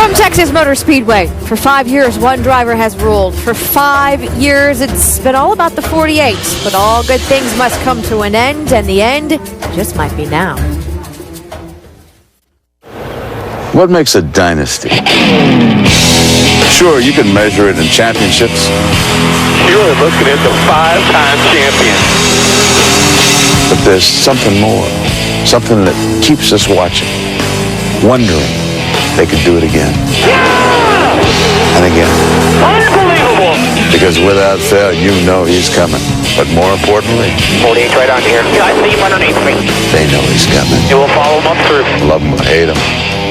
From Texas Motor Speedway, for 5 years, one driver has ruled. For 5 years, it's been all about the 48. But all good things must come to an end, and the end just might be now. What makes a dynasty? Sure, you can measure it in championships. You're looking at the 5-time champion. But there's something more. Something that keeps us watching, wondering they could do it again. Yeah! And again. Unbelievable! Because without fail, you know he's coming. But more importantly, 48 right on here. Yeah, I see him underneath me. they know he's coming. You will follow him up through. Love him or hate him,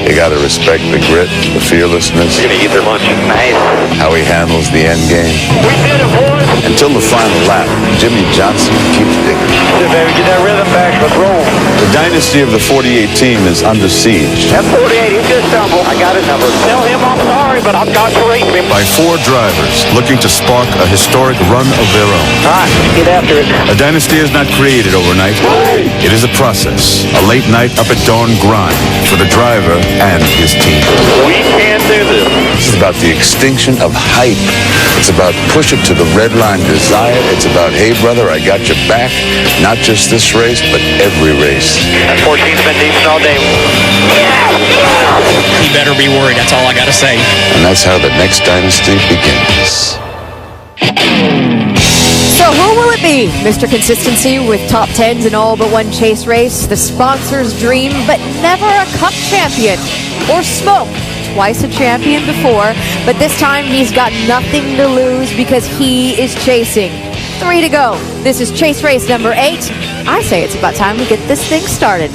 you gotta respect the grit, the fearlessness, You're gonna eat their lunch. Nice. how he handles the end game. We did it, boys! Until the final lap, Jimmy Johnson keeps digging. Get that rhythm back. Let's roll. The dynasty of the 48 team is under siege. That 48, he's gonna stumble. I got his number. Tell him I'm sorry, but I've got to race him. By 4 drivers looking to spark a historic run of their own. All right, get after it. A dynasty is not created overnight. It is a process, a late night up at dawn grind for the driver and his team. We can do this. This is about the extinction of hype. It's about push it to the red line desire. It's about, hey brother, I got your back. Not just this race, but every race. That 14's been decent all day. He better be worried, that's all I gotta say. And that's how the next dynasty begins. So who will it be? Mr. Consistency with top 10s in all but one chase race, the sponsor's dream, but never a cup champion. Or Smoke, twice a champion before, but this time he's got nothing to lose because he is chasing. 3 to go. This is chase race number 8. I say it's about time we get this thing started.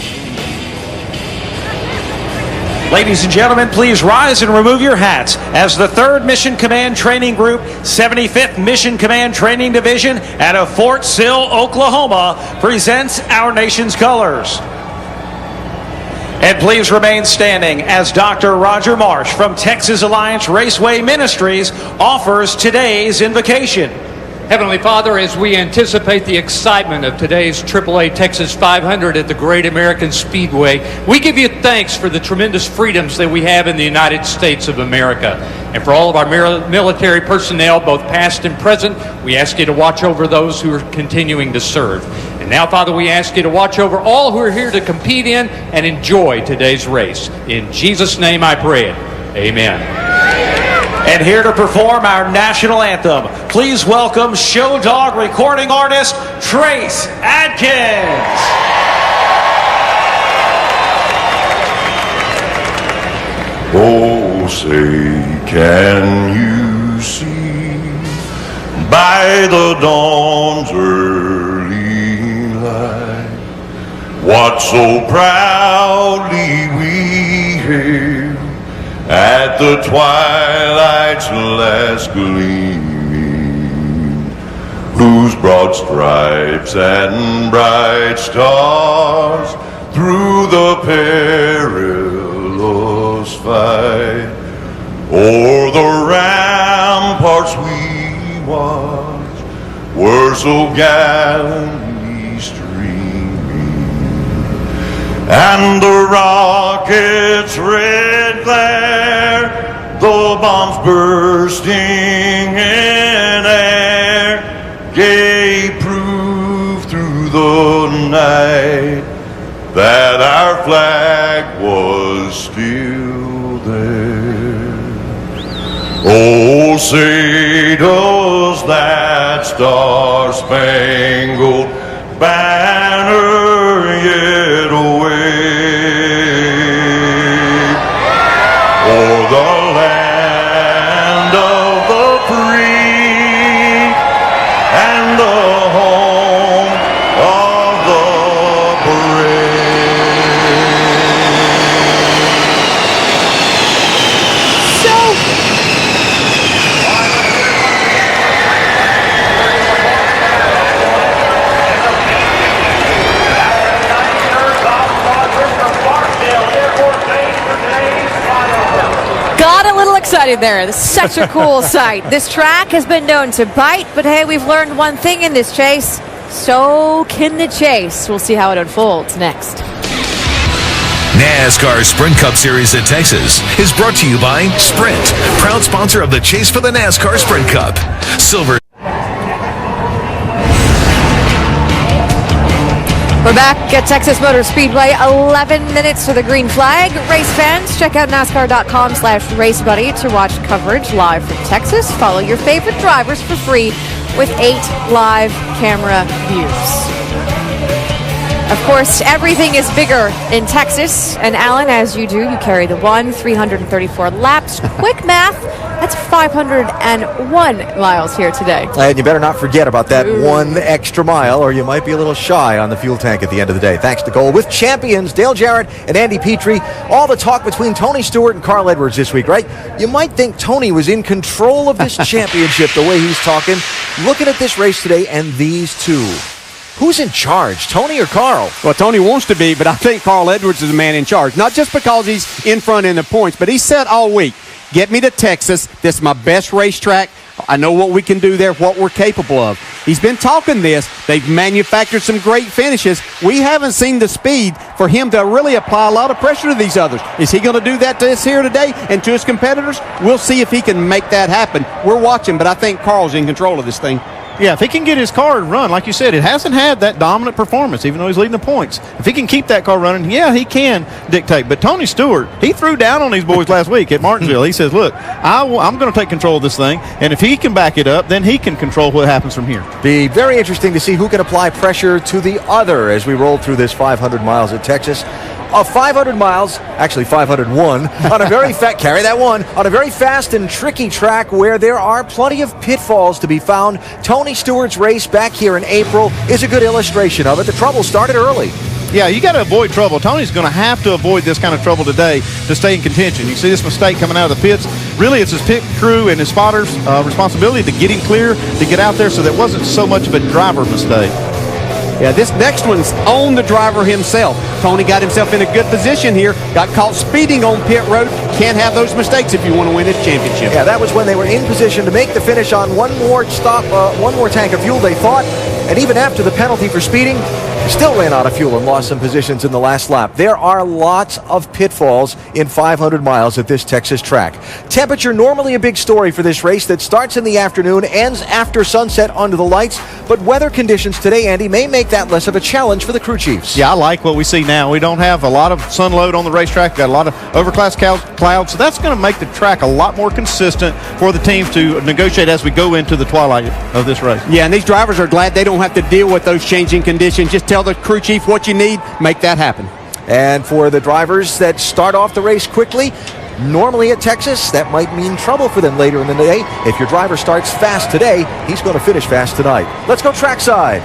Ladies and gentlemen, please rise and remove your hats as the 3rd Mission Command Training Group, 75th Mission Command Training Division out of Fort Sill, Oklahoma, presents our nation's colors. And please remain standing as Dr. Roger Marsh from Texas Alliance Raceway Ministries offers today's invocation. Heavenly Father, as we anticipate the excitement of today's AAA Texas 500 at the Great American Speedway, we give you thanks for the tremendous freedoms that we have in the United States of America. And for all of our military personnel, both past and present, we ask you to watch over those who are continuing to serve. And now, Father, we ask you to watch over all who are here to compete in and enjoy today's race. In Jesus' name I pray it. Amen. And here to perform our national anthem, please welcome Show Dog recording artist Trace Adkins. Oh, say, can you see by the dawn's early light what so proudly we hailed at the twilight's last gleaming, whose broad stripes and bright stars through the perilous fight o'er the ramparts we watched were so gallantly streaming, and the rockets' red glare, the bombs bursting in air, gave proof through the night that our flag was still there. Oh, say does that star-spangled banner yet wave o'er the land of the free and the home of the Excited there. This is such a cool sight. This track has been known to bite, but hey, we've learned one thing in this chase. So can the chase. We'll see how it unfolds next. NASCAR Sprint Cup Series at Texas is brought to you by Sprint, proud sponsor of the Chase for the NASCAR Sprint Cup. Silver. We're back at Texas Motor Speedway. 11 minutes to the green flag. Race fans, check out NASCAR.com/RaceBuddy to watch coverage live from Texas. Follow your favorite drivers for free with 8 live camera views. Of course, everything is bigger in Texas. And Alan, as you do, you carry the 334 laps. Quick math, that's 501 miles here today. And you better not forget about that 1 extra mile, or you might be a little shy on the fuel tank at the end of the day. Thanks to Goal with champions Dale Jarrett and Andy Petrie. All the talk between Tony Stewart and Carl Edwards this week, right? You might think Tony was in control of this championship the way he's talking. Looking at this race today and these two. Who's in charge, Tony or Carl? Well, Tony wants to be, but I think Carl Edwards is the man in charge. Not just because he's in front in the points, but he said all week, get me to Texas. This is my best racetrack. I know what we can do there, what we're capable of. He's been talking this. They've manufactured some great finishes. We haven't seen the speed for him to really apply a lot of pressure to these others. Is he going to do that to us here today and to his competitors? We'll see if he can make that happen. We're watching, but I think Carl's in control of this thing. Yeah, if he can get his car to run, like you said, it hasn't had that dominant performance, even though he's leading the points. If he can keep that car running, yeah, he can dictate. But Tony Stewart, he threw down on these boys last week at Martinsville. He says, look, I'm going to take control of this thing, and if he can back it up, then he can control what happens from here. Be very interesting to see who can apply pressure to the other as we roll through this 500 miles at Texas. 500 miles, actually 501, on a very carry that one, on a very fast and tricky track where there are plenty of pitfalls to be found. Tony Stewart's race back here in April is a good illustration of it. The trouble started early. Yeah, you got to avoid trouble. Tony's going to have to avoid this kind of trouble today to stay in contention. You see this mistake coming out of the pits. Really, it's his pit crew and his spotters' responsibility to get him clear, to get out there, so that wasn't so much of a driver mistake. Yeah, this next one's on the driver himself. Tony got himself in a good position here, got caught speeding on pit road. Can't have those mistakes if you want to win this championship. Yeah, that was when they were in position to make the finish on one more tank of fuel, they thought. And even after the penalty for speeding, still ran out of fuel and lost some positions in the last lap. There are lots of pitfalls in 500 miles at this Texas track. Temperature, normally a big story for this race that starts in the afternoon, ends after sunset under the lights. But weather conditions today, Andy, may make that less of a challenge for the crew chiefs. Yeah, I like what we see now. We don't have a lot of sun load on the racetrack. We've got a lot of overcast clouds. So that's going to make the track a lot more consistent for the teams to negotiate as we go into the twilight of this race. Yeah, and these drivers are glad they don't have to deal with those changing conditions. Just tell the crew chief what you need, make that happen. And for the drivers that start off the race quickly, normally at Texas, that might mean trouble for them later in the day. If your driver starts fast today, he's going to finish fast tonight. Let's go trackside.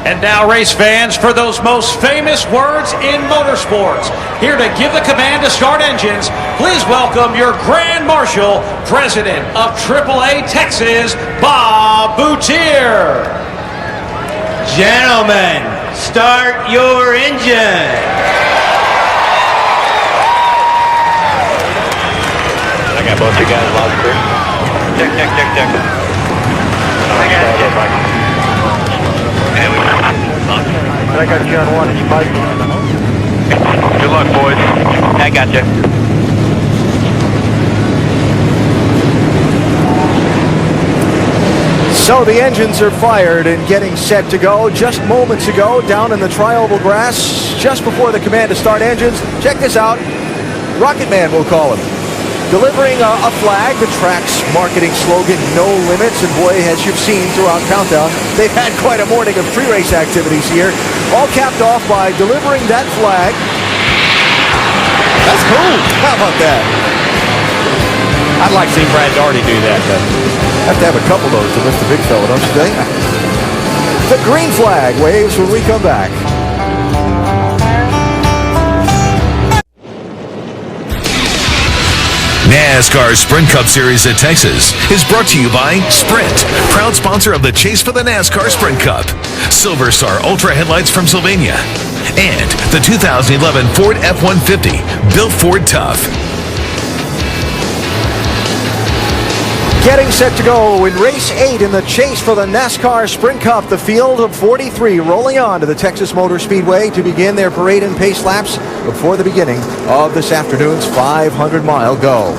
And now, race fans, for those most famous words in motorsports, here to give the command to start engines, please welcome your Grand Marshal, President of AAA Texas, Bob Boutier. Gentlemen, start your engine. I got both you guys loud and clear. Check. I got you on one, it's Mike. Good luck, boys. I got you. So the engines are fired and getting set to go. Just moments ago, down in the tri-oval grass, just before the command to start engines, check this out. Rocket Man, we'll call him. Delivering a flag, the track's marketing slogan, no limits. And boy, as you've seen throughout Countdown, they've had quite a morning of pre-race activities here. All capped off by delivering that flag. That's cool. How about that? I'd like to see Brad Daugherty do that, though. Have to have a couple of those to lift the big fella, don't you think? The green flag waves when we come back. NASCAR Sprint Cup Series at Texas is brought to you by Sprint, proud sponsor of the Chase for the NASCAR Sprint Cup. Silver Star Ultra headlights from Sylvania. And the 2011 Ford F-150, built Ford tough. Getting set to go in race 8 in the chase for the NASCAR Sprint Cup. The field of 43 rolling on to the Texas Motor Speedway to begin their parade and pace laps before the beginning of this afternoon's 500-mile go.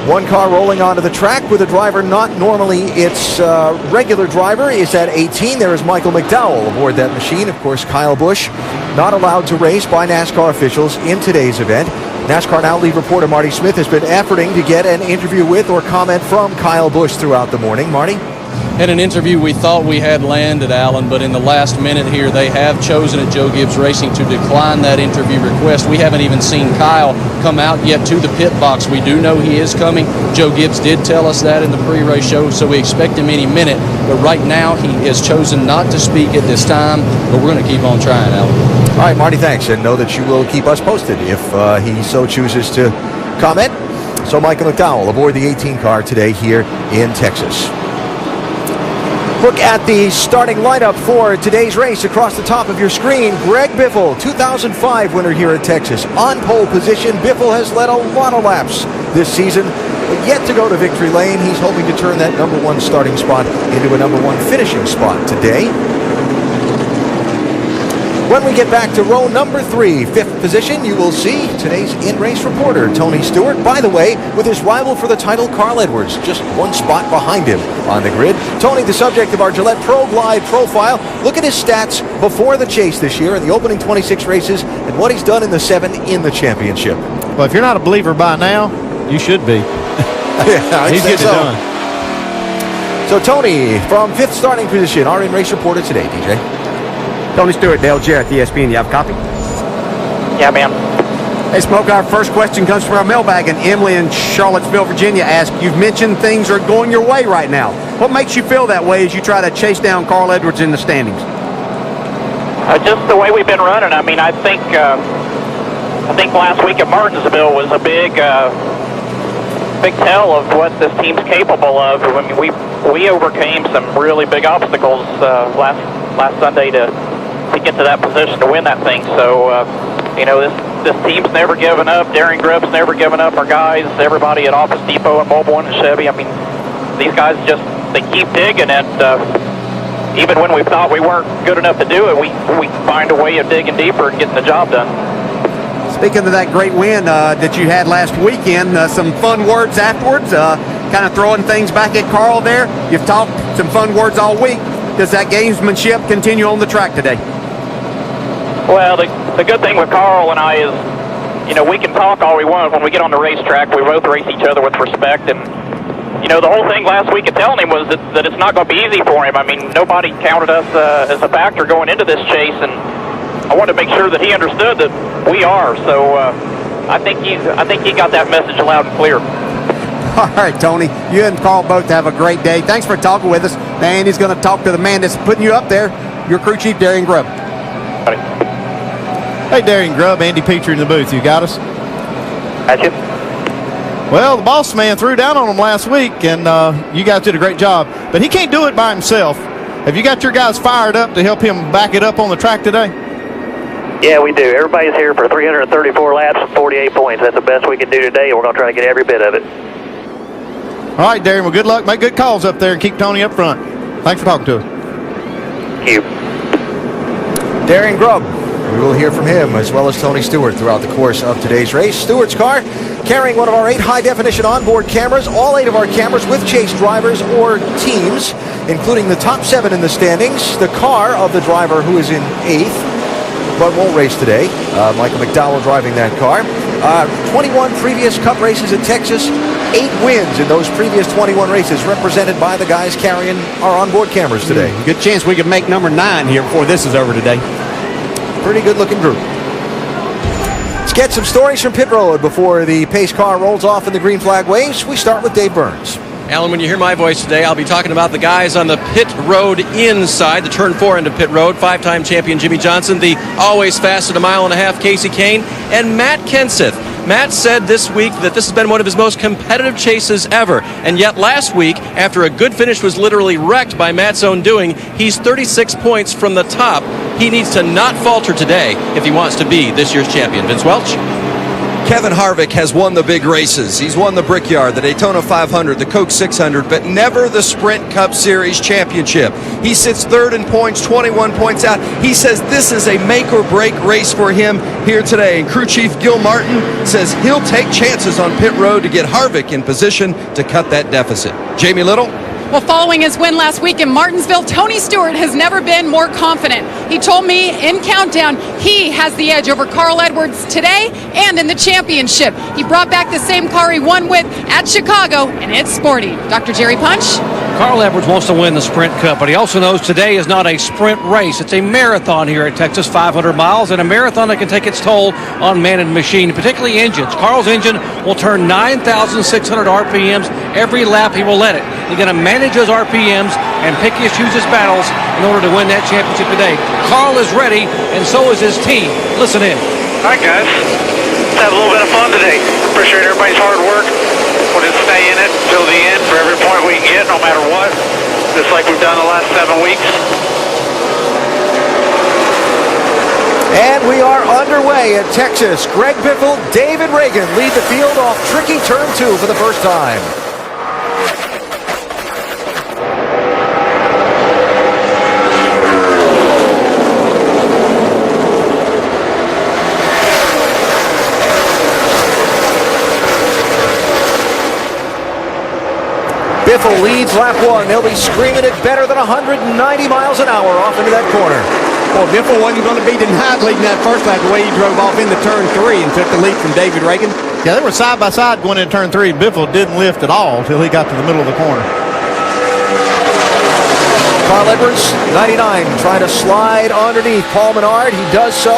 One car rolling onto the track with a driver not normally its regular driver is at 18. There is Michael McDowell aboard that machine. Of course, Kyle Busch not allowed to race by NASCAR officials in today's event. NASCAR Now lead reporter Marty Smith has been efforting to get an interview with or comment from Kyle Busch throughout the morning. Marty? In an interview we thought we had landed, Alan, but in the last minute here they have chosen at Joe Gibbs Racing to decline that interview request. We haven't even seen Kyle come out yet to the pit box. We do know he is coming. Joe Gibbs did tell us that in the pre-race show, so we expect him any minute. But right now he has chosen not to speak at this time, but we're going to keep on trying, Alan. All right, Marty, thanks. And know that you will keep us posted if he so chooses to comment. So Michael McDowell aboard the 18 car today here in Texas. Look at the starting lineup for today's race across the top of your screen. Greg Biffle, 2005 winner here at Texas. On pole position, Biffle has led a lot of laps this season, but yet to go to victory lane. He's hoping to turn that number 1 starting spot into a number 1 finishing spot today. When we get back to row number 3, 5th position, you will see today's in-race reporter, Tony Stewart. By the way, with his rival for the title, Carl Edwards, just 1 spot behind him on the grid. Tony, the subject of our Gillette Pro Glide profile. Look at his stats before the chase this year in the opening 26 races and what he's done in the 7 in the championship. Well, if you're not a believer by now, you should be. Yeah, he's getting it done. So, Tony, from 5th starting position, our in-race reporter today, DJ. Tony Stewart, Dale Jarrett, ESPN. You have a copy? Yeah, ma'am. Hey, Smoke, our first question comes from our mailbag, and Emily in Charlottesville, Virginia asks, you've mentioned things are going your way right now. What makes you feel that way as you try to chase down Carl Edwards in the standings? Just the way we've been running. I mean, I think last week at Martinsville was a big tell of what this team's capable of. I mean, we overcame some really big obstacles last Sunday to get to that position to win that thing. So, this team's never given up. Daring Grubb's never given up. Our guys, everybody at Office Depot and Mobile One and Chevy. I mean, these guys they keep digging, and even when we thought we weren't good enough to do it, we find a way of digging deeper and getting the job done. Speaking of that great win that you had last weekend, some fun words afterwards, kind of throwing things back at Carl there. You've talked some fun words all week. Does that gamesmanship continue on the track today? Well, the good thing with Carl and I is, we can talk all we want. When we get on the racetrack, we both race each other with respect. And, the whole thing last week of telling him was that it's not going to be easy for him. I mean, nobody counted us as a factor going into this chase, and I wanted to make sure that he understood that we are. So I think he got that message loud and clear. All right, Tony, you and Carl both have a great day. Thanks for talking with us. And he's going to talk to the man that's putting you up there, your crew chief, Daring Grubb. Hey, Daring Grubb, Andy Petrie in the booth. You got us? Got you. Well, the boss man threw down on him last week, and you guys did a great job. But he can't do it by himself. Have you got your guys fired up to help him back it up on the track today? Yeah, we do. Everybody's here for 334 laps and 48 points. That's the best we can do today, and we're going to try to get every bit of it. All right, Darren, well, good luck. Make good calls up there and keep Tony up front. Thanks for talking to us. Thank you. Daring Grubb. We will hear from him as well as Tony Stewart throughout the course of today's race. Stewart's car carrying one of our 8 high-definition onboard cameras, all 8 of our cameras with chase drivers or teams, including the top 7 in the standings, the car of the driver who is in 8th, but won't race today. Michael McDowell driving that car. 21 previous Cup races at Texas, 8 wins in those previous 21 races, represented by the guys carrying our onboard cameras today. Good chance we could make number 9 here before this is over today. Pretty good-looking group. Let's get some stories from pit road before the pace car rolls off and the green flag waves. We start with Dave Burns. Alan, when you hear my voice today, I'll be talking about the guys on the pit road inside, the turn 4 end of pit road, 5-time champion Jimmy Johnson, the always fast at a mile and a half Casey Kane, and Matt Kenseth. Matt said this week that this has been one of his most competitive chases ever, and yet last week, after a good finish was literally wrecked by Matt's own doing, he's 36 points from the top. He needs to not falter today if he wants to be this year's champion. Vince Welch? Kevin Harvick has won the big races. He's won the Brickyard, the Daytona 500, the Coke 600, but never the Sprint Cup Series championship. He sits third in points, 21 points out. He says this is a make or break race for him here today. And crew chief Gil Martin says he'll take chances on pit road to get Harvick in position to cut that deficit. Jamie Little? Well, following his win last week in Martinsville, Tony Stewart has never been more confident. He told me in Countdown he has the edge over Carl Edwards today and in the championship. He brought back the same car he won with at Chicago, and it's sporty. Dr. Jerry Punch? Carl Edwards wants to win the Sprint Cup, but he also knows today is not a sprint race. It's a marathon here at Texas, 500 miles, and a marathon that can take its toll on man and machine, particularly engines. Carl's engine will turn 9,600 RPMs every lap he will let it. He's going to manage those RPMs and pick his choose his battles in order to win that championship today. Carl is ready, and so is his team. Listen in. All right, guys. Let's have a little bit of fun today. Appreciate everybody's hard work. We'll just stay in it till the end for every point we can get, no matter what, just like we've done the last 7 weeks. And we are underway at Texas. Greg Biffle, David Reagan lead the field off tricky turn 2 for the first time. Biffle leads lap 1. They'll be screaming it better than 190 miles an hour off into that corner. Well, Biffle wasn't going to be denied leading that first lap the way he drove off into turn 3 and took the lead from David Reagan. Yeah, they were side by side going into turn 3. Biffle didn't lift at all until he got to the middle of the corner. Carl Edwards, 99, trying to slide underneath Paul Menard. He does so.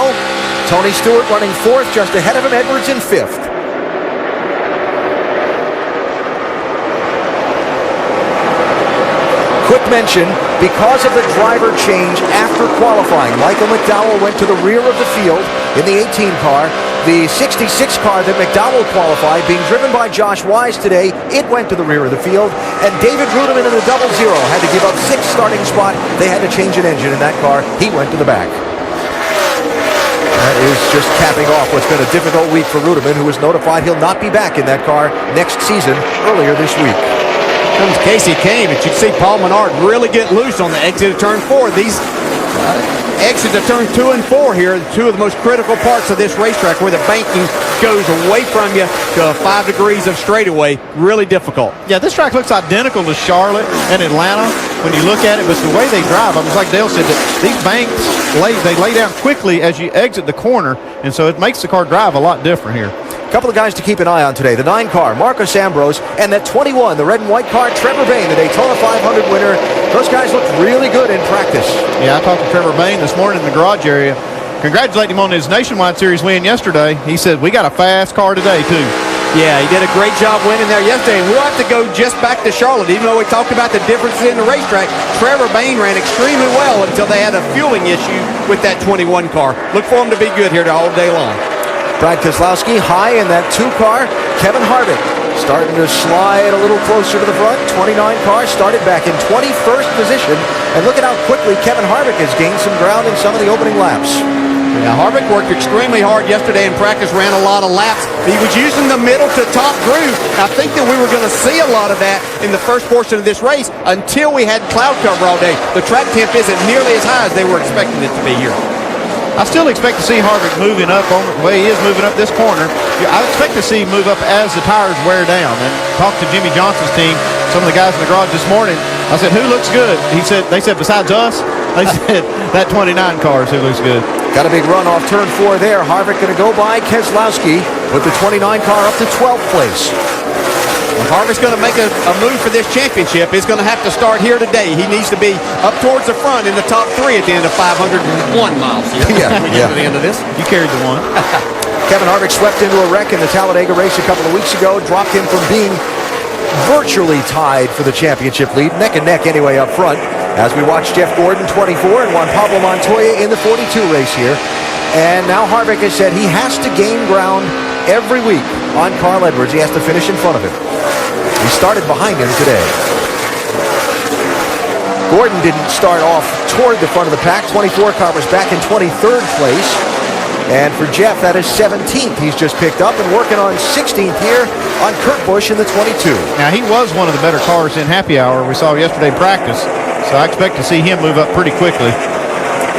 Tony Stewart running 4th, just ahead of him. Edwards in 5th. Quick mention, because of the driver change after qualifying, Michael McDowell went to the rear of the field in the 18 car. The 66 car that McDowell qualified, being driven by Josh Wise today, it went to the rear of the field. And David Ruderman in the 00 had to give up 6th starting spot. They had to change an engine in that car. He went to the back. That is just capping off what's been a difficult week for Ruderman, who was notified he'll not be back in that car next season earlier this week. Comes Casey Kane, but you can see Paul Menard really get loose on the exit of turn 4. These exits of turn 2 and 4 here are 2 of the most critical parts of this racetrack, where the banking goes away from you to 5 degrees of straightaway. Really difficult. Yeah, this track looks identical to Charlotte and Atlanta when you look at it, but the way they drive, I mean, like Dale said, that these banks they lay down quickly as you exit the corner, and so it makes the car drive a lot different here. A couple of guys to keep an eye on today. The 9 car, Marcos Ambrose, and that 21, the red and white car, Trevor Bayne, the Daytona 500 winner. Those guys looked really good in practice. Yeah, I talked to Trevor Bayne this morning in the garage area. Congratulating him on his Nationwide Series win yesterday. He said, we got a fast car today, too. Yeah, he did a great job winning there yesterday. And we'll have to go just back to Charlotte. Even though we talked about the differences in the racetrack, Trevor Bayne ran extremely well until they had a fueling issue with that 21 car. Look for him to be good here all day long. Brad Keselowski high in that 2 car. Kevin Harvick starting to slide a little closer to the front. 29 car started back in 21st position. And look at how quickly Kevin Harvick has gained some ground in some of the opening laps. Yeah, Harvick worked extremely hard yesterday in practice, ran a lot of laps. He was using the middle to top groove. I think that we were going to see a lot of that in the first portion of this race until we had cloud cover all day. The track temp isn't nearly as high as they were expecting it to be here. I still expect to see Harvick moving up on the way he is moving up this corner. I expect to see him move up as the tires wear down. And talked to Jimmy Johnson's team, some of the guys in the garage this morning. I said, who looks good? They said, besides us, they said that 29 car is who looks good. Got a big run off turn 4 there. Harvick going to go by Keselowski with the 29 car up to 12th place. If Harvick's going to make a move for this championship, he's going to have to start here today. He needs to be up towards the front in the top 3 at the end of 501 miles here. Yeah, we get to the end of this. You carried the one. Kevin Harvick swept into a wreck in the Talladega race a couple of weeks ago, dropped him from being virtually tied for the championship lead, neck and neck anyway up front, as we watch Jeff Gordon 24 and Juan Pablo Montoya in the 42 race here. And now Harvick has said he has to gain ground every week on Carl Edwards. He has to finish in front of him. He started behind him today. Gordon didn't start off toward the front of the pack. 24 car was back in 23rd place. And for Jeff, that is 17th he's just picked up, and working on 16th here on Kurt Busch in the 22. Now, he was one of the better cars in happy hour we saw yesterday in practice, so I expect to see him move up pretty quickly.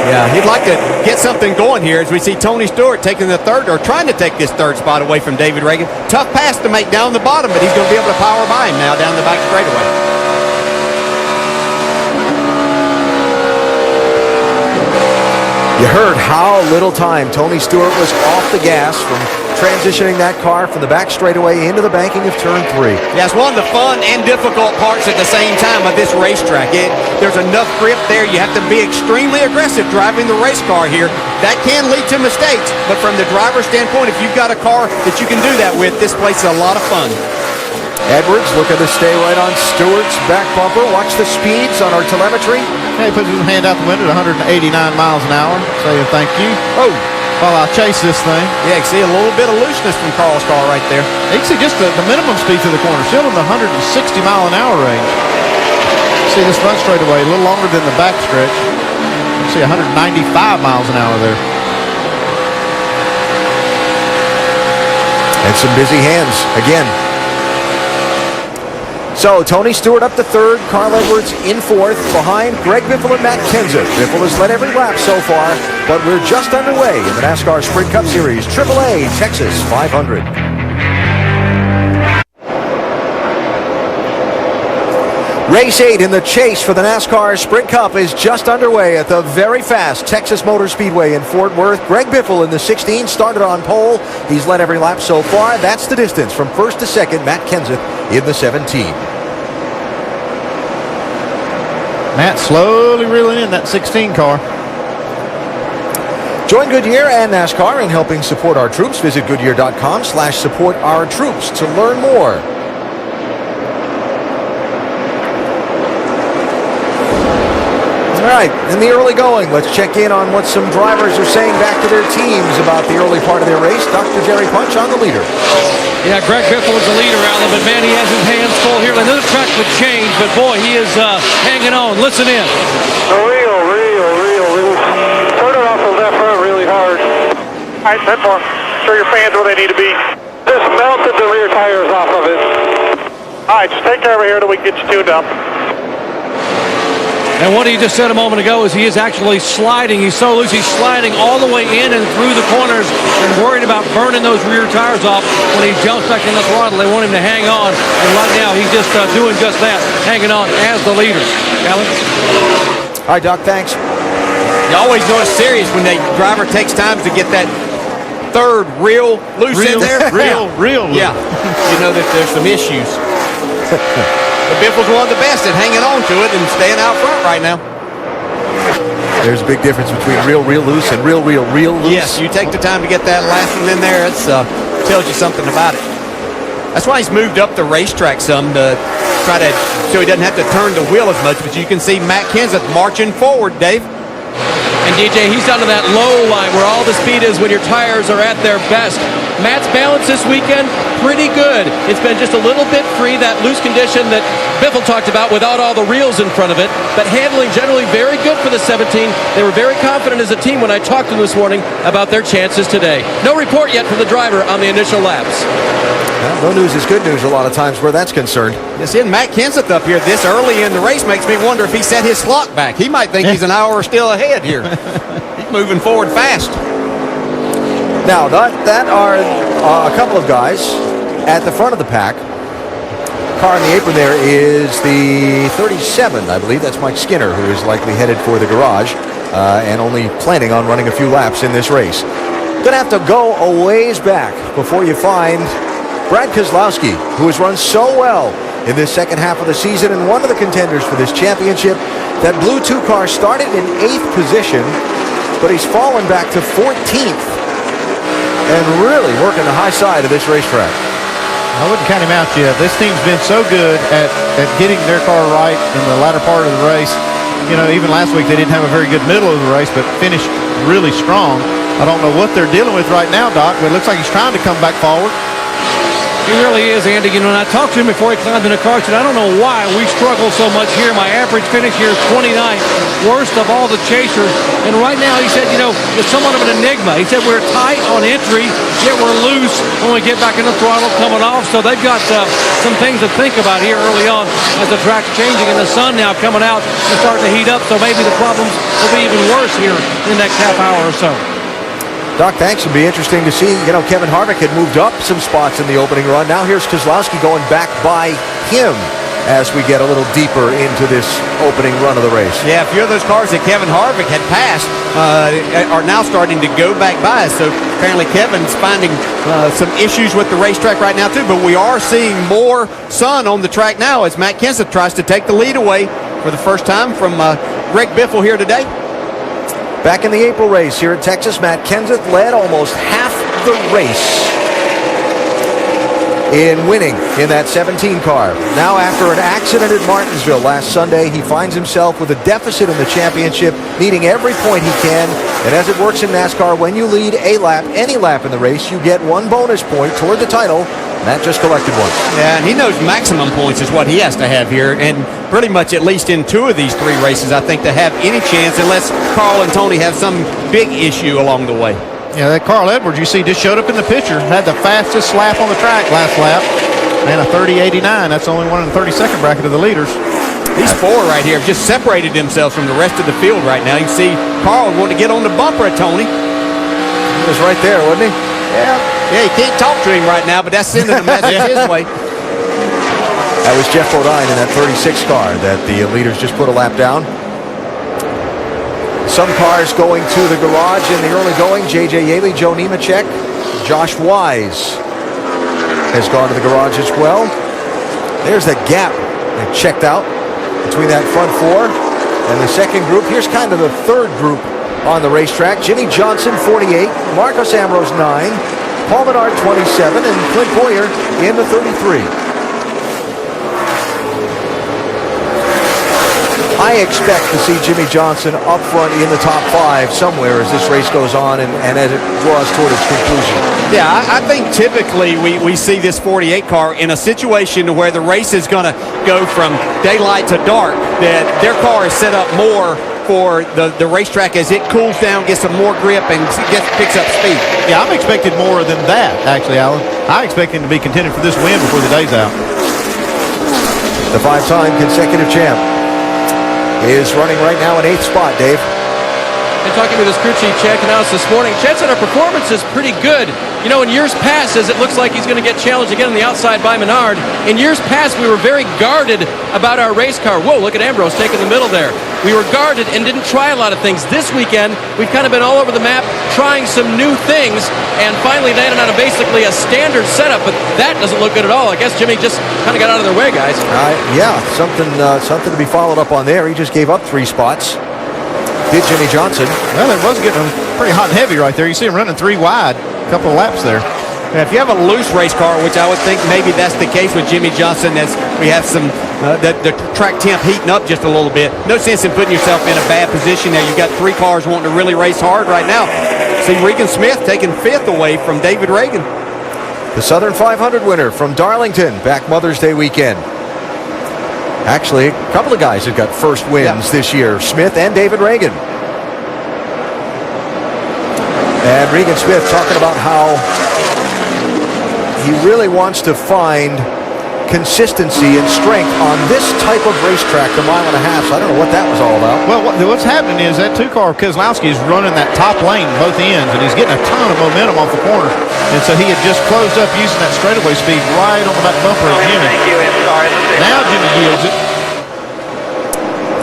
Yeah, he'd like to get something going here as we see Tony Stewart taking the third, or trying to take this third spot away from David Reagan. Tough pass to make down the bottom, but he's going to be able to power by him now down the back straightaway. You heard how little time Tony Stewart was off the gas from transitioning that car from the back straightaway into the banking of turn 3. Yeah, it's one of the fun and difficult parts at the same time of this racetrack. There's enough grip there. You have to be extremely aggressive driving the race car here. That can lead to mistakes, but from the driver's standpoint, if you've got a car that you can do that with, this place is a lot of fun. Edwards looking to stay right on Stewart's back bumper. Watch the speeds on our telemetry. He puts his hand out the window at 189 miles an hour, saying thank you. Oh, while I chase this thing. Yeah, you can see a little bit of looseness from Carl's car right there. You can see just the minimum speed through the corner, still in the 160 mile an hour range. See this front straightaway a little longer than the back stretch. You see 195 miles an hour there. And some busy hands again. So Tony Stewart up to third, Carl Edwards in fourth, behind Greg Biffle and Matt Kenseth. Biffle has led every lap so far, but we're just underway in the NASCAR Sprint Cup Series AAA Texas 500. Race 8 in the chase for the NASCAR Sprint Cup is just underway at the very fast Texas Motor Speedway in Fort Worth. Greg Biffle in the 16 started on pole. He's led every lap so far. That's the distance from first to second. Matt Kenseth in the 17. Matt slowly reeling in that 16 car. Join Goodyear and NASCAR in helping support our troops. Visit Goodyear.com/support-our-troops to learn more. All right, in the early going, let's check in on what some drivers are saying back to their teams about the early part of their race. Dr. Jerry Punch on the leader. Yeah, Greg Biffle is the leader, Alan, but man, he has his hands full here. I know the track would change, but boy, he is hanging on. Listen in. Real loose. Turn it off of that front really hard. All right, that more. Show your fans where they need to be. Just melted the rear tires off of it. All right, just take care of it here till we can get you tuned up. And what he just said a moment ago is he is actually sliding. He's so loose, he's sliding all the way in and through the corners and worried about burning those rear tires off when he jumps back in the throttle. They want him to hang on, and right now he's just doing just that, hanging on as the leader. Alan? All right, Doc, thanks. You always know it's serious when the driver takes time to get that third real loose in there. Real loose. Yeah, you know that there's some issues. But Biffle's one of the best at hanging on to it and staying out front right now. There's a big difference between real loose and real loose. Yes, you take the time to get that last one in there, it tells you something about it. That's why he's moved up the racetrack some to try to, so he doesn't have to turn the wheel as much. But you can see Matt Kenseth marching forward, Dave. And DJ, he's down to that low line where all the speed is when your tires are at their best. Matt's balance this weekend, pretty good. It's been just a little bit free, that loose condition that Biffle talked about without all the reels in front of it. But handling generally very good for the 17. They were very confident as a team when I talked to them this morning about their chances today. No report yet from the driver on the initial laps. Well, no news is good news a lot of times where that's concerned. You see, Matt Kenseth up here this early in the race makes me wonder if he set his clock back. He might think he's an hour still ahead here. He's moving forward fast. Now, that are a couple of guys at the front of the pack. Car in the apron there is the 37, I believe. That's Mike Skinner, who is likely headed for the garage and only planning on running a few laps in this race. Gonna have to go a ways back before you find Brad Keselowski, who has run so well in this second half of the season and one of the contenders for this championship. That Blue 2 car started in 8th position, but he's fallen back to 14th and really working the high side of this racetrack. I wouldn't count him out yet. This team's been so good at getting their car right in the latter part of the race. You know, even last week they didn't have a very good middle of the race, but finished really strong. I don't know what they're dealing with right now, Doc, but it looks like he's trying to come back forward. He really is, Andy. You know, and I talked to him before he climbed in the car. I said, I don't know why we struggle so much here. My average finish here is 29th, worst of all the chasers. And right now, he said, you know, it's somewhat of an enigma. He said we're tight on entry, yet we're loose when we get back in the throttle coming off. So they've got some things to think about here early on as the track's changing and the sun now coming out and starting to heat up. So maybe the problems will be even worse here in the next half hour or so. Doc, thanks. It'll be interesting to see. You know, Kevin Harvick had moved up some spots in the opening run. Now here's Keselowski going back by him as we get a little deeper into this opening run of the race. Yeah, a few of those cars that Kevin Harvick had passed are now starting to go back by us. So apparently Kevin's finding some issues with the racetrack right now too. But we are seeing more sun on the track now as Matt Kenseth tries to take the lead away for the first time from Greg Biffle here today. Back in the April race here at Texas, Matt Kenseth led almost half the race in winning in that 17 car. Now, after an accident at Martinsville last Sunday, he finds himself with a deficit in the championship, needing every point he can. And as it works in NASCAR, when you lead a lap, any lap in the race, you get one bonus point toward the title. Matt just collected one. Yeah, and he knows maximum points is what he has to have here. And pretty much at least in 2 of these 3 races, I think, to have any chance, unless Carl and Tony have some big issue along the way. Yeah, that Carl Edwards, you see, just showed up in the picture. Had the fastest lap on the track last lap. And a 30.89. That's the only one in the 32nd bracket of the leaders. These 4 right here have just separated themselves from the rest of the field right now. You can see Carl wanted to get on the bumper at Tony. He was right there, wasn't he? Yeah, you can't talk to him right now, but that's sending a message his way. That was Jeff Bodine in that 36 car that the leaders just put a lap down. Some cars going to the garage in the early going. J.J. Yaley, Joe Nemechek, Josh Wise has gone to the garage as well. There's that gap they checked out between that front 4 and the second group. Here's kind of the third group on the racetrack. Jimmy Johnson, 48. Marcos Ambrose, 9. Paul Menard, 27. And Clint Boyer in the 33. I expect to see Jimmy Johnson up front in the top 5 somewhere as this race goes on and as it draws toward its conclusion. Yeah, I think typically we see this 48 car in a situation where the race is going to go from daylight to dark, that their car is set up more for the racetrack as it cools down, gets some more grip, and picks up speed. Yeah, I'm expecting more than that, actually, Alan. I expect him to be contending for this win before the day's out. The 5-time consecutive champ is running right now in 8th spot, Dave. And talking with his crew chief, Chad Canales, this morning, Chad said our performance is pretty good. You know, in years past, as it looks like he's going to get challenged again on the outside by Menard, in years past, we were very guarded about our race car. Whoa, look at Ambrose taking the middle there. We were guarded and didn't try a lot of things. This weekend, we've kind of been all over the map trying some new things and finally landed on basically a standard setup, but that doesn't look good at all. I guess Jimmy just kind of got out of their way, guys. Yeah, something to be followed up on there. He just gave up 3 spots. Did Jimmy Johnson. Well, it was getting pretty hot and heavy right there. You see him running 3 wide. A couple of laps there. Yeah, if you have a loose race car, which I would think maybe that's the case with Jimmy Johnson, as we have some the track temp heating up just a little bit. No sense in putting yourself in a bad position there. You've got 3 cars wanting to really race hard right now. See Regan Smith taking 5th away from David Reagan. The Southern 500 winner from Darlington, back Mother's Day weekend. Actually, a couple of guys have got first wins this year, Smith and David Reagan. And Regan Smith talking about how he really wants to find consistency and strength on this type of racetrack, the 1.5 miles. So I don't know what that was all about. Well, what's happening is that 2-car Keselowski is running that top lane both ends, and he's getting a ton of momentum off the corner. And so he had just closed up using that straightaway speed right on the back bumper of Jimmy. Now Jimmy yields it.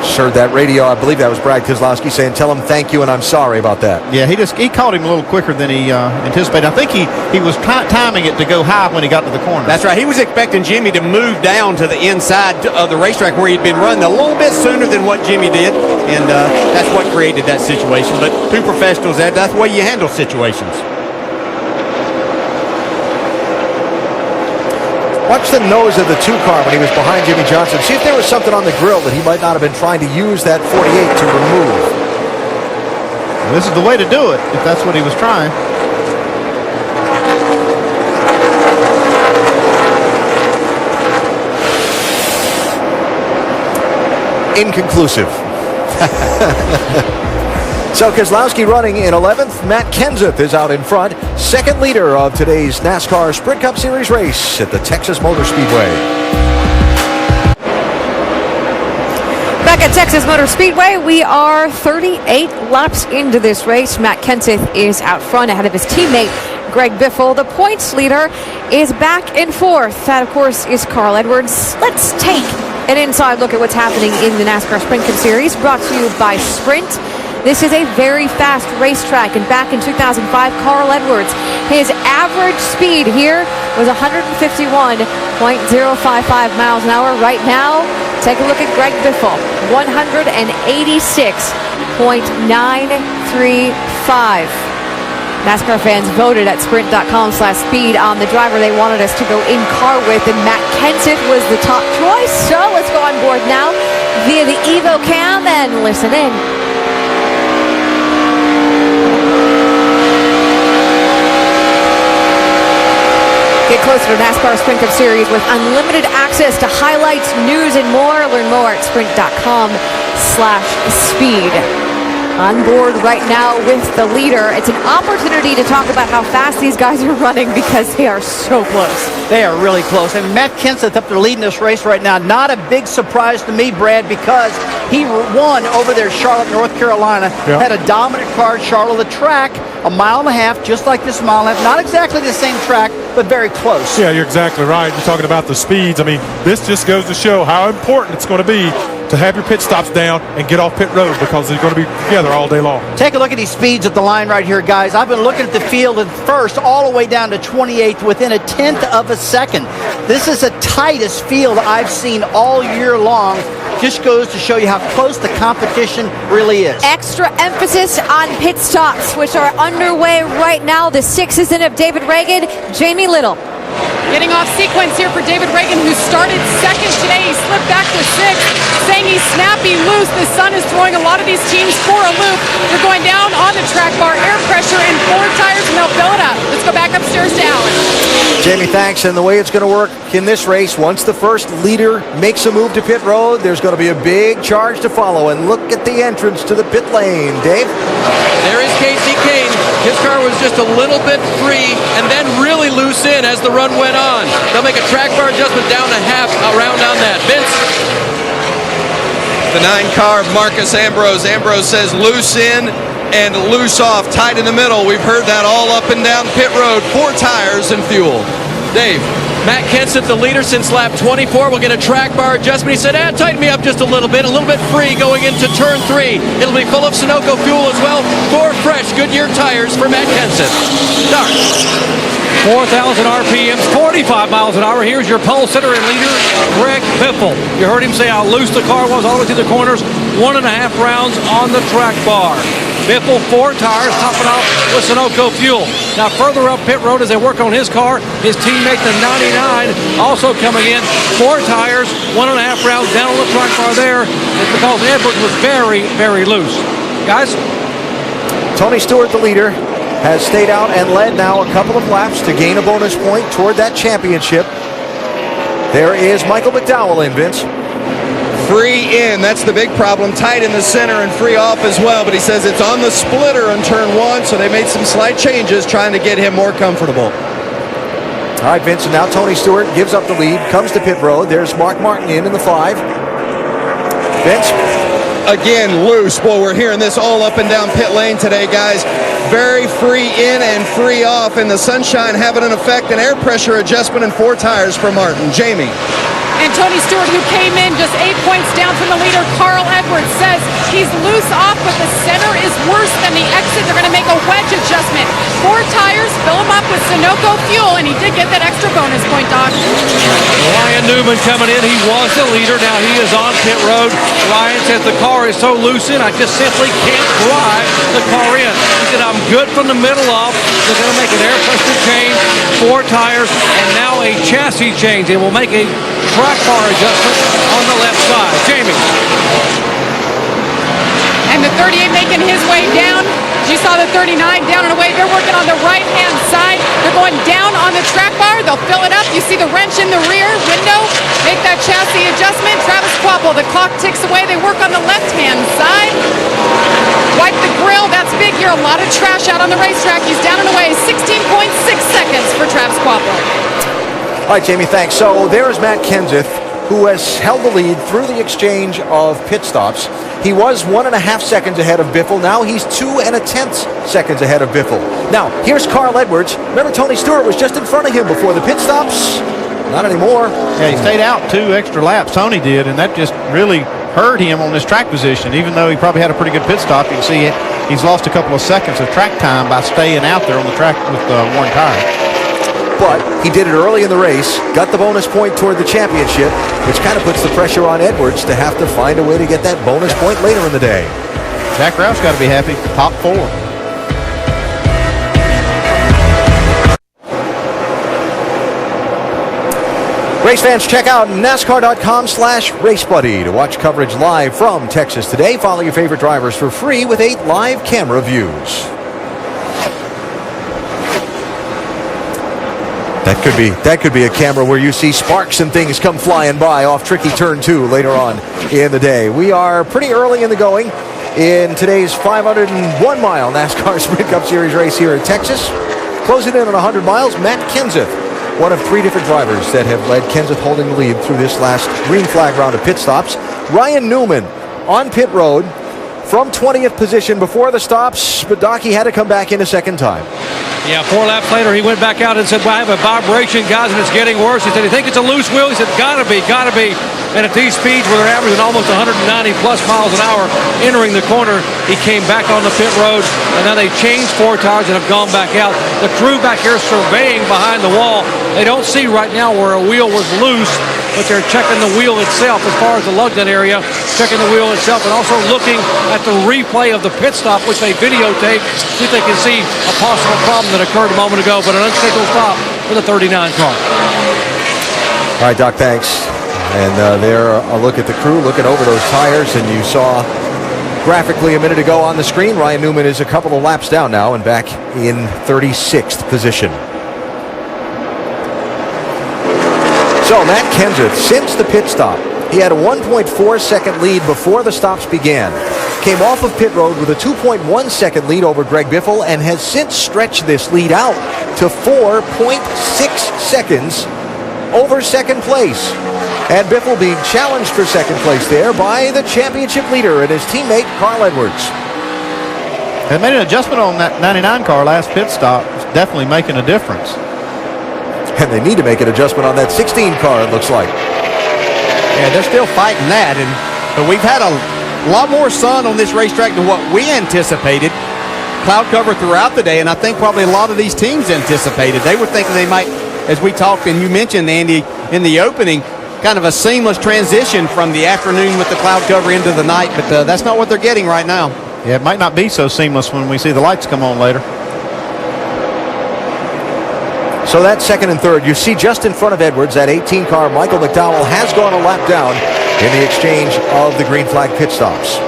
Just heard that radio. I believe that was Brad Keselowski saying, "Tell him thank you and I'm sorry about that." Yeah, he caught him a little quicker than he anticipated. I think he was timing it to go high when he got to the corner. That's right. He was expecting Jimmy to move down to the inside of the racetrack where he'd been running a little bit sooner than what Jimmy did, and that's what created that situation. But 2 professionals, that's the way you handle situations. Watch the nose of the 2-car when he was behind Jimmy Johnson. See if there was something on the grill that he might not have been trying to use that 48 to remove. Well, this is the way to do it, if that's what he was trying. inconclusive. So Keselowski running in 11th. Matt Kenseth is out in front. Second leader of today's NASCAR Sprint Cup Series race at the Texas Motor Speedway. Back at Texas Motor Speedway, we are 38 laps into this race. Matt Kenseth is out front ahead of his teammate Greg Biffle. The points leader is back in fourth. That, of course, is Carl Edwards. Let's take an inside look at what's happening in the NASCAR Sprint Cup Series, brought to you by Sprint. This is a very fast racetrack, and back in 2005, Carl Edwards, his average speed here was 151.055 miles an hour. Right now, take a look at Greg Biffle, 186.935. NASCAR fans voted at sprint.com/speed on the driver they wanted us to go in car with, and Matt Kenseth was the top choice. So let's go on board now via the Evo Cam and listen in. Get closer to NASCAR Sprint Cup Series with unlimited access to highlights, news, and more. Learn more at sprint.com/speed. On board right now with the leader. It's an opportunity to talk about how fast these guys are running because they are so close. They are really close. And Matt Kenseth up there leading this race right now. Not a big surprise to me, Brad, because he won over there in Charlotte, North Carolina. Yeah. Had a dominant car at Charlotte. The track, 1.5 miles, just like this 1.5 miles. Not exactly the same track, but very close. Yeah, you're exactly right. You're talking about the speeds. I mean, this just goes to show how important it's going to be to have your pit stops down and get off pit road, because they're going to be together all day long. Take a look at these speeds at the line right here, guys. I've been looking at the field at first all the way down to 28th within 1/10 of a second. This is the tightest field I've seen all year long. Just goes to show you how close the competition really is. Extra emphasis on pit stops, which are underway right now. The 6 is in of David Reagan, Jamie Little. Getting off sequence here for David Reagan, who started second today. He slipped back to 6th, saying he's snappy, loose. The sun is throwing a lot of these teams for a loop. They're going down on the track bar, air pressure, and 4 tires, and they'll fill it up. Let's go back upstairs to Alan. Jamie, thanks. And the way it's going to work in this race, once the first leader makes a move to pit road, there's going to be a big charge to follow. And look at the entrance to the pit lane. Dave? There is Casey Kane. His car was just a little bit free and then really loose in as the run went on. They'll make a track bar adjustment down a half around on that. Vince? The 9 car of Marcus Ambrose. Ambrose says loose in and loose off, tight in the middle. We've heard that all up and down pit road. 4 tires and fuel. Dave? Matt Kenseth, the leader since lap 24, will get a track bar adjustment. He said, tighten me up just a little bit free going into turn 3. It'll be full of Sunoco fuel as well. 4 fresh Goodyear tires for Matt Kenseth. Start. 4,000 RPMs, 45 miles an hour. Here's your pole sitter and leader, Greg Biffle. You heard him say how loose the car was all the way through the corners. 1.5 rounds on the track bar. Biffle, 4 tires, topping off with Sunoco fuel. Now further up pit road as they work on his car, his teammate, the 99, also coming in. 4 tires, 1.5 rounds down on the track bar there. It's because Edwards was very, very loose. Guys? Tony Stewart, the leader, has stayed out and led now a couple of laps to gain a bonus point toward that championship. There is Michael McDowell in, Vince. Free in, that's the big problem. Tight in the center and free off as well. But he says it's on the splitter on turn 1, so they made some slight changes trying to get him more comfortable. All right, Vince, and now Tony Stewart gives up the lead, comes to pit road. There's Mark Martin in the 5. Vince? Again, loose. Boy, we're hearing this all up and down pit lane today, guys. Very free in and free off, and the sunshine having an effect, an air pressure adjustment and 4 tires for Martin. Jamie? And Tony Stewart, who came in just 8 points down from the leader, Carl Edwards, says he's loose off, but the center is worse than the exit. They're going to make a wedge adjustment. 4 tires, fill him up with Sunoco fuel, and he did get that extra bonus point, Doc. Ryan Newman coming in. He was the leader. Now he is on pit road. Ryan says the car is so loose in, I just simply can't drive the car in. He said, I'm good from the middle off. They're going to make an air pressure change, 4 tires, and now a chassis change. They will make a track bar adjustment on the left side. Jamie. And the 38 making his way down. As you saw the 39 down and away, they're working on the right-hand side. They're going down on the track bar. They'll fill it up. You see the wrench in the rear window. Make that chassis adjustment. Travis Quapple, the clock ticks away. They work on the left-hand side. Wipe the grill. That's big here. A lot of trash out on the racetrack. He's down and away. 16.6 seconds for Travis Quapple. All right, Jamie, thanks. So there's Matt Kenseth, who has held the lead through the exchange of pit stops. He was 1.5 seconds ahead of Biffle. Now he's 2.1 seconds ahead of Biffle. Now, here's Carl Edwards. Remember, Tony Stewart was just in front of him before the pit stops? Not anymore. Yeah, he stayed out 2 extra laps. Tony did, and that just really hurt him on this track position. Even though he probably had a pretty good pit stop, you can see it. He's lost a couple of seconds of track time by staying out there on the track with one tire. But he did it early in the race, got the bonus point toward the championship, which kind of puts the pressure on Edwards to have to find a way to get that bonus point later in the day. Jack Roush got to be happy. Top 4. Race fans, check out NASCAR.com/RaceBuddy to watch coverage live from Texas today. Follow your favorite drivers for free with 8 live camera views. That could be a camera where you see sparks and things come flying by off tricky turn 2 later on in the day. We are pretty early in the going in today's 501-mile NASCAR Sprint Cup Series race here in Texas. Closing in on 100 miles, Matt Kenseth, one of 3 different drivers that have led Kenseth holding the lead through this last green flag round of pit stops. Ryan Newman on pit road from 20th position before the stops, but Docky had to come back in a second time. Yeah, 4 laps later, he went back out and said, well, I have a vibration, guys, and it's getting worse. He said, you think it's a loose wheel? He said, gotta be. And at these speeds where they're averaging almost 190-plus miles an hour entering the corner, he came back on the pit road, and now they changed 4 tires and have gone back out. The crew back here surveying behind the wall. They don't see right now where a wheel was loose, but they're checking the wheel itself as far as the lug nut area, checking the wheel itself, and also looking at the replay of the pit stop, which they videotape, see if they can see a possible problem that occurred a moment ago, but an unscheduled stop for the 39 car. All right, Doc, thanks. And there, a look at the crew looking over those tires, and you saw graphically a minute ago on the screen, Ryan Newman is a couple of laps down now and back in 36th position. So Matt Kenseth, since the pit stop, he had a 1.4 second lead before the stops began. Came off of pit road with a 2.1 second lead over Greg Biffle and has since stretched this lead out to 4.6 seconds over second place. And Biffle being challenged for second place there by the championship leader and his teammate, Carl Edwards. They made an adjustment on that 99 car last pit stop. It's definitely making a difference. And they need to make an adjustment on that 16 car, it looks like. Yeah, they're still fighting that. But we've had a lot more sun on this racetrack than what we anticipated. Cloud cover throughout the day, and I think probably a lot of these teams anticipated. They were thinking they might, as we talked and you mentioned, Andy, in the opening, kind of a seamless transition from the afternoon with the cloud cover into the night, but that's not what they're getting right now. Yeah, it might not be so seamless when we see the lights come on later. So that's second and third. You see just in front of Edwards, that 18 car, Michael McDowell, has gone a lap down in the exchange of the green flag pit stops.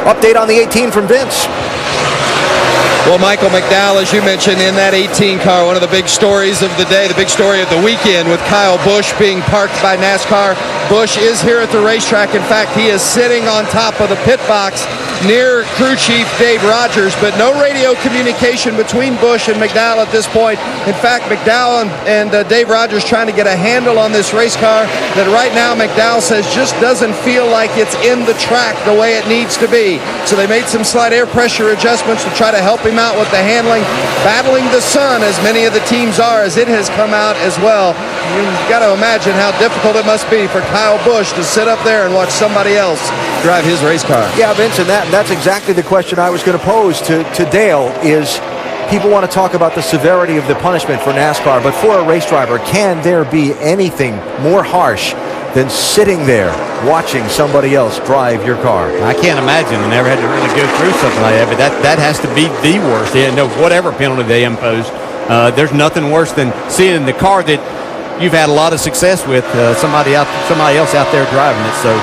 Update on the 18 from Vince. Well, Michael McDowell, as you mentioned, in that 18 car, one of the big stories of the day, the big story of the weekend with Kyle Busch being parked by NASCAR. Busch is here at the racetrack. In fact, he is sitting on top of the pit box near crew chief Dave Rogers, but no radio communication between Busch and McDowell at this point. In fact, McDowell and Dave Rogers trying to get a handle on this race car that right now McDowell says just doesn't feel like it's in the track the way it needs to be. So they made some slight air pressure adjustments to try to help him out with the handling, battling the sun as many of the teams are, as it has come out as well. You've got to imagine how difficult it must be for Kyle Busch to sit up there and watch somebody else drive his race car. Yeah, Vince, and that's exactly the question I was going to pose to Dale is people want to talk about the severity of the punishment for NASCAR, but for a race driver, can there be anything more harsh than sitting there watching somebody else drive your car? I can't imagine. I never had to really go through something like that, but that has to be the worst. Yeah, no, whatever penalty they impose, there's nothing worse than seeing the car that you've had a lot of success with, somebody else out there driving it. So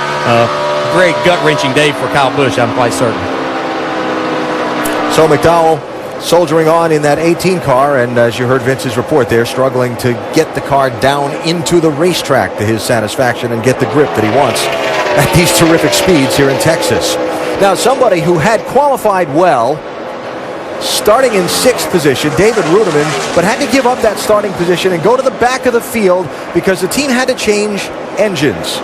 very gut-wrenching day for Kyle Busch, I'm quite certain. So McDowell soldiering on in that 18 car, and as you heard Vince's report, they're struggling to get the car down into the racetrack to his satisfaction and get the grip that he wants at these terrific speeds here in Texas. Now, somebody who had qualified well, starting in 6th position, David Ruderman, but had to give up that starting position and go to the back of the field because the team had to change engines.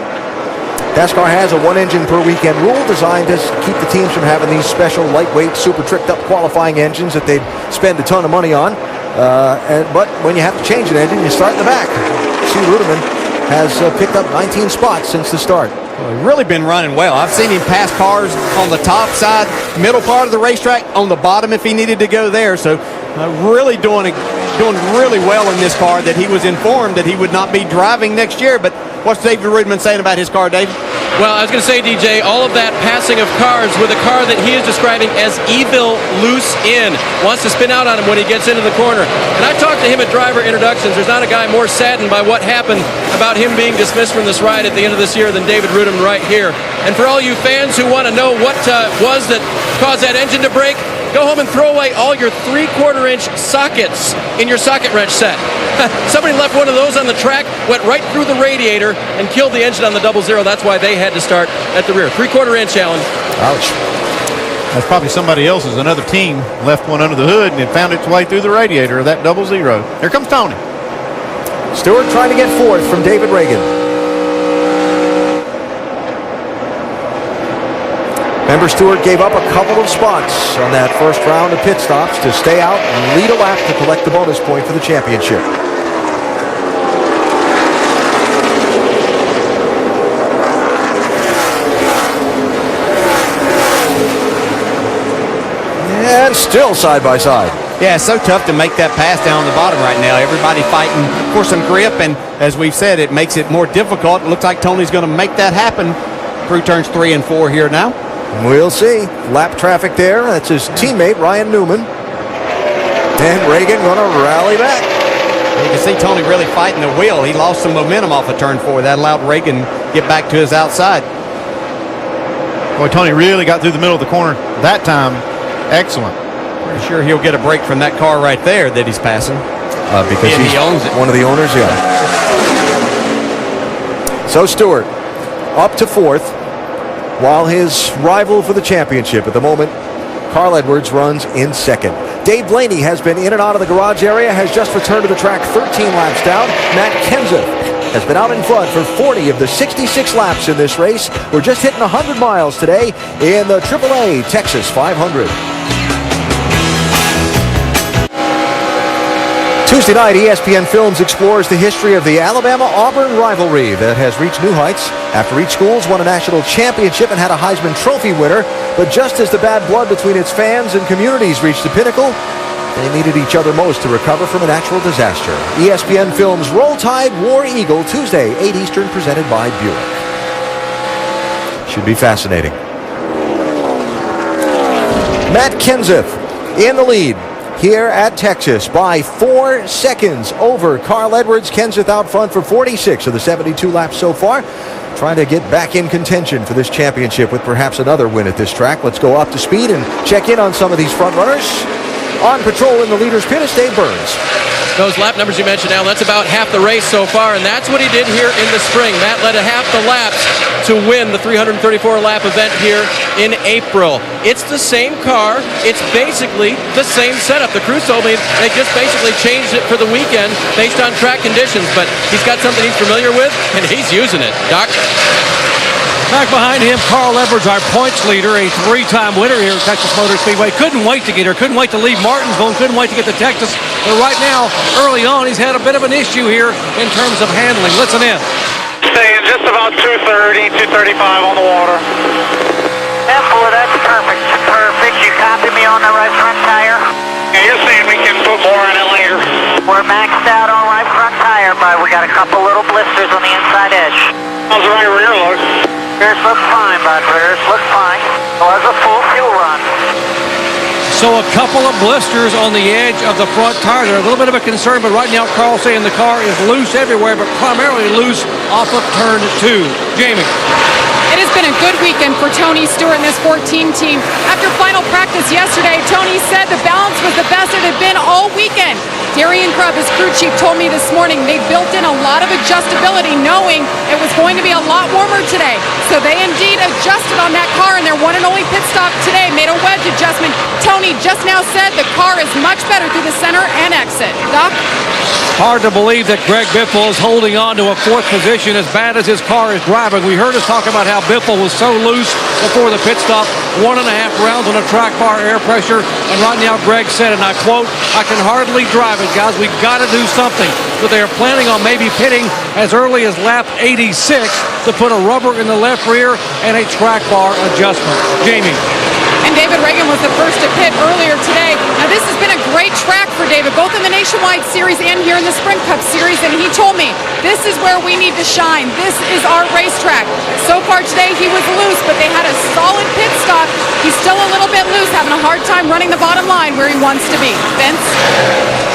NASCAR has a 1-engine per weekend rule designed to keep the teams from having these special, lightweight, super tricked up qualifying engines that they'd spend a ton of money on. But when you have to change an engine, you start in the back. See, Ruderman has picked up 19 spots since the start. Well, he's really been running well. I've seen him pass cars on the top side, middle part of the racetrack, on the bottom if he needed to go there. So really doing really well in this car, that he was informed that he would not be driving next year. But what's David Ruderman saying about his car, David? Well, I was going to say, DJ, all of that passing of cars with a car that he is describing as evil loose in. Wants to spin out on him when he gets into the corner. And I talked to him at driver introductions. There's not a guy more saddened by what happened about him being dismissed from this ride at the end of this year than David Ruderman right here. And for all you fans who want to know what was that caused that engine to break, go home and throw away all your 3/4-inch sockets in your socket wrench set. Somebody left one of those on the track, went right through the radiator, and killed the engine on the 00. That's why they had to start at the rear. 3/4-inch, Alan. Ouch. That's probably somebody else's. Another team left one under the hood and it found its way through the radiator of that 00. Here comes Tony. Stewart trying to get 4th from David Reagan. Remember, Stewart gave up a couple of spots on that first round of pit stops to stay out and lead a lap to collect the bonus point for the championship. And still side by side. Yeah, it's so tough to make that pass down the bottom right now. Everybody fighting for some grip, and as we've said, it makes it more difficult. It looks like Tony's going to make that happen through turns 3 and 4 here now. We'll see. Lap traffic there. That's his teammate, Ryan Newman. And Reagan going to rally back. You can see Tony really fighting the wheel. He lost some momentum off of turn 4. That allowed Reagan get back to his outside. Boy, Tony really got through the middle of the corner that time. Excellent. Pretty sure he'll get a break from that car right there that he's passing. Because he owns it. One of the owners, yeah. So Stewart up to 4th, while his rival for the championship at the moment, Carl Edwards, runs in 2nd. Dave Blaney has been in and out of the garage area, has just returned to the track 13 laps down. Matt Kenseth has been out in front for 40 of the 66 laps in this race. We're just hitting 100 miles today in the AAA Texas 500. Tuesday night, ESPN Films explores the history of the Alabama-Auburn rivalry that has reached new heights after each school's won a national championship and had a Heisman Trophy winner. But just as the bad blood between its fans and communities reached the pinnacle, they needed each other most to recover from a natural disaster. ESPN Films Roll Tide, War Eagle, Tuesday, 8 Eastern, presented by Buick. Should be fascinating. Matt Kenseth in the lead here at Texas by 4 seconds over Carl Edwards. Kenseth out front for 46 of the 72 laps so far, trying to get back in contention for this championship with perhaps another win at this track. Let's go up to speed and check in on some of these front runners. On patrol in the leader's pit is Dave Burns. Those lap numbers you mentioned, Al, that's about half the race so far, and that's what he did here in the spring. Matt led a half the laps to win the 334-lap event here in April. It's the same car. It's basically the same setup. The crew told me they just basically changed it for the weekend based on track conditions, but he's got something he's familiar with, and he's using it. Doc? Back behind him, Carl Edwards, our points leader, a 3-time winner here at Texas Motor Speedway. Couldn't wait to get here, couldn't wait to leave Martinsville, and couldn't wait to get to Texas. But right now, early on, he's had a bit of an issue here in terms of handling. Listen in. Staying just about 230, 235 on the water. Boy, that's perfect. Perfect. You copy me on the right front tire? Yeah, you're saying we can put more in it later. We're maxed out on right front tire, but we got a couple little blisters on the inside edge. How's the right rear look? Rears look fine, bud. Rears look fine. It was a full fuel run. So a couple of blisters on the edge of the front tire. They're a little bit of a concern, but right now Carl's saying the car is loose everywhere, but primarily loose off of turn 2. Jamie. It It has been a good weekend for Tony Stewart and this 14 team. After final practice yesterday, Tony said the balance was the best it had been all weekend. Darian Grubb, his crew chief, told me this morning they built in a lot of adjustability knowing it was going to be a lot warmer today. So they indeed adjusted on that car, and their one and only pit stop today made a wedge adjustment. Tony just now said the car is much better through the center and exit. Doc? Hard to believe that Greg Biffle is holding on to a fourth position as bad as his car is driving. We heard us talk about how Biffle was so loose before the pit stop, 1.5 rounds on a track bar air pressure, and right now Greg said, and I quote, "I can hardly drive it, guys. We've got to do something." But they are planning on maybe pitting as early as lap 86 to put a rubber in the left rear and a track bar adjustment. Jamie. And David Reagan was the first to pit earlier today. Now, this has been a great track for David, both in the Nationwide Series and here in the Sprint Cup Series. And he told me, this is where we need to shine. This is our racetrack. So far today, he was loose, but they had a solid pit stop. He's still a little bit loose, having a hard time running the bottom line where he wants to be. Vince?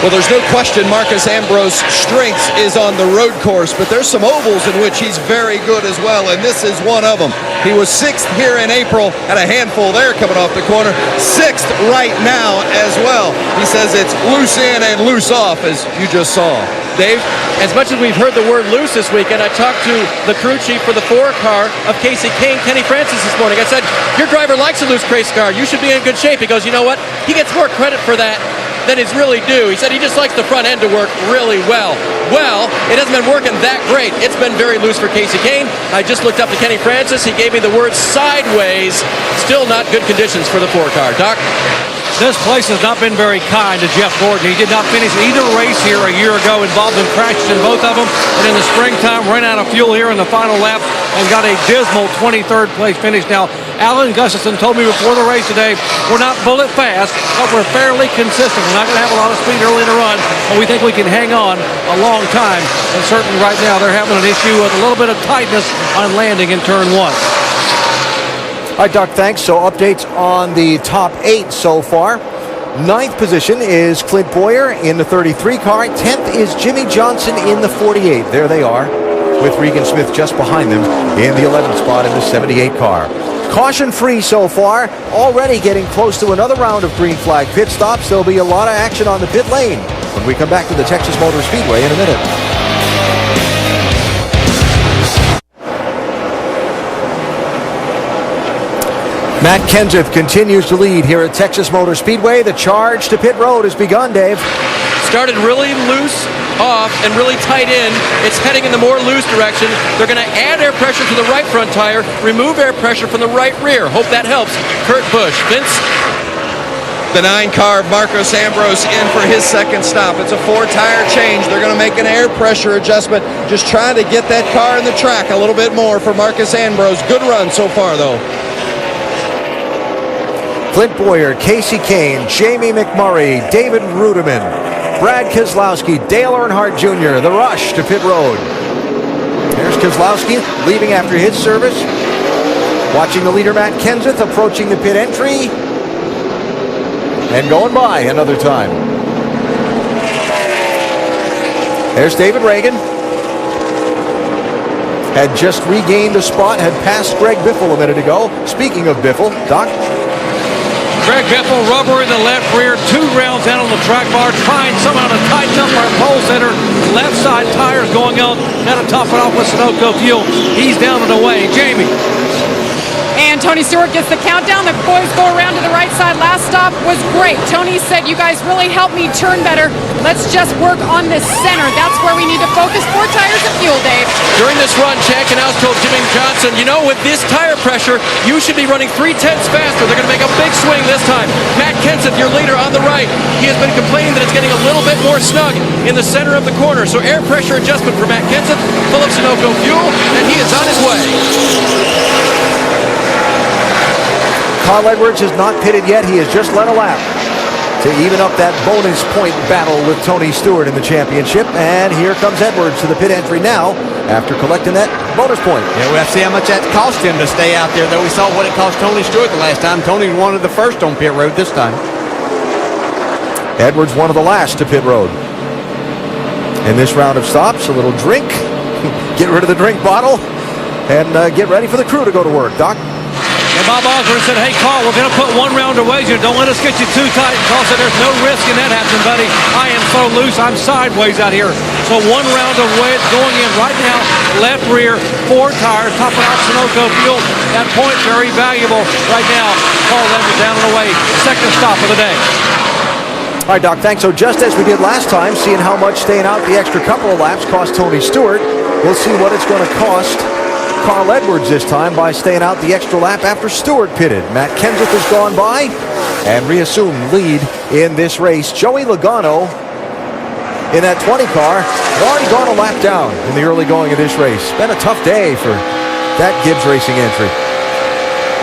Well, there's no question Marcus Ambrose's strength is on the road course, but there's some ovals in which he's very good as well, and this is one of them. He was 6th here in April, had a handful there coming off the corner. 6th right now as well. He says it's loose in and loose off, as you just saw. Dave? As much as we've heard the word loose this weekend, I talked to the crew chief for the 4 car of Casey Kane, Kenny Francis, this morning. I said, your driver likes a loose race car. You should be in good shape. He goes, you know what? He gets more credit for that than is really due. He said he just likes the front end to work really well. Well, it hasn't been working that great. It's been very loose for Casey Kane. I just looked up to Kenny Francis. He gave me the word sideways. Still not good conditions for the 4 car. Doc? This place has not been very kind to Jeff Gordon. He did not finish either race here a year ago, involved in crashes in both of them, and in the springtime ran out of fuel here in the final lap and got a dismal 23rd place finish. Now, Alan Gustafson told me before the race today, we're not bullet fast, but we're fairly consistent. We're not going to have a lot of speed early in the run, but we think we can hang on a long time. And certainly right now they're having an issue with a little bit of tightness on landing in turn 1. All right, Doc, thanks. So updates on the top 8 so far. 9th position is Clint Boyer in the 33 car. 10th is Jimmy Johnson in the 48. There they are, with Regan Smith just behind them in the 11th spot in the 78 car. Caution free so far, already getting close to another round of green flag pit stops. There'll be a lot of action on the pit lane when we come back to the Texas Motor Speedway in a minute. Matt Kenseth continues to lead here at Texas Motor Speedway. The charge to pit road has begun, Dave. Started really loose off and really tight in. It's heading in the more loose direction. They're going to add air pressure to the right front tire, remove air pressure from the right rear. Hope that helps. Kurt Busch. Vince? The 9 car, Marcos Ambrose, in for his 2nd stop. It's a 4-tire change. They're going to make an air pressure adjustment, just trying to get that car in the track a little bit more for Marcos Ambrose. Good run so far, though. Clint Boyer, Casey Kane, Jamie McMurray, David Rudiman, Brad Keselowski, Dale Earnhardt Jr., the rush to pit road. There's Keselowski leaving after his service. Watching the leader, Matt Kenseth, approaching the pit entry. And going by another time. There's David Reagan. Had just regained a spot, had passed Greg Biffle a minute ago. Speaking of Biffle, Doc? Greg Biffle, rubber in the left rear, 2 rounds down on the track bar, trying somehow to tighten up our pole center. Left side tires going on. Now to top it off with Sunoco fuel. He's down and away. Jamie. And Tony Stewart gets the countdown. The boys go around to the right side. Last stop was great. Tony said, you guys really helped me turn better. Let's just work on this center. That's where we need to focus. 4 tires of fuel, Dave. During this run, Chad Canals told Jimmy Johnson, you know, with this tire pressure, you should be running 3/10 faster. They're going to make a big swing this time. Matt Kenseth, your leader on the right. He has been complaining that it's getting a little bit more snug in the center of the corner. So air pressure adjustment for Matt Kenseth, full of Sunoco fuel, and he is on his way. Carl Edwards has not pitted yet. He has just led a lap to even up that bonus point battle with Tony Stewart in the championship. And here comes Edwards to the pit entry now after collecting that bonus point. Yeah, we have to see how much that cost him to stay out there, though. We saw what it cost Tony Stewart the last time. Tony wanted the first on pit road this time. Edwards one of the last to pit road. In this round of stops, a little drink. Get rid of the drink bottle. and get ready for the crew to go to work. Doc? And Bob Osborne said, hey, Carl, we're going to put 1 round of wager. Don't let us get you too tight. And Carl said, there's no risk in that happening, buddy. I am so loose. I'm sideways out here. So 1 round of weight going in right now. Left rear, 4 tires, topping off Sunoco fuel. That point, very valuable right now. Carl Edwards down and away. Second stop of the day. All right, Doc, thanks. So just as we did last time, seeing how much staying out the extra couple of laps cost Tony Stewart, we'll see what it's going to cost Carl Edwards this time by staying out the extra lap after Stewart pitted. Matt Kenseth has gone by and reassumed lead in this race. Joey Logano in that 20 car had already gone a lap down in the early going of this race. Been a tough day for that Gibbs Racing entry.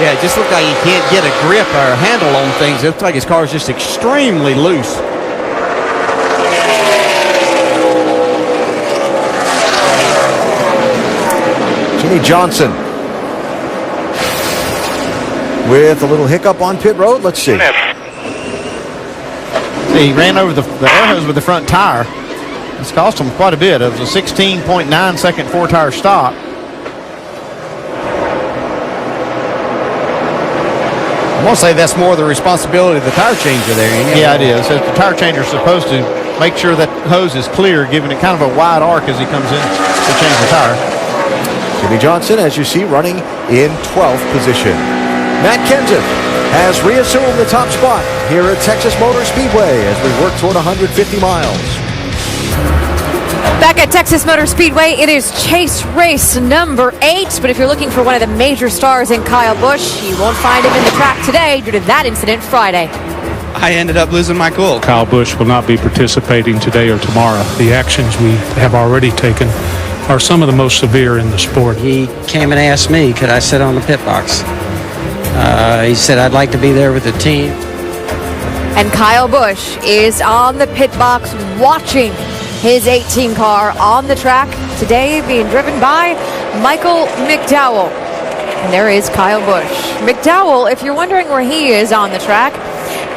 Yeah, it just looked like he can't get a grip or a handle on things. It looks like his car is just extremely loose. Jimmy Johnson with a little hiccup on pit road. Let's see. He ran over the air hose with the front tire. It's cost him quite a bit. It was a 16.9 second 4-tire stop. I'm going to say that's more the responsibility of the tire changer there. Yeah, it is. The tire changer is supposed to make sure that hose is clear, giving it kind of a wide arc as he comes in to change the tire. Jimmy Johnson, as you see, running in 12th position. Matt Kenseth has reassumed the top spot here at Texas Motor Speedway as we work toward 150 miles. Back at Texas Motor Speedway, it is chase race number 8. But if you're looking for one of the major stars in Kyle Busch, you won't find him in the track today due to that incident Friday. I ended up losing my cool. Kyle Busch will not be participating today or tomorrow. The actions we have already taken are some of the most severe in the sport. He came and asked me, could I sit on the pit box? He said, I'd like to be there with the team. And Kyle Busch is on the pit box watching his 18 car on the track today, being driven by Michael McDowell. And there is Kyle Busch. McDowell, if you're wondering where he is on the track,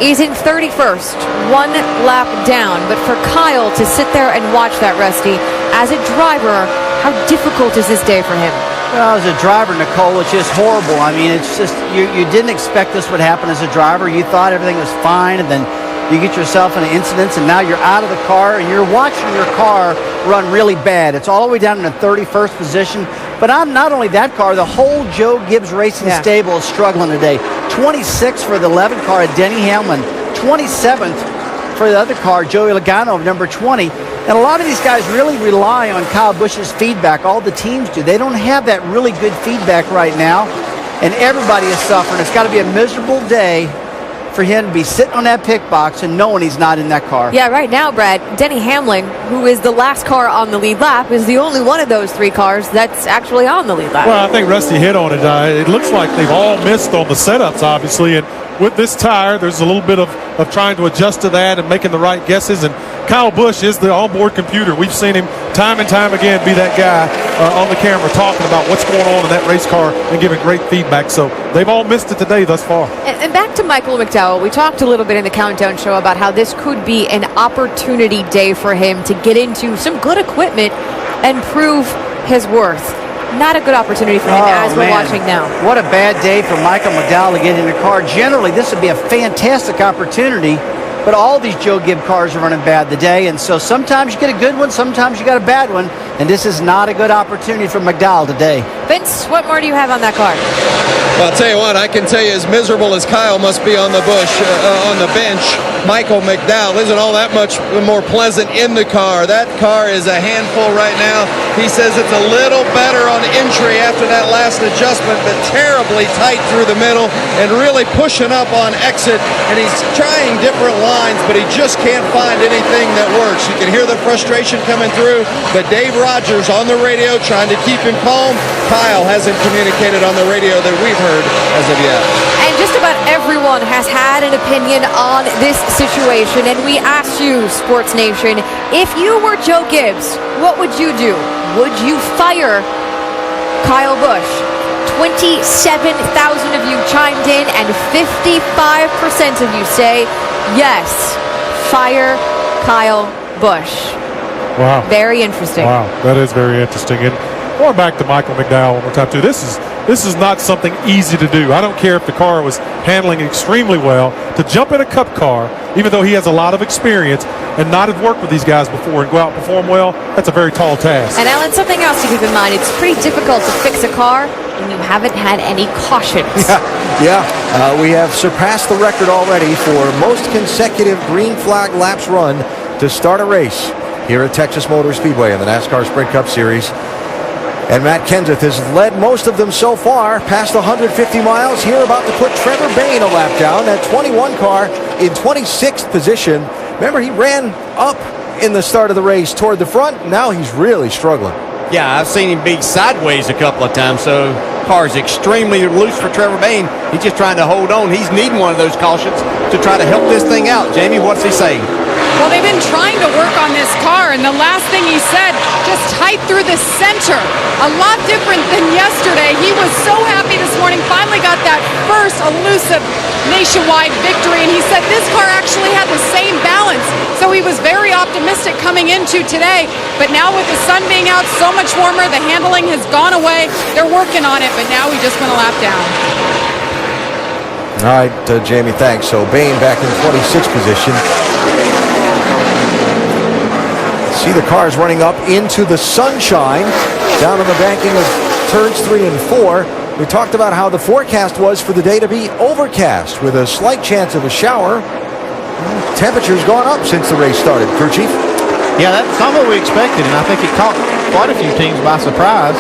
is in 31st, 1 lap down. But for Kyle to sit there and watch that, Rusty, as a driver, how difficult is this day for him? Well, as a driver, Nicole, it's just horrible. I mean, it's just, you didn't expect this would happen as a driver. You thought everything was fine, and then you get yourself in an incident, and now you're out of the car, and you're watching your car run really bad. It's all the way down in the 31st position. But not only that car, the whole Joe Gibbs Racing stable is struggling today. 26th for the 11 car at Denny Hamlin. 27th for the other car, Joey Logano of number 20. And a lot of these guys really rely on Kyle Busch's feedback. All the teams do. They don't have that really good feedback right now, and everybody is suffering. It's got to be a miserable day for him to be sitting on that pit box and knowing he's not in that car. Yeah, right now, Brad, Denny Hamlin, who is the last car on the lead lap, is the only one of those 3 cars that's actually on the lead lap. Well, I think Rusty hit on it. It looks like they've all missed on the setups, obviously, and with this tire, there's a little bit of trying to adjust to that and making the right guesses. And Kyle Busch is the onboard computer. We've seen him time and time again be that guy on the camera talking about what's going on in that race car and giving great feedback. So they've all missed it today thus far. And back to Michael McDowell, we talked a little bit in the Countdown show about how this could be an opportunity day for him to get into some good equipment and prove his worth. Not a good opportunity for him as we're watching now. What a bad day for Michael McDowell to get in the car. Generally, this would be a fantastic opportunity, but all these Joe Gibbs cars are running bad today, and so sometimes you get a good one, sometimes you got a bad one, and this is not a good opportunity for McDowell today. Vince, what more do you have on that car? Well, I'll tell you what, I can tell you as miserable as Kyle must be on the on the bench, Michael McDowell isn't all that much more pleasant in the car. That car is a handful right now. He says it's a little better on entry after that last adjustment, but terribly tight through the middle and really pushing up on exit. And he's trying different lines, but he just can't find anything that works. You can hear the frustration coming through, but Dave Rogers on the radio trying to keep him calm. Kyle hasn't communicated on the radio that we've heard as of yet. And just about everyone has had an opinion on this situation, and we asked you, Sports Nation, if you were Joe Gibbs, what would you do? Would you fire Kyle Busch? 27,000 of you chimed in, and 55% of you say yes, fire Kyle Busch. Wow. Very interesting. Wow, that is very interesting. And Going back to Michael McDowell one more time, too. This is not something easy to do. I don't care if the car was handling extremely well. To jump in a Cup car, even though he has a lot of experience and not have worked with these guys before and go out and perform well, that's a very tall task. And Alan, something else to keep in mind, it's pretty difficult to fix a car when you haven't had any cautions. We have surpassed the record already for most consecutive green flag laps run to start a race here at Texas Motor Speedway in the NASCAR Sprint Cup Series. And Matt Kenseth has led most of them so far, past 150 miles. Here about to put Trevor Bayne a lap down. That 21 car in 26th position. Remember, he ran up in the start of the race toward the front. Now he's really struggling. Yeah, I've seen him be sideways a couple of times, so car's extremely loose for Trevor Bayne. He's just trying to hold on. He's needing one of those cautions to try to help this thing out. Jamie, what's he saying? Well, they've been trying to work on this car, and the last thing he said, just tight through the center. A lot different than yesterday. He was so happy this morning, finally got that first elusive nationwide victory, and he said this car actually had the same balance. So he was very optimistic coming into today, but now with the sun being out so much warmer, the handling has gone away. They're working on it, but now he just went a lap down. All right, Jamie, thanks. So Bayne back in 26th position. See the cars running up into the sunshine down on the banking of turns 3 and 4. We talked about how the forecast was for the day to be overcast with a slight chance of a shower. Temperature's gone up since the race started. Crew Chief? Yeah, that's not what we expected, and I think it caught quite a few teams by surprise.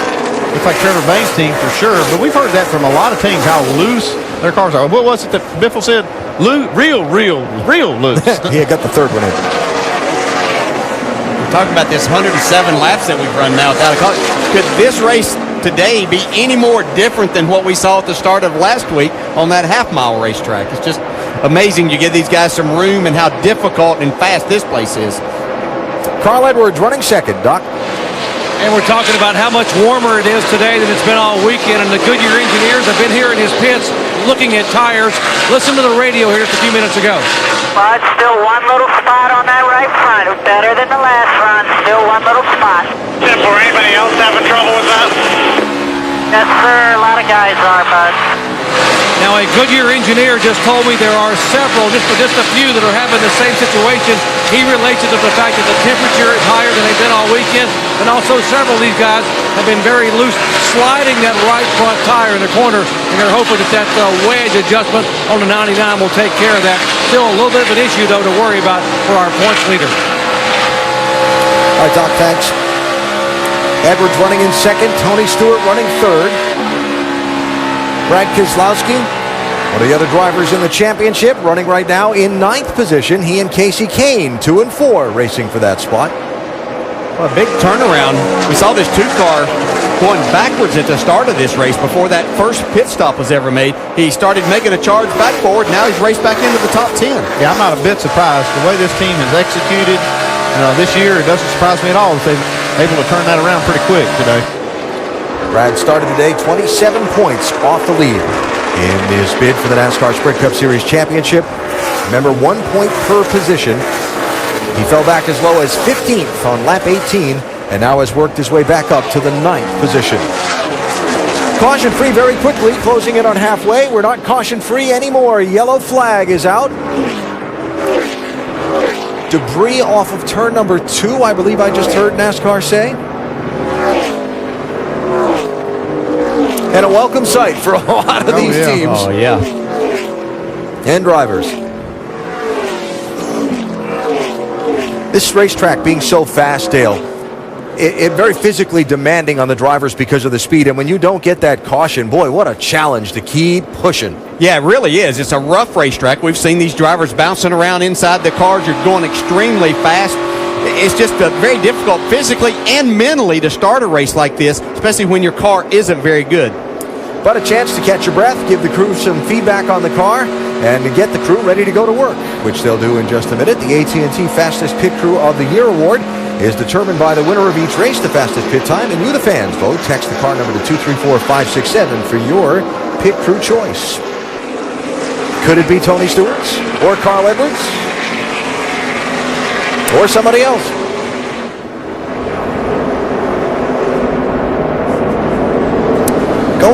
Looks like Trevor Bayne's team for sure, but we've heard that from a lot of teams, how loose their cars are. What was it that Biffle said? Real loose. He had got the third one in. Talking about this 107 laps that we've run now without a car. Could this race today be any more different than what we saw at the start of last week on that half-mile racetrack? It's just amazing you give these guys some room and how difficult and fast this place is. Carl Edwards running second, Doc. And we're talking about how much warmer it is today than it's been all weekend, and the Goodyear engineers have been here in his pits looking at tires. Listen to the radio here just a few minutes ago. Well, it's still one little spot on that right front. It's better than the last run. Still one little spot. Tim, were anybody else having trouble with that? Yes, sir. A lot of guys are, bud. Now, a Goodyear engineer just told me there are several, just a few, that are having the same situation. He relates it to the fact that the temperature is higher than they've been all weekend, and also several of these guys have been very loose, sliding that right front tire in the corner, and they're hoping that wedge adjustment on the 99 will take care of that. Still a little bit of an issue, though, to worry about for our points leader. All right, Doc, thanks. Edwards running in second, Tony Stewart running third. Brad Keselowski, one of the other drivers in the championship, running right now in 9th position. He and Casey Kane, 2 and 4, racing for that spot. Well, a big turnaround. We saw this 2-car going backwards at the start of this race before that first pit stop was ever made. He started making a charge back forward. Now he's raced back into the top 10. Yeah, I'm not a bit surprised. The way this team has executed this year, it doesn't surprise me at all that they're able to turn that around pretty quick today. Brad started today 27 points off the lead in his bid for the NASCAR Sprint Cup Series Championship. Remember, 1 point per position. He fell back as low as 15th on lap 18 and now has worked his way back up to the 9th position. Caution free very quickly, closing in on halfway. We're not caution free anymore. Yellow flag is out. Debris off of turn number 2, I believe I just heard NASCAR say. And a welcome sight for a lot of these teams. Oh, yeah. And drivers. This racetrack being so fast, Dale, it very physically demanding on the drivers because of the speed. And when you don't get that caution, boy, what a challenge to keep pushing. Yeah, it really is. It's a rough racetrack. We've seen these drivers bouncing around inside the cars. You're going extremely fast. It's just very difficult physically and mentally to start a race like this, especially when your car isn't very good. But a chance to catch your breath, give the crew some feedback on the car, and to get the crew ready to go to work, which they'll do in just a minute. The AT&T Fastest Pit Crew of the Year award is determined by the winner of each race, the fastest pit time, and you, the fans, vote. Text the car number to 234567 for your pit crew choice. Could it be Tony Stewart's or Carl Edwards or somebody else?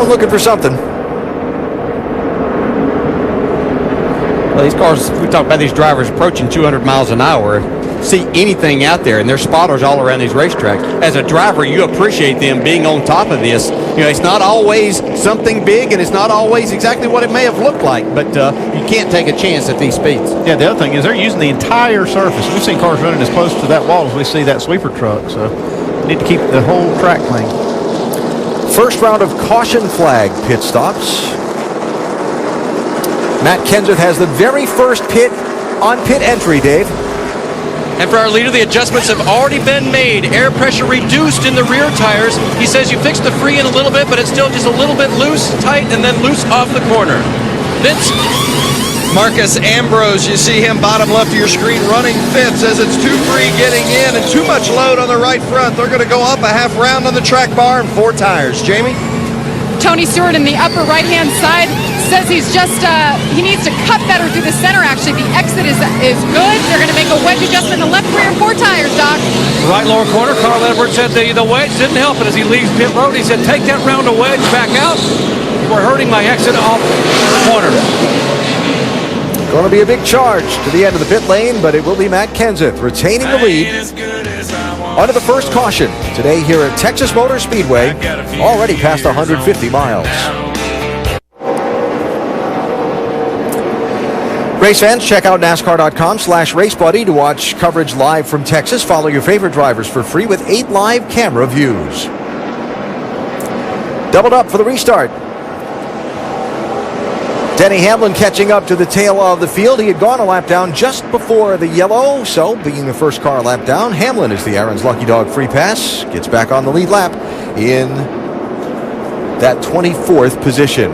Going looking for something. Well, these cars, we talk about these drivers approaching 200 miles an hour. See anything out there, and there's spotters all around these racetracks. As a driver, you appreciate them being on top of this. You know, it's not always something big, and it's not always exactly what it may have looked like, but you can't take a chance at these speeds. Yeah, the other thing is they're using the entire surface. We've seen cars running as close to that wall as we see that sweeper truck, so you need to keep the whole track clean. First round of caution flag pit stops. Matt Kenseth has the very first pit on pit entry, Dave. And for our leader, the adjustments have already been made. Air pressure reduced in the rear tires. He says you fixed the free end a little bit, but it's still just a little bit loose, tight, and then loose off the corner. Vince? Marcus Ambrose, you see him bottom left of your screen running fifth, says it's too free getting in and too much load on the right front. They're going to go up a half round on the track bar and 4 tires. Jamie? Tony Stewart in the upper right-hand side says he's just, he needs to cut better through the center, actually. The exit is good. They're going to make a wedge adjustment in the left rear 4 tires, Doc. Right lower corner, Carl Edwards said the wedge didn't help it as he leaves pit road. He said, take that round of wedge back out. We're hurting my exit off the corner. Going to be a big charge to the end of the pit lane, but it will be Matt Kenseth retaining the lead. Onto the first caution today here at Texas Motor Speedway, already past 150 miles. Race fans, check out NASCAR.com/RaceBuddy to watch coverage live from Texas. Follow your favorite drivers for free with 8 live camera views. Doubled up for the restart. Denny Hamlin catching up to the tail of the field. He had gone a lap down just before the yellow, so being the first car lap down, Hamlin is the Aaron's Lucky Dog free pass. Gets back on the lead lap in that 24th position.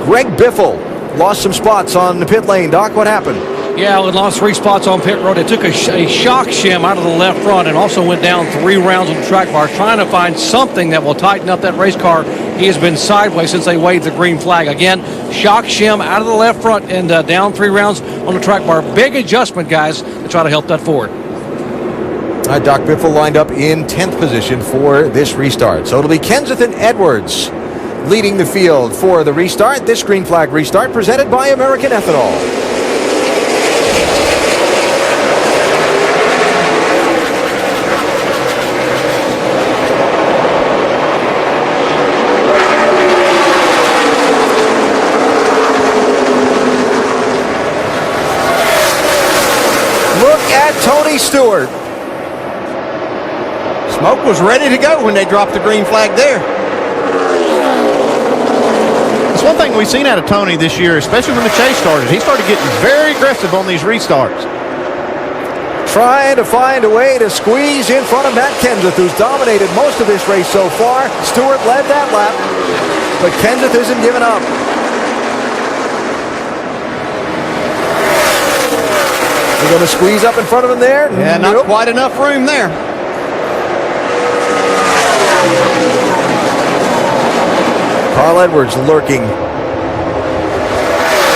Greg Biffle lost some spots on the pit lane. Doc, what happened? Yeah, we lost 3 spots on pit road. It took a shock shim out of the left front and also went down 3 rounds on the track bar, trying to find something that will tighten up that race car. He has been sideways since they waved the green flag. Again, shock shim out of the left front and down 3 rounds on the track bar. Big adjustment, guys, to try to help that forward. Doc Biffle lined up in 10th position for this restart. So it'll be Kenseth and Edwards leading the field for the restart. This green flag restart presented by American Ethanol. Look at Tony Stewart. Smoke was ready to go when they dropped the green flag there. It's one thing we've seen out of Tony this year, especially when the chase started. He started getting very aggressive on these restarts. Trying to find a way to squeeze in front of Matt Kenseth, who's dominated most of this race so far. Stewart led that lap, but Kenseth isn't giving up. They're going to squeeze up in front of him there. Yeah, not quite enough room there. Carl Edwards lurking.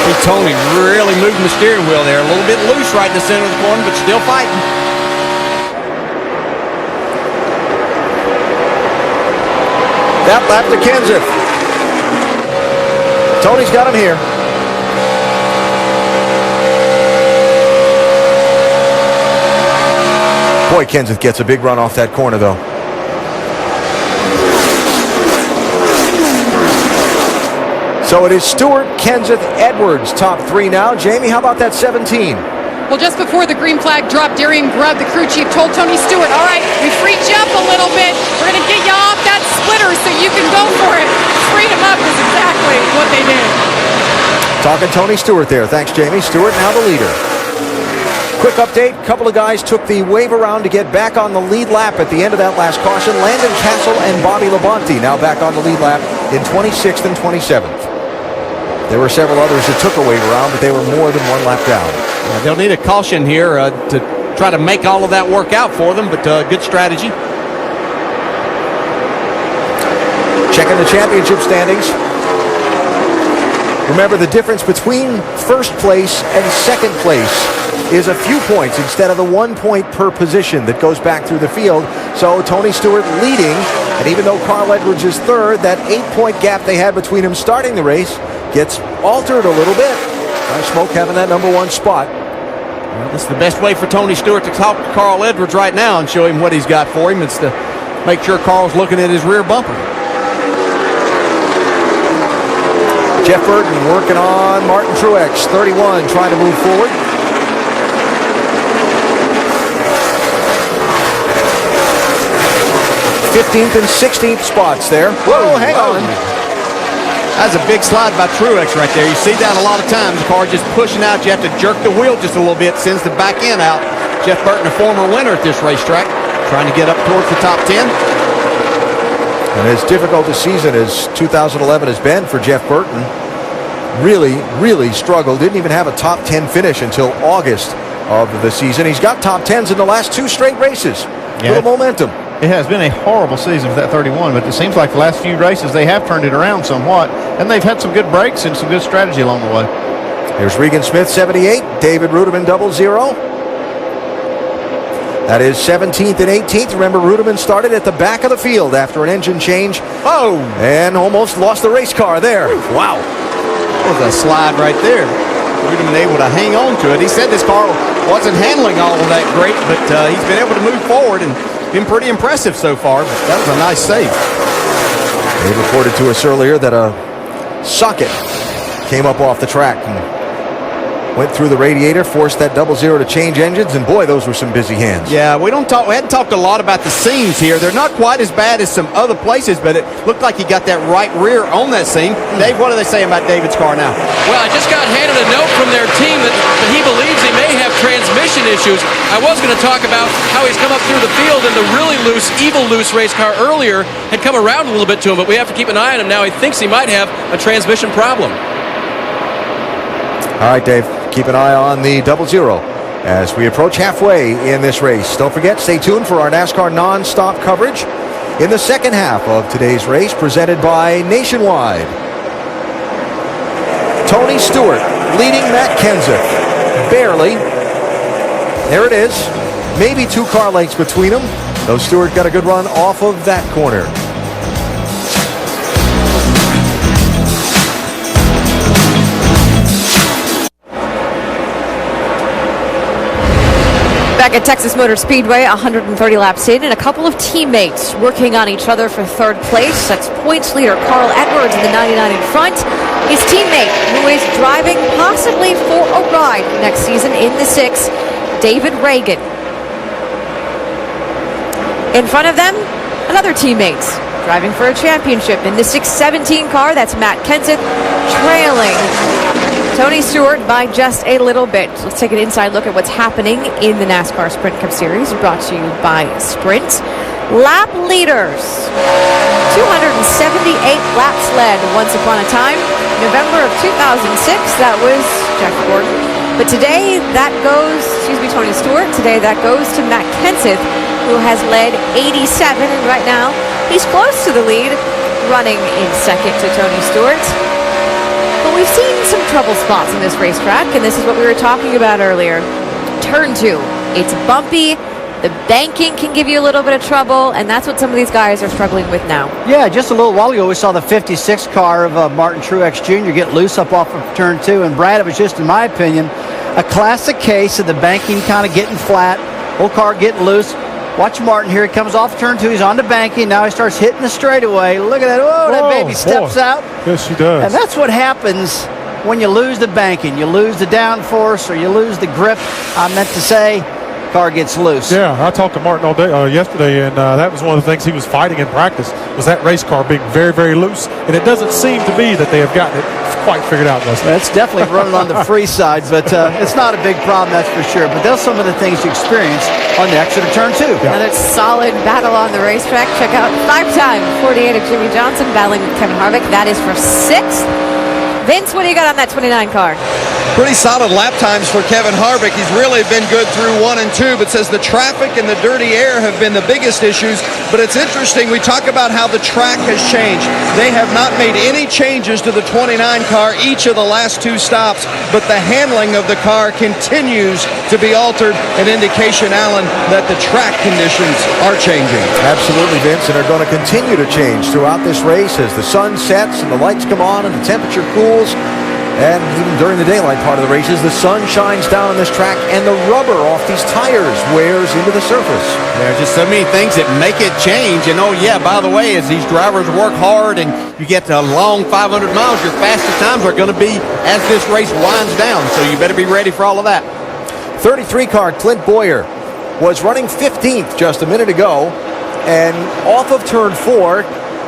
See Tony really moving the steering wheel there. A little bit loose right in the center of the corner, but still fighting. That lap to Kenseth. Tony's got him here. Boy, Kenseth gets a big run off that corner, though. So it is Stewart, Kenseth, Edwards, top 3 now. Jamie, how about that 17? Well, just before the green flag dropped, Darian Grubb, the crew chief, told Tony Stewart, all right, we freed you up a little bit. We're going to get you off that splitter so you can go for it. Freed him up is exactly what they did. Talking Tony Stewart there. Thanks, Jamie. Stewart now the leader. Quick update. A couple of guys took the wave around to get back on the lead lap at the end of that last caution. Landon Castle and Bobby Labonte now back on the lead lap in 26th and 27th. There were several others that took a wave around, but they were more than 1 lap down. They'll need a caution here to try to make all of that work out for them, but good strategy. Checking the championship standings. Remember the difference between first place and second place is a few points instead of the 1 point per position that goes back through the field. So Tony Stewart leading, and even though Carl Edwards is third, that 8-point gap they had between him starting the race gets altered a little bit. Smoke having that number 1 spot. Well, this is the best way for Tony Stewart to talk to Carl Edwards right now and show him what he's got for him. It's to make sure Carl's looking at his rear bumper. Jeff Burton working on Martin Truex, 31, trying to move forward. '15th and 16th spots there. Whoa, hang on. That's a big slide by Truex right there. You see that a lot of times. The car just pushing out. You have to jerk the wheel just a little bit. Sends the back end out. Jeff Burton, a former winner at this racetrack, trying to get up towards the top 10. And as difficult a season as 2011 has been for Jeff Burton, really struggled. Didn't even have a top 10 finish until August of the season. He's got top 10s in the last 2 straight races. Little momentum. It has been a horrible season for that 31, but it seems like the last few races they have turned it around somewhat, and they've had some good breaks and some good strategy along the way. Here's Regan Smith, 78. David Ruderman, 00. That is 17th and 18th. Remember, Ruderman started at the back of the field after an engine change. Oh! And almost lost the race car there. Wow. That was a slide right there. Ruderman able to hang on to it. He said this car wasn't handling all of that great, but he's been able to move forward and been pretty impressive so far. But that was a nice save. They reported to us earlier that a socket came up off the track and went through the radiator, forced that 00 to change engines, and boy, those were some busy hands. Yeah, we hadn't talked a lot about the seams here. They're not quite as bad as some other places, but it looked like he got that right rear on that seam. Dave, what are they saying about David's car now? Well, I just got handed a note from their team that he believes he may have transmission issues. I was going to talk about how he's come up through the field and the really loose, evil loose race car earlier had come around a little bit to him, but we have to keep an eye on him now. He thinks he might have a transmission problem. All right, Dave, keep an eye on the 00 as we approach halfway in this race. Don't forget, stay tuned for our NASCAR non-stop coverage in the second half of today's race, presented by Nationwide. Tony Stewart leading Matt Kenseth. Barely. There it is. Maybe 2 car lengths between them, though Stewart got a good run off of that corner. Back at Texas Motor Speedway, 130 laps in, and a couple of teammates working on each other for third place. That's points leader Carl Edwards in the 99 in front. His teammate, who is driving possibly for a ride next season in the 6, David Reagan. In front of them, another teammate driving for a championship in the 617 car. That's Matt Kenseth, trailing Tony Stewart by just a little bit. Let's take an inside look at what's happening in the NASCAR Sprint Cup Series, brought to you by Sprint. Lap leaders. 278 laps led once upon a time. November of 2006, that was Jeff Gordon. But today, that goes, Tony Stewart. Today, that goes to Matt Kenseth, who has led 87, and right now, he's close to the lead, running in second to Tony Stewart. But we've seen some trouble spots in this racetrack, and this is what we were talking about earlier. Turn 2. It's bumpy. The banking can give you a little bit of trouble, and that's what some of these guys are struggling with now. Yeah, just a little while ago, we saw the 56 car of Martin Truex Jr. get loose up off of turn 2, and Brad, it was just, in my opinion, a classic case of the banking kind of getting flat, whole car getting loose. Watch Martin here. He comes off turn 2. He's on the banking. Now he starts hitting the straightaway. Look at that. Oh, that baby steps out. Yes, she does. And that's what happens when you lose the banking. You lose the downforce or you lose the grip. I meant to say, car gets loose. Yeah, I talked to Martin all day yesterday, and that was one of the things he was fighting in practice, was that race car being very, very loose. And it doesn't seem to be that they have gotten it quite figured out, does it? It's definitely running on the free side, but it's not a big problem, that's for sure. But those are some of the things you experience on the exit of turn 2. Yeah. Another solid battle on the racetrack. Check out 5-time 48 of Jimmy Johnson battling with Kevin Harvick. That is for 6th. Vince, what do you got on that 29 car? Pretty solid lap times for Kevin Harvick. He's really been good through 1 and 2, but says the traffic and the dirty air have been the biggest issues. But it's interesting, we talk about how the track has changed. They have not made any changes to the 29 car each of the last 2 stops, but the handling of the car continues to be altered, an indication, Alan, that the track conditions are changing. Absolutely, Vince, and are going to continue to change throughout this race as the sun sets and the lights come on and the temperature cools. And even during the daylight part of the races, the sun shines down on this track and the rubber off these tires wears into the surface. There are just so many things that make it change. And oh yeah, by the way, as these drivers work hard and you get to a long 500 miles, your fastest times are going to be as this race winds down. So you better be ready for all of that. 33 car Clint Boyer was running 15th just a minute ago, and off of turn 4,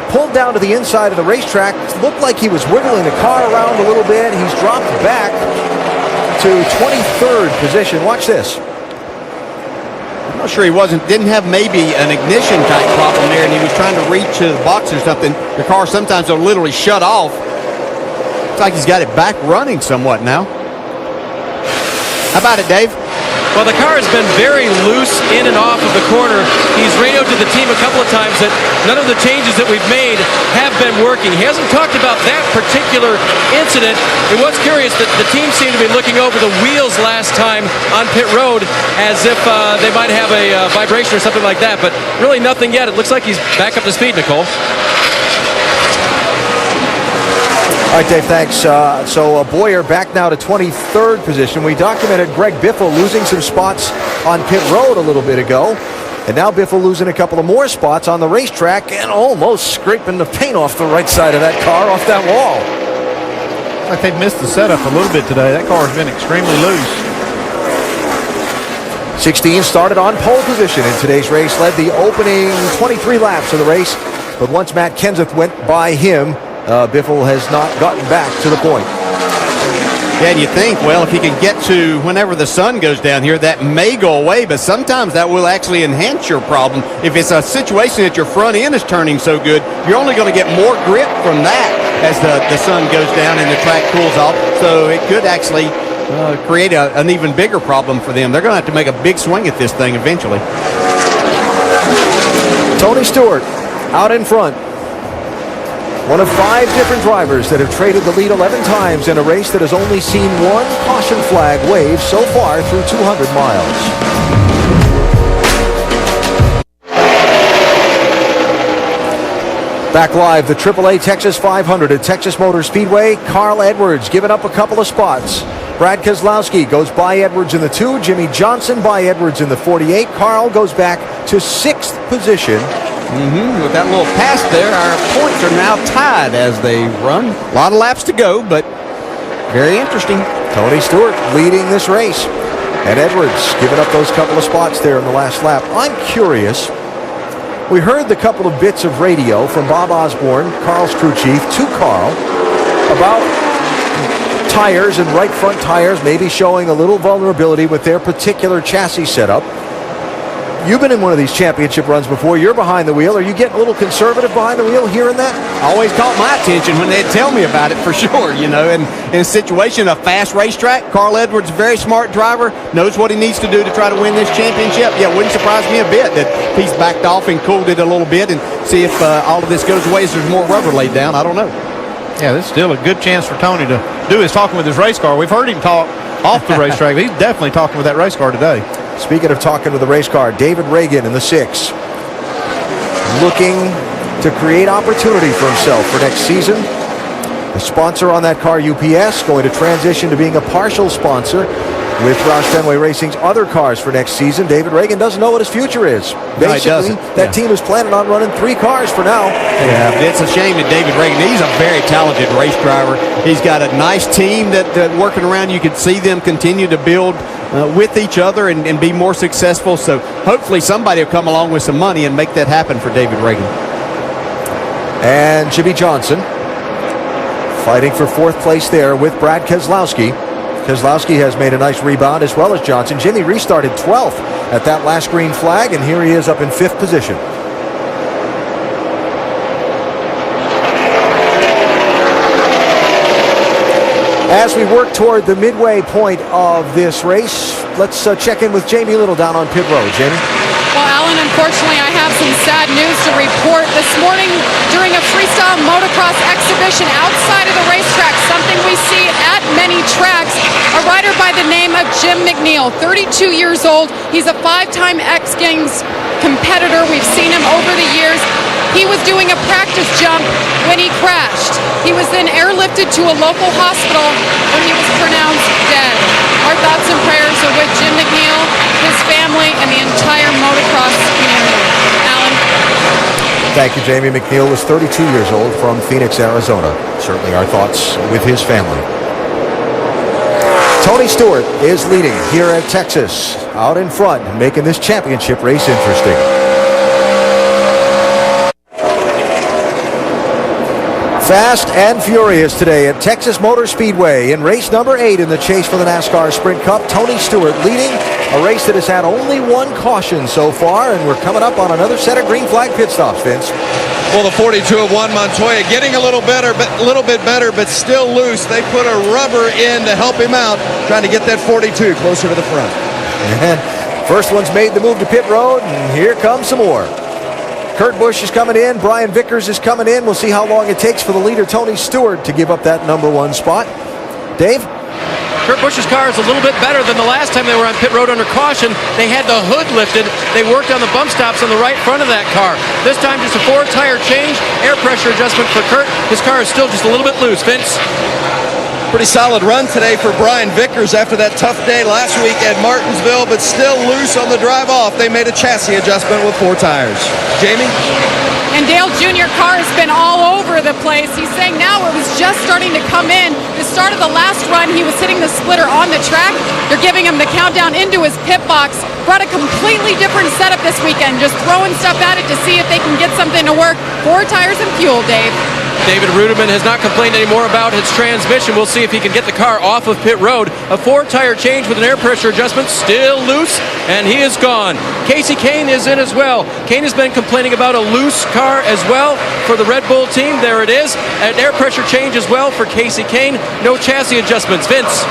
pulled down to the inside of the racetrack. Looked like he was wiggling the car around a little bit. He's dropped back to 23rd position. Watch this. I'm not sure he didn't have maybe an ignition type problem there, and he was trying to reach the box or something. The car sometimes will literally shut off. Looks like he's got it back running somewhat now. How about it, Dave? Well, the car has been very loose in and off of the corner. He's radioed to the team a couple of times that none of the changes that we've made have been working. He hasn't talked about that particular incident. It was curious that the team seemed to be looking over the wheels last time on pit road as if they might have a vibration or something like that, but really nothing yet. It looks like he's back up to speed, Nicole. All right, Dave, thanks. So Boyer back now to 23rd position. We documented Greg Biffle losing some spots on pit road a little bit ago. And now Biffle losing a couple of more spots on the racetrack and almost scraping the paint off the right side of that car, off that wall. Looks like they've missed the setup a little bit today. That car has been extremely loose. 16 started on pole position in today's race, led the opening 23 laps of the race. But once Matt Kenseth went by him, Biffle has not gotten back to the point. Yeah, and you think, well, if he can get to whenever the sun goes down here, that may go away, but sometimes that will actually enhance your problem. If it's a situation that your front end is turning so good, you're only going to get more grip from that as the sun goes down and the track cools off. So it could actually create an even bigger problem for them. They're going to have to make a big swing at this thing eventually. Tony Stewart out in front. One of 5 different drivers that have traded the lead 11 times in a race that has only seen one caution flag waved so far through 200 miles. Back live, the AAA Texas 500 at Texas Motor Speedway. Carl Edwards giving up a couple of spots. Brad Keselowski goes by Edwards in the 2. Jimmy Johnson by Edwards in the 48. Carl goes back to 6th position. With that little pass there, our points are now tied as they run. A lot of laps to go, but very interesting. Tony Stewart leading this race. And Edwards giving up those couple of spots there in the last lap. I'm curious. We heard the couple of bits of radio from Bob Osborne, Carl's crew chief, to Carl about tires and right front tires maybe showing a little vulnerability with their particular chassis setup. You've been in one of these championship runs before. You're behind the wheel. Are you getting a little conservative behind the wheel hearing that? Always caught my attention when they'd tell me about it for sure, you know. And in a situation, a fast racetrack, Carl Edwards, very smart driver, knows what he needs to do to try to win this championship. Yeah, it wouldn't surprise me a bit that he's backed off and cooled it a little bit and see if all of this goes away as there's more rubber laid down. I don't know. Yeah, this is still a good chance for Tony to do his talking with his race car. We've heard him talk off the racetrack. He's definitely talking with that race car today. Speaking of talking with the race car, David Reagan in the 6. Looking to create opportunity for himself for next season. The sponsor on that car, UPS, going to transition to being a partial sponsor with Roush Fenway Racing's other cars for next season. David Reagan doesn't know what his future is. Basically, that team is planning on running 3 cars for now. Yeah, it's a shame that David Reagan, he's a very talented race driver. He's got a nice team that working around. You can see them continue to build with each other and be more successful. So hopefully somebody will come along with some money and make that happen for David Reagan. And Jimmy Johnson fighting for 4th place there with Brad Keselowski. Keselowski has made a nice rebound as well as Johnson. Jimmy restarted 12th at that last green flag, and here he is up in 5th position. As we work toward the midway point of this race, let's check in with Jamie Little down on pit road. Jamie? Well, Alan, unfortunately, I have some sad news to report. This morning, during a freestyle motocross exhibition outside of the racetrack, something we see at many tracks, a rider by the name of Jim McNeil, 32 years old. He's a 5-time X Games competitor. We've seen him over the years. He was doing a practice jump when he crashed. He was then airlifted to a local hospital where he was pronounced dead. Our thoughts and prayers are with Jim McNeil, his family, and the entire motocross community. Alan? Thank you, Jamie. McNeil was 32 years old from Phoenix, Arizona. Certainly our thoughts with his family. Tony Stewart is leading here at Texas, out in front, making this championship race interesting. Fast and furious today at Texas Motor Speedway in race number 8 in the chase for the NASCAR Sprint Cup. Tony Stewart leading a race that has had only one caution so far, and we're coming up on another set of green flag pit stops, Vince. Well, the 42 of 1 Montoya getting a little bit better, but still loose. They put a rubber in to help him out, trying to get that 42 closer to the front. And first one's made the move to pit road, and here comes some more. Kurt Busch is coming in. Brian Vickers is coming in. We'll see how long it takes for the leader, Tony Stewart, to give up that number 1 spot. Dave? Kurt Busch's car is a little bit better than the last time they were on pit road under caution. They had the hood lifted. They worked on the bump stops on the right front of that car. This time just a 4-tire change, air pressure adjustment for Kurt. His car is still just a little bit loose. Vince? Pretty solid run today for Brian Vickers after that tough day last week at Martinsville, but still loose on the drive off. They made a chassis adjustment with 4 tires. Jamie? And Dale Jr. car has been all over the place. He's saying now it was just starting to come in. The start of the last run, he was hitting the splitter on the track. They're giving him the countdown into his pit box. Brought a completely different setup this weekend, just throwing stuff at it to see if they can get something to work. 4 tires and fuel, Dave. David Ruderman has not complained anymore about his transmission. We'll see if he can get the car off of pit road. A 4-tire change with an air pressure adjustment, still loose, and he is gone. Casey Kane is in as well. Kane has been complaining about a loose car as well for the Red Bull team. There it is. An air pressure change as well for Casey Kane. No chassis adjustments. Vince?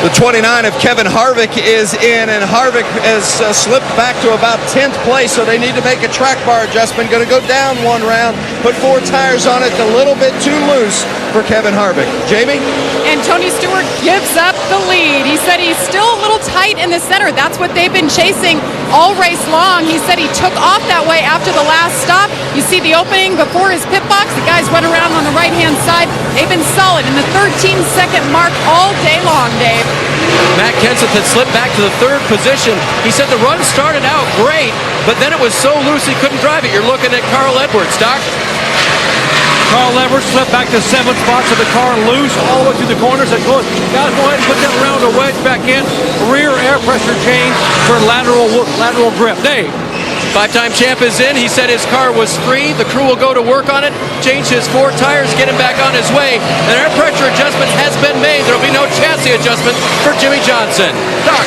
The 29 of Kevin Harvick is in, and Harvick has slipped back to about 10th place, so they need to make a track bar adjustment. Going to go down 1 round, put 4 tires on it, a little bit too loose for Kevin Harvick. Jamie? And Tony Stewart gives up the lead. He said he's still a little tight in the center. That's what they've been chasing all race long. He said he took off that way after the last stop. You see the opening before his pit box. The guys went around on the right-hand side. They've been solid in the 13-second mark all day long, Dave. Matt Kenseth had slipped back to the 3rd position. He said the run started out great, but then it was so loose he couldn't drive it. You're looking at Carl Edwards, Doc. Carl Edwards slipped back to 7th spot, so the car loose all the way to the corner. Said, guys, go ahead and put that round of wedge back in. Rear air pressure change for lateral grip. Dave? 5-time champ is in. He said his car was free. The crew will go to work on it, change his 4 tires, get him back on his way. An air pressure adjustment has been made. There will be no chassis adjustment for Jimmy Johnson. Doc?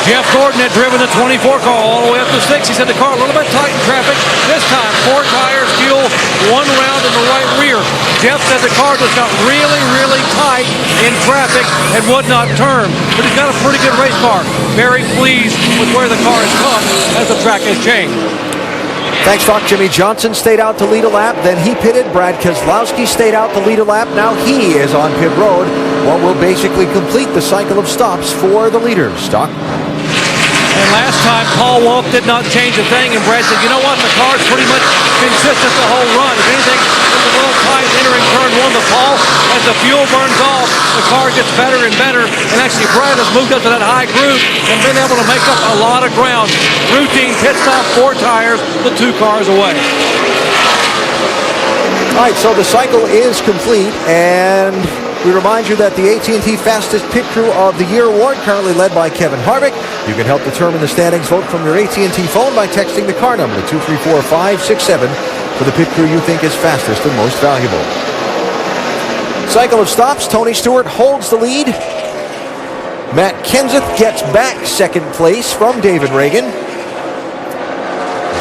Jeff Gordon had driven the 24 car all the way up to 6. He said the car a little bit tight in traffic. This time, 4 tires, fuel, 1 round in the right rear. Jeff said the car just got really, really tight in traffic and would not turn. But he's got a pretty good race car. Very pleased with where the car has come as the track has changed. Thanks, Doc. Jimmy Johnson stayed out to lead a lap. Then he pitted. Brad Keselowski stayed out to lead a lap. Now he is on pit road. What will basically complete the cycle of stops for the leaders. Doc? And last time, Paul Wolf did not change a thing, and Brad said, you know what, the car's pretty much consistent the whole run. If anything, it's a little tight entering turn 1 to Paul. As the fuel burns off, the car gets better and better, and actually Brad has moved up to that high groove and been able to make up a lot of ground. Routine pit stop, 4 tires, the 2 cars away. All right, so the cycle is complete, and we remind you that the AT&T Fastest Pit Crew of the Year award, currently led by Kevin Harvick. You can help determine the standings. Vote from your AT&T phone by texting the car number to 234567 for the pit crew you think is fastest and most valuable. Cycle of stops. Tony Stewart holds the lead. Matt Kenseth gets back 2nd place from David Reagan.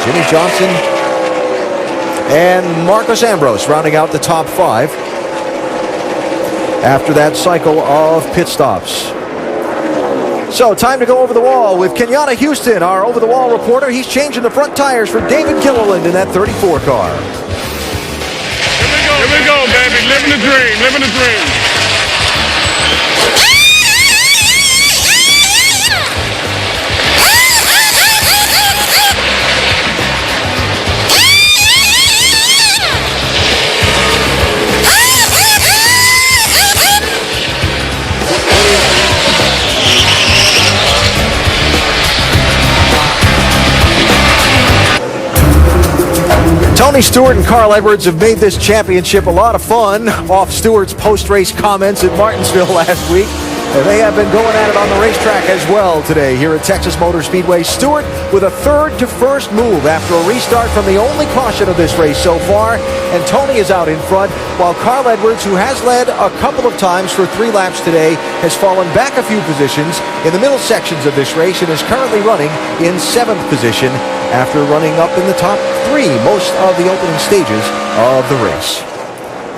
Jimmy Johnson and Marcos Ambrose rounding out the top 5. after that cycle of pit stops. So time to go over the wall with Kenyatta Houston, our over-the-wall reporter. He's changing the front tires for David Gilliland in that 34 car. Here we go, baby. Living the dream, living the dream. Tony Stewart and Carl Edwards have made this championship a lot of fun off Stewart's post-race comments at Martinsville last week. And they have been going at it on the racetrack as well today here at Texas Motor Speedway. Stewart with a third to first move after a restart from the only caution of this race so far. And Tony is out in front, while Carl Edwards, who has led a couple of times for 3 laps today, has fallen back a few positions in the middle sections of this race and is currently running in 7th position after running up in the top 3 most of the opening stages of the race.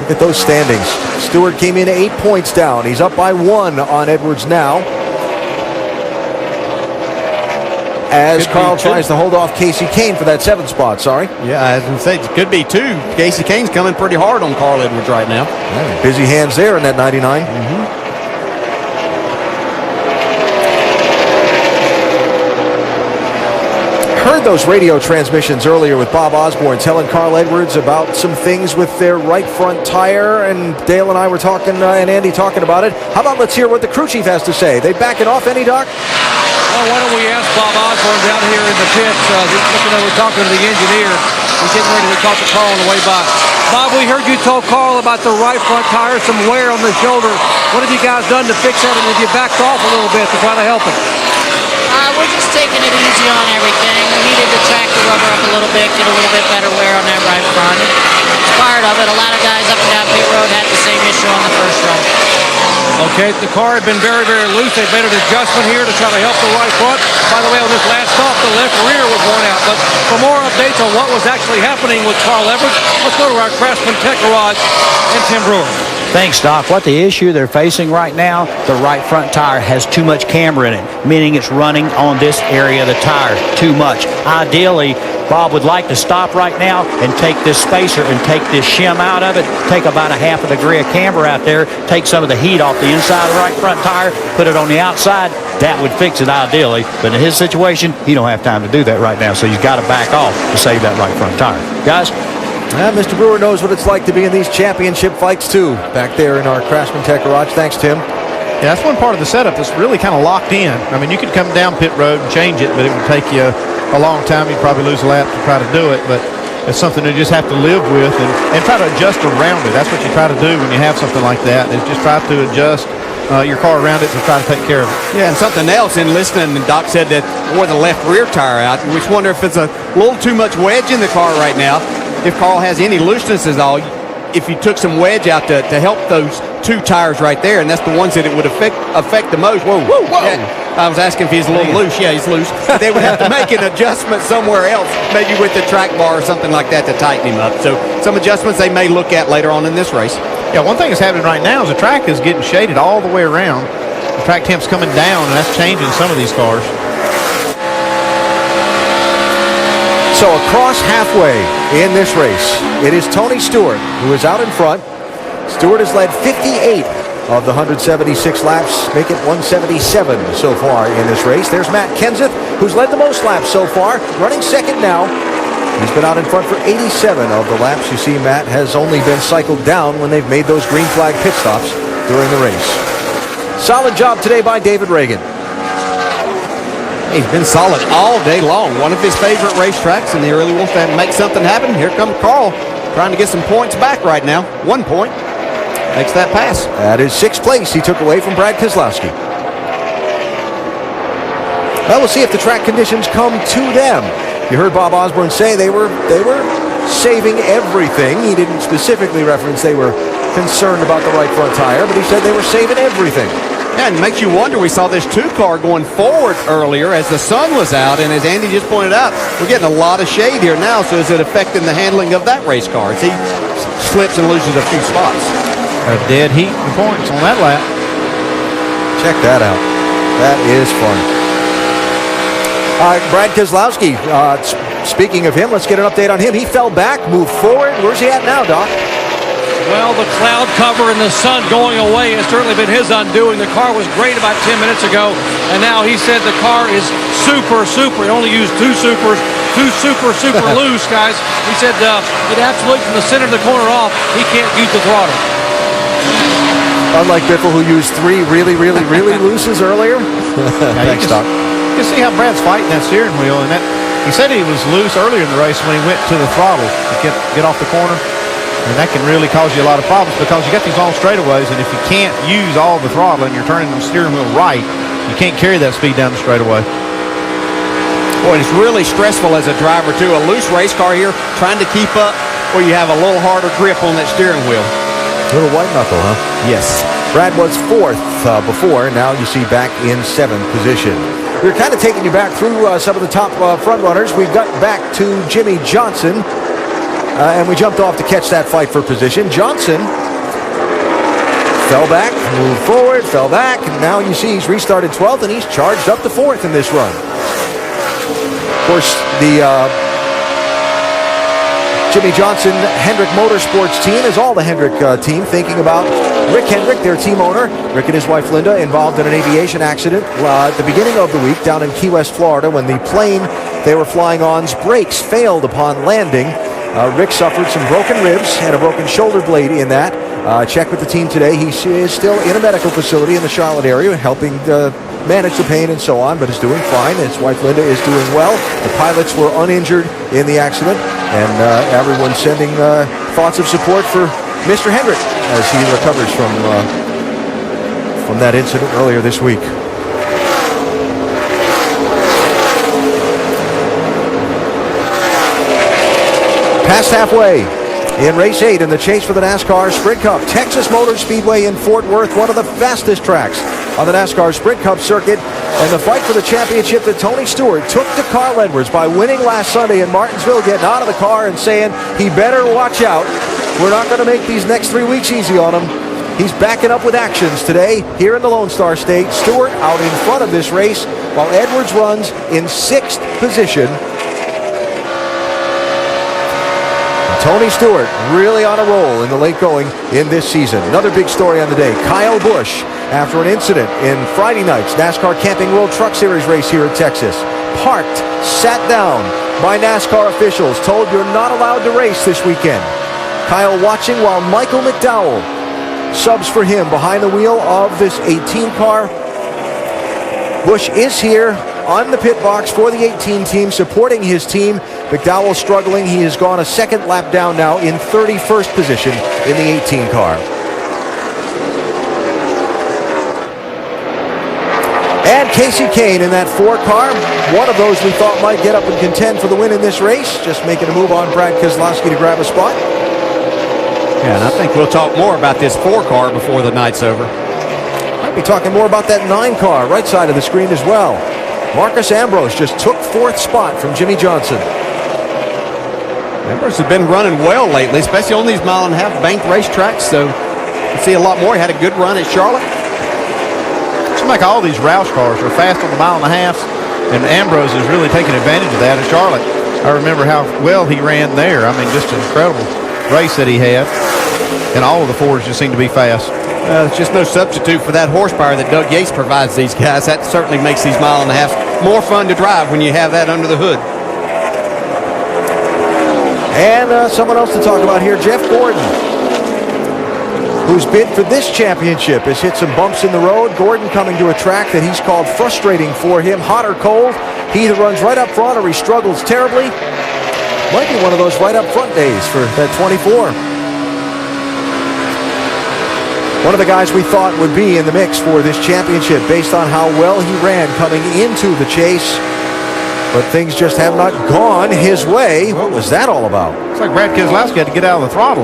Look at those standings. Stewart came in 8 points down. He's up by 1 on Edwards now, as Carl tries to hold off Casey Kane for that 7th spot. Sorry. Yeah, I was going to say, it could be 2. Casey Kane's coming pretty hard on Carl Edwards right now. Yeah, busy hands there in that 99. Heard those radio transmissions earlier with Bob Osborne telling Carl Edwards about some things with their right front tire, and Dale and I were talking, and Andy talking about it. How about let's hear what the crew chief has to say? They backing off any, Doc? Well, why don't we ask Bob Osborne down here in the pits? We're talking to the engineer. We're getting ready to talk to Carl on the way by. Bob, we heard you told Carl about the right front tire, some wear on the shoulder. What have you guys done to fix that, and have you backed off a little bit to try to help him? We're just taking it easy on everything. We needed to track the rubber up a little bit, get a little bit better wear on that right front. It's part of it. A lot of guys up and down pit road had the same issue on the first run. Okay, the car had been very, very loose. They've made an adjustment here to try to help the right front. By the way, on this last stop, the left rear was worn out. But for more updates on what was actually happening with Carl Edwards, let's go to our Craftsman Tech Garage and Tim Brewer. Thanks, Doc. What the issue they're facing right now, the right front tire has too much camber in it, meaning it's running on this area of the tire too much. Ideally, Bob would like to stop right now and take this spacer and take this shim out of it, take about a half a degree of camber out there, take some of the heat off the inside of the right front tire, put it on the outside. That would fix it ideally. But in his situation, he don't have time to do that right now, so he's got to back off to save that right front tire. Guys? Mr. Brewer knows what it's like to be in these championship fights, too, back there in our Craftsman Tech Garage. Thanks, Tim. Yeah, that's one part of the setup that's really kind of locked in. I mean, you could come down pit road and change it, but it would take you a long time. You'd probably lose a lap to try to do it, but it's something you just have to live with and try to adjust around it. That's what you try to do when you have something like that, is just try to adjust your car around it to try to take care of it. Yeah, and something else in listening, Doc said that wore the left rear tire out. We just wonder if it's a little too much wedge in the car right now. If Carl has any looseness at all, if you took some wedge out to help those 2 tires right there, and that's the ones that it would affect the most. Whoa. Yeah, I was asking if he's a little loose. Yeah, he's loose. They would have to make an adjustment somewhere else, maybe with the track bar or something like that to tighten him up. So some adjustments they may look at later on in this race. Yeah, one thing that's happening right now is the track is getting shaded all the way around. The track temp's coming down, and that's changing some of these cars. So across halfway in this race, it is Tony Stewart who is out in front. Stewart has led 58 of the 176 laps, make it 177 so far in this race. There's Matt Kenseth, who's led the most laps so far, running second now. He's been out in front for 87 of the laps. You see, Matt has only been cycled down when they've made those green flag pit stops during the race. Solid job today by David Reagan. He's been solid all day long. One of his favorite racetracks, and he really wants to make something happen. Here comes Carl trying to get some points back right now. 1 point. Makes that pass. That is 6th place he took away from Brad Keselowski. Well, we'll see if the track conditions come to them. You heard Bob Osborne say they were saving everything. He didn't specifically reference they were concerned about the right front tire, but he said they were saving everything. Yeah, and it makes you wonder. We saw this 2 car going forward earlier as the sun was out, and as Andy just pointed out, we're getting a lot of shade here now, so is it affecting the handling of that race car as he slips and loses a few spots? A dead heat in points on that lap. Check that out. That is fun. Brad Keselowski, speaking of him, let's get an update on him. He fell back, moved forward. Where's he at now, Doc? Well, the cloud cover and the sun going away has certainly been his undoing. The car was great about 10 minutes ago, and now he said the car is super. He only used two super loose, guys. He said it absolutely from the center of the corner off, he can't use the throttle. Unlike Biffle, who used three really looses earlier. Thanks, Doc. You can see how Brad's fighting that steering wheel, and that he said he was loose earlier in the race when he went to the throttle to get off the corner. And that can really cause you a lot of problems because you got these long straightaways, and if you can't use all the throttle and you're turning the steering wheel right, you can't carry that speed down the straightaway. Boy, it's really stressful as a driver, too. A loose race car here, trying to keep up where you have a little harder grip on that steering wheel. Little white knuckle, huh? Yes. Brad was fourth before. Now you see back in seventh position. We're kind of taking you back through some of the top front runners. We got back to Jimmy Johnson. And we jumped off to catch that fight for position. Johnson fell back, moved forward, fell back, and now you see he's restarted 12th, and he's charged up to 4th in this run. Of course, the Jimmy Johnson Hendrick Motorsports team is all the Hendrick team, thinking about Rick Hendrick, their team owner. Rick and his wife Linda involved in an aviation accident at the beginning of the week down in Key West, Florida, when the plane they were flying on's brakes failed upon landing. Rick suffered some broken ribs and a broken shoulder blade in that. Checked with the team today. He is still in a medical facility in the Charlotte area, helping manage the pain and so on, but is doing fine. His wife Linda is doing well. The pilots were uninjured in the accident, and everyone's sending thoughts of support for Mr. Hendrick as he recovers from that incident earlier this week. Past halfway in race 8 in the chase for the NASCAR Sprint Cup. Texas Motor Speedway in Fort Worth, one of the fastest tracks on the NASCAR Sprint Cup circuit. And the fight for the championship that Tony Stewart took to Carl Edwards by winning last Sunday in Martinsville, getting out of the car and saying he better watch out. We're not going to make these next 3 weeks easy on him. He's backing up with actions today here in the Lone Star State. Stewart out in front of this race while Edwards runs in 6th position. Tony Stewart really on a roll in the late going in this season. Another big story on the day. Kyle Busch, after an incident in Friday night's NASCAR Camping World Truck Series race here in Texas, parked, sat down by NASCAR officials, told you're not allowed to race this weekend. Kyle watching while Michael McDowell subs for him behind the wheel of this 18 car. Busch is here on the pit box for the 18 team, supporting his team. McDowell struggling. He has gone a second lap down now in 31st position in the 18 car. And Casey Kane in that 4 car. One of those we thought might get up and contend for the win in this race. Just making a move on Brad Keselowski to grab a spot. Yeah, and I think we'll talk more about this 4 car before the night's over. Might be talking more about that 9 car, right side of the screen as well. Marcus Ambrose just took 4th spot from Jimmy Johnson. Ambrose has been running well lately, especially on these mile-and-a-half banked racetracks, so you see a lot more. He had a good run at Charlotte. It seems like all these Roush cars are fast on the mile-and-a-half, and Ambrose is really taking advantage of that at Charlotte. I remember how well he ran there. I mean, just an incredible race that he had, and all of the Fords just seem to be fast. There's just no substitute for that horsepower that Doug Yates provides these guys. That certainly makes these mile-and-a-halves more fun to drive when you have that under the hood. And someone else to talk about here, Jeff Gordon, whose bid for this championship has hit some bumps in the road. Gordon coming to a track that he's called frustrating for him, hot or cold. He either runs right up front or he struggles terribly. Might be one of those right up front days for that 24. One of the guys we thought would be in the mix for this championship based on how well he ran coming into the chase. But things just have not gone his way. What was that all about? It's like Brad Keselowski had to get out of the throttle.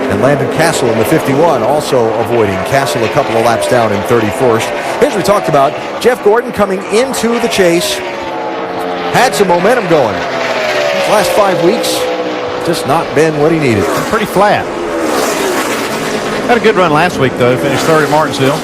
And Landon Castle in the 51 also avoiding. Castle a couple of laps down in 31st. As we talked about, Jeff Gordon coming into the chase had some momentum going. These last 5 weeks, just not been what he needed. Pretty flat. Had a good run last week, though. Finished third at Martinsville.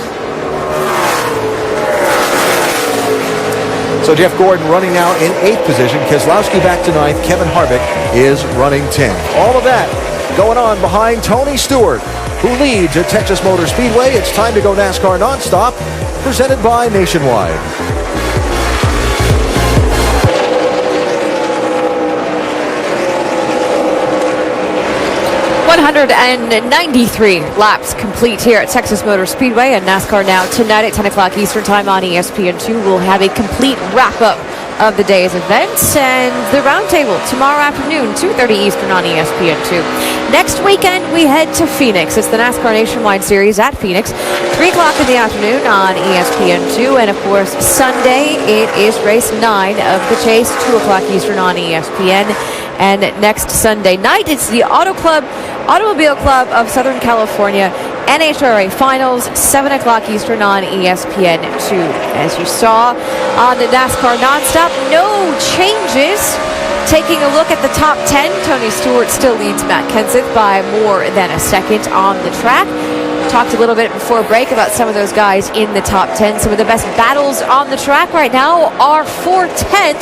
So Jeff Gordon running now in 8th position. Keselowski back to 9th. Kevin Harvick is running 10th. All of that going on behind Tony Stewart, who leads at Texas Motor Speedway. It's time to go NASCAR Nonstop, presented by Nationwide. 193 laps complete here at Texas Motor Speedway, and NASCAR Now tonight at 10 o'clock Eastern Time on ESPN2 will have a complete wrap-up of the day's events, and the roundtable tomorrow afternoon, 2:30 Eastern on ESPN2. Next weekend, we head to Phoenix. It's the NASCAR Nationwide Series at Phoenix, 3 o'clock in the afternoon on ESPN2, and of course, Sunday, it is race 9 of the Chase, 2 o'clock Eastern on ESPN. And next Sunday night, it's the Automobile Club of Southern California NHRA Finals, 7 o'clock Eastern on ESPN2. As you saw on the NASCAR Nonstop, no changes. Taking a look at the top 10, Tony Stewart still leads Matt Kenseth by more than a second on the track. Talked a little bit before break about some of those guys in the top 10. Some of the best battles on the track right now are for 10th,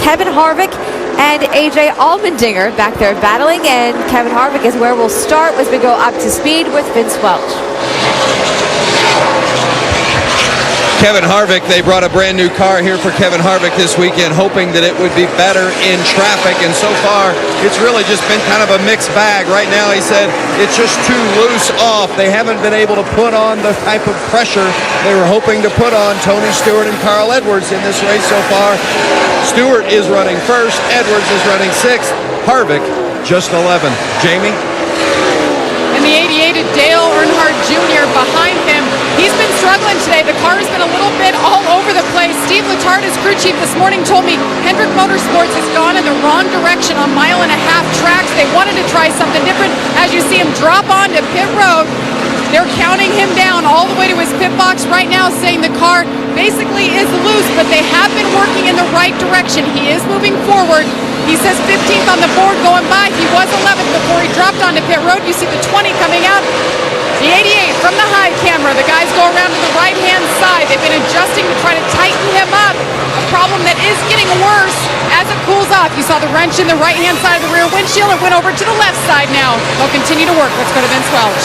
Kevin Harvick and AJ Allmendinger back there battling, and Kevin Harvick is where we'll start as we go up to speed with Vince Welch. Kevin Harvick, they brought a brand new car here for Kevin Harvick this weekend, hoping that it would be better in traffic, and so far it's really just been kind of a mixed bag. Right now he said it's just too loose off. They haven't been able to put on the type of pressure they were hoping to put on Tony Stewart and Carl Edwards in this race so far. Stewart is running first, Edwards is running 6th, Harvick just 11th. Jamie? And the 88 Dale Earnhardt Jr. behind him. He's been struggling today. The car has been a little bit all over the place. Steve Letarte, his crew chief, this morning told me Hendrick Motorsports has gone in the wrong direction on 1.5 mile tracks. They wanted to try something different. As you see him drop onto pit road, they're counting him down all the way to his pit box right now, saying the car basically is loose, but they have been working in the right direction. He is moving forward. He says 15th on the board going by. He was 11th before he dropped onto pit road. You see the 20 coming out. The 88 from the high camera. The guys go around to the right-hand side. They've been adjusting to try to tighten him up. A problem that is getting worse as it cools off. You saw the wrench in the right-hand side of the rear windshield. It went over to the left side now. They'll continue to work. Let's go to Vince Welch.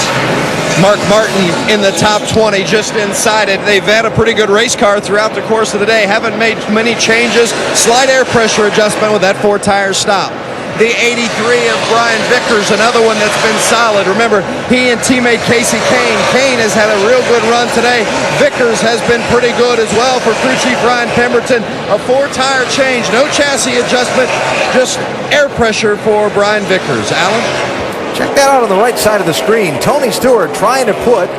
Mark Martin in the top 20, just inside it. They've had a pretty good race car throughout the course of the day. Haven't made many changes. Slight air pressure adjustment with that 4-tire stop. The 83 of Brian Vickers, another one that's been solid. Remember, he and teammate Casey Kane. Kane has had a real good run today. Vickers has been pretty good as well for crew chief Ryan Pemberton. A 4-tire change, no chassis adjustment, just air pressure for Brian Vickers. Alan? Check that out on the right side of the screen. Tony Stewart trying to put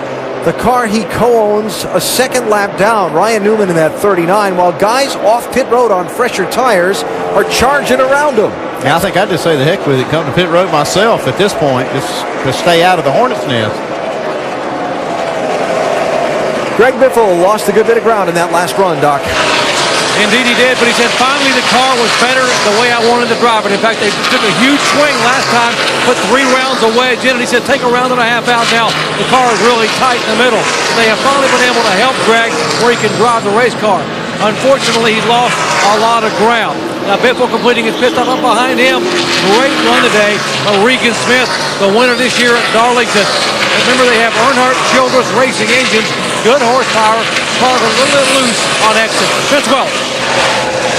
the car he co-owns a second lap down. Ryan Newman in that 39, while guys off pit road on fresher tires are charging around him. Yeah, I think I'd just say the heck with it, come to pit road myself at this point, just to stay out of the hornet's nest. Greg Biffle lost a good bit of ground in that last run, Doc. Indeed he did, but he said finally the car was better the way I wanted to drive it. In fact, they took a huge swing last time, put 3 rounds of wedge in, and he said take a round and a half out now. The car is really tight in the middle. They have finally been able to help Greg where he can drive the race car. Unfortunately, he lost a lot of ground. Now, Biffle completing his pit stop up behind him. Great run today by Regan Smith, the winner this year at Darlington. Remember, they have Earnhardt Childress Racing engines, good horsepower, car a little bit loose on exit. Vince Welch.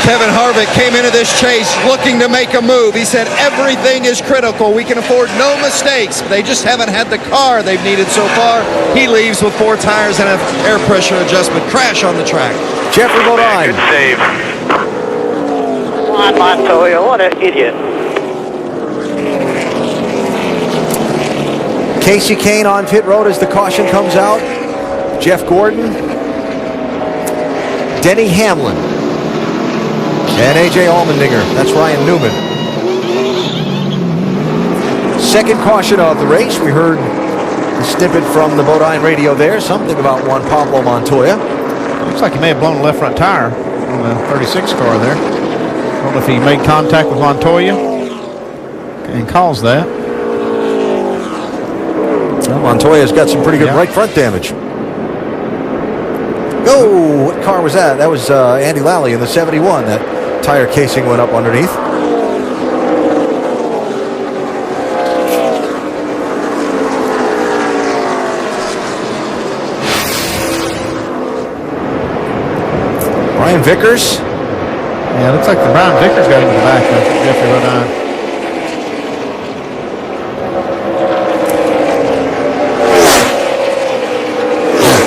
Kevin Harvick came into this chase looking to make a move. He said everything is critical. We can afford no mistakes. They just haven't had the car they've needed so far. He leaves with 4 tires and an air pressure adjustment. Crash on the track. Jeffrey Bodine. Good save. Come on, Montoya. What an idiot. Casey Kane on pit road as the caution comes out. Jeff Gordon. Denny Hamlin. And AJ Allmendinger. That's Ryan Newman. Second caution of the race. We heard the snippet from the Bodine radio there. Something about Juan Pablo Montoya. Looks like he may have blown the left front tire on the 36 car there. I don't know if he made contact with Montoya. Okay, and calls that. Well, Montoya's got some pretty good right front damage. Oh, what car was that? That was Andy Lally in the 71. That tire casing went up underneath. Brian Vickers. Yeah, looks like the Brian Vickers got into the back of Jeffrey Bodine.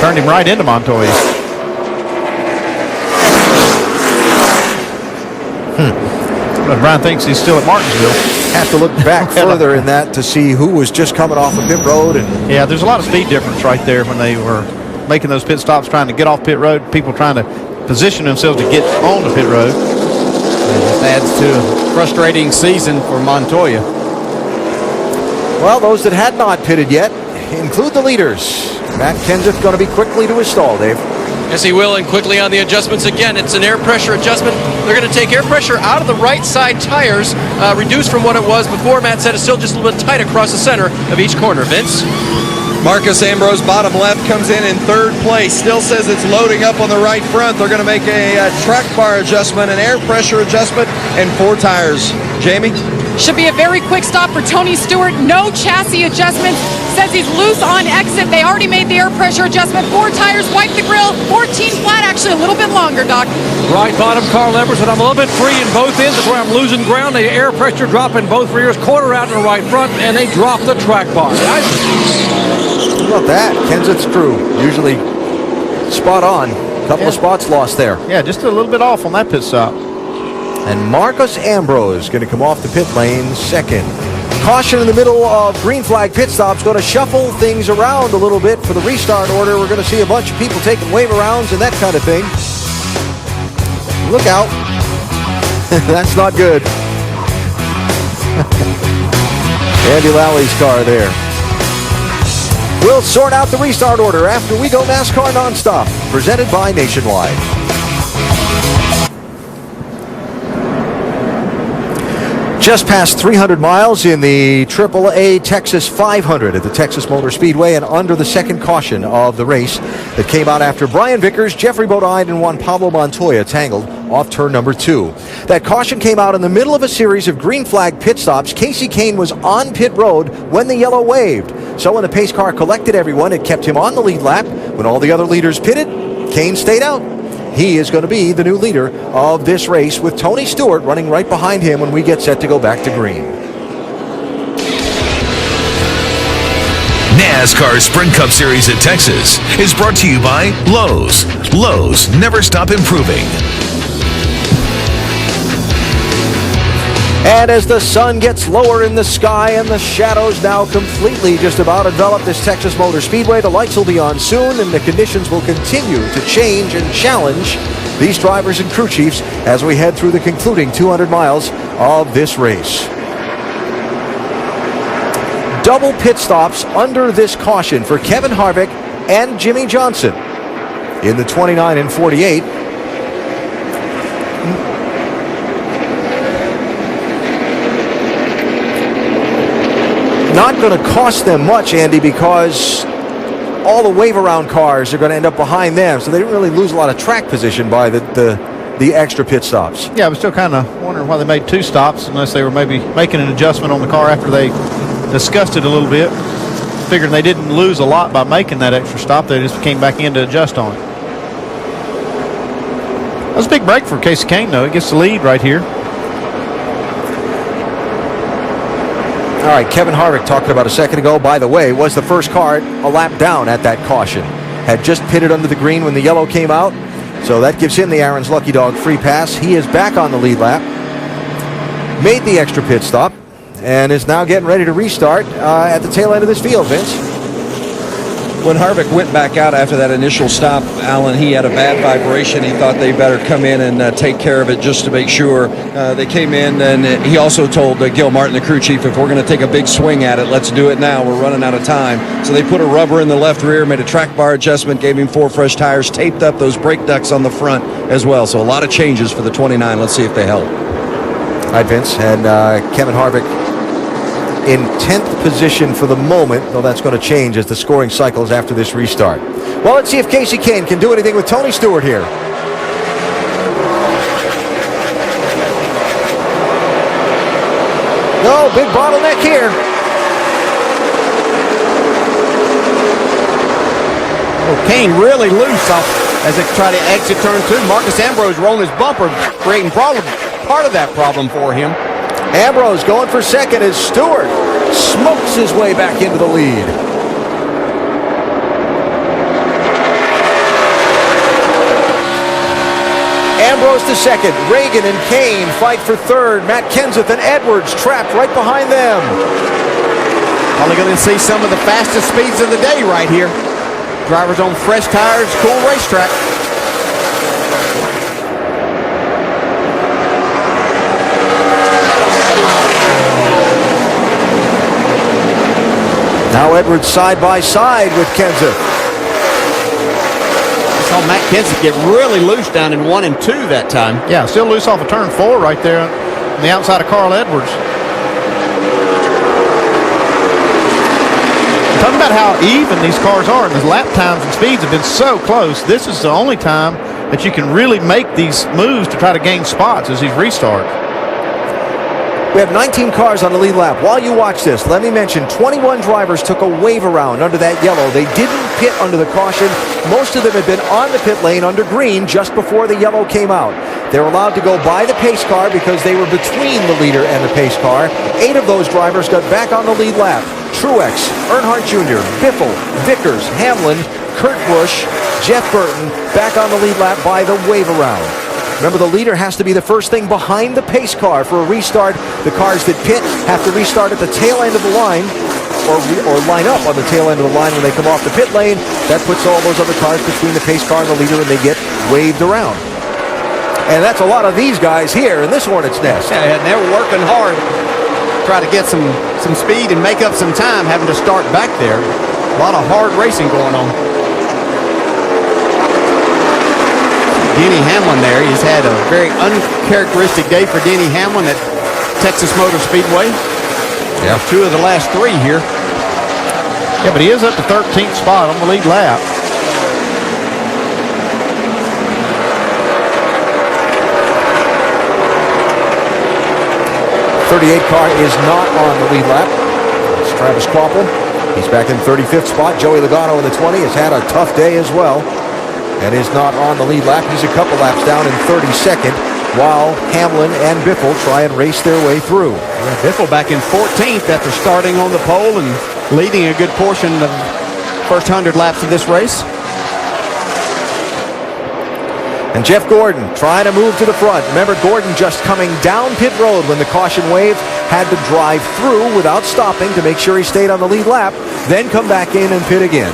Turned him right into Montoya. But Brian thinks he's still at Martinsville. Have to look back further in that to see who was just coming off of pit road. And yeah, there's a lot of speed difference right there when they were making those pit stops, trying to get off pit road. People trying to position themselves to get on the pit road. It just adds to a frustrating season for Montoya. Well, those that had not pitted yet include the leaders. Matt Kenseth going to be quickly to his stall, Dave. Yes, he will, and quickly on the adjustments again. It's an air pressure adjustment. They're going to take air pressure out of the right side tires, reduced from what it was before. Matt said it's still just a little bit tight across the center of each corner. Vince? Marcus Ambrose, bottom left, comes in third place. Still says it's loading up on the right front. They're going to make a track bar adjustment, an air pressure adjustment, and 4 tires. Jamie? Should be a very quick stop for Tony Stewart. No chassis adjustments. Says he's loose on exit. They already made the air pressure adjustment. 4 tires, wipe the grill. 14 flat, actually a little bit longer, Doc. Right bottom, Carl Edwards, and I'm a little bit free in both ends. That's where I'm losing ground. The air pressure drop in both rears, quarter out in the right front, and they drop the track bar. How about that? Kenseth's crew, usually spot on. Couple of spots lost there. Yeah, just a little bit off on that pit stop. And Marcus Ambrose going to come off the pit lane second. Caution in the middle of green flag pit stops. Going to shuffle things around a little bit for the restart order. We're going to see a bunch of people taking wave arounds and that kind of thing. Look out. That's not good. Andy Lally's car there. We'll sort out the restart order after we go NASCAR Nonstop, presented by Nationwide. Just past 300 miles in the AAA Texas 500 at the Texas Motor Speedway, and under the second caution of the race that came out after Brian Vickers, Jeffrey Bodine, and Juan Pablo Montoya tangled off turn number 2. That caution came out in the middle of a series of green flag pit stops. Kasey Kahne was on pit road when the yellow waved. So when the pace car collected everyone, it kept him on the lead lap. When all the other leaders pitted, Kahne stayed out. He is going to be the new leader of this race, with Tony Stewart running right behind him when we get set to go back to green. NASCAR Sprint Cup Series at Texas is brought to you by Lowe's. Lowe's, never stop improving. And as the sun gets lower in the sky and the shadows now completely just about envelop this Texas Motor Speedway, the lights will be on soon and the conditions will continue to change and challenge these drivers and crew chiefs as we head through the concluding 200 miles of this race. Double pit stops under this caution for Kevin Harvick and Jimmy Johnson in the 29 and 48. Not going to cost them much, Andy, because all the wave around cars are going to end up behind them, so they didn't really lose a lot of track position by the extra pit stops. Yeah, I was still kind of wondering why they made 2 stops, unless they were maybe making an adjustment on the car after they discussed it a little bit. Figuring they didn't lose a lot by making that extra stop. They just came back in to adjust on it. That was a big break for Kasey Kahne, though. He gets the lead right here. All right, Kevin Harvick, talking about a second ago, by the way, was the first car a lap down at that caution. Had just pitted under the green when the yellow came out, so that gives him the Aaron's Lucky Dog free pass. He is back on the lead lap, made the extra pit stop, and is now getting ready to restart at the tail end of this field, Vince. When Harvick went back out after that initial stop, Alan, he had a bad vibration. He thought they better come in and take care of it just to make sure. They came in, and he also told Gil Martin, the crew chief, if we're going to take a big swing at it, let's do it now. We're running out of time. So they put a rubber in the left rear, made a track bar adjustment, gave him 4 fresh tires, taped up those brake ducts on the front as well. So a lot of changes for the 29. Let's see if they help. All right, Vince, and Kevin Harvick in 10th position for the moment, though that's going to change as the scoring cycles after this restart. Well, let's see if Casey Kane can do anything with Tony Stewart here. No, big bottleneck here. Well, Kane really loose off as they try to exit turn 2. Marcus Ambrose rolling his bumper, creating part of that problem for him. Ambrose going for second as Stewart smokes his way back into the lead. Ambrose to second. Reagan and Kane fight for third. Matt Kenseth and Edwards trapped right behind them. Probably going to see some of the fastest speeds of the day right here. Drivers on fresh tires, cool racetrack. Now Edwards side by side with Kenseth. Saw Matt Kenseth get really loose down in 1 and 2 that time. Yeah, still loose off of turn 4 right there on the outside of Carl Edwards. Talking about how even these cars are, and the lap times and speeds have been so close. This is the only time that you can really make these moves to try to gain spots as these restart. We have 19 cars on the lead lap. While you watch this, let me mention 21 drivers took a wave around under that yellow. They didn't pit under the caution. Most of them had been on the pit lane under green just before the yellow came out. They're allowed to go by the pace car because they were between the leader and the pace car. 8 of those drivers got back on the lead lap. Truex, Earnhardt Jr., Biffle, Vickers, Hamlin, Kurt Busch, Jeff Burton back on the lead lap by the wave around. Remember, the leader has to be the first thing behind the pace car for a restart. The cars that pit have to restart at the tail end of the line or line up on the tail end of the line when they come off the pit lane. That puts all those other cars between the pace car and the leader, and they get waved around. And that's a lot of these guys here in this Hornet's Nest. Yeah, and they're working hard to try to get some speed and make up some time having to start back there. A lot of hard racing going on. Denny Hamlin there. He's had a very uncharacteristic day for Denny Hamlin at Texas Motor Speedway. Yeah, 2 of the last 3 here. Yeah, but he is up to 13th spot on the lead lap. '38 car is not on the lead lap. It's Travis Kvapil. He's back in 35th spot. Joey Logano in the 20 has had a tough day as well and is not on the lead lap. He's a couple laps down in 32nd, while Hamlin and Biffle try and race their way through. Yeah, Biffle back in 14th after starting on the pole and leading a good portion of the first 100 laps of this race. And Jeff Gordon trying to move to the front. Remember, Gordon just coming down pit road when the caution waved, had to drive through without stopping to make sure he stayed on the lead lap, then come back in and pit again.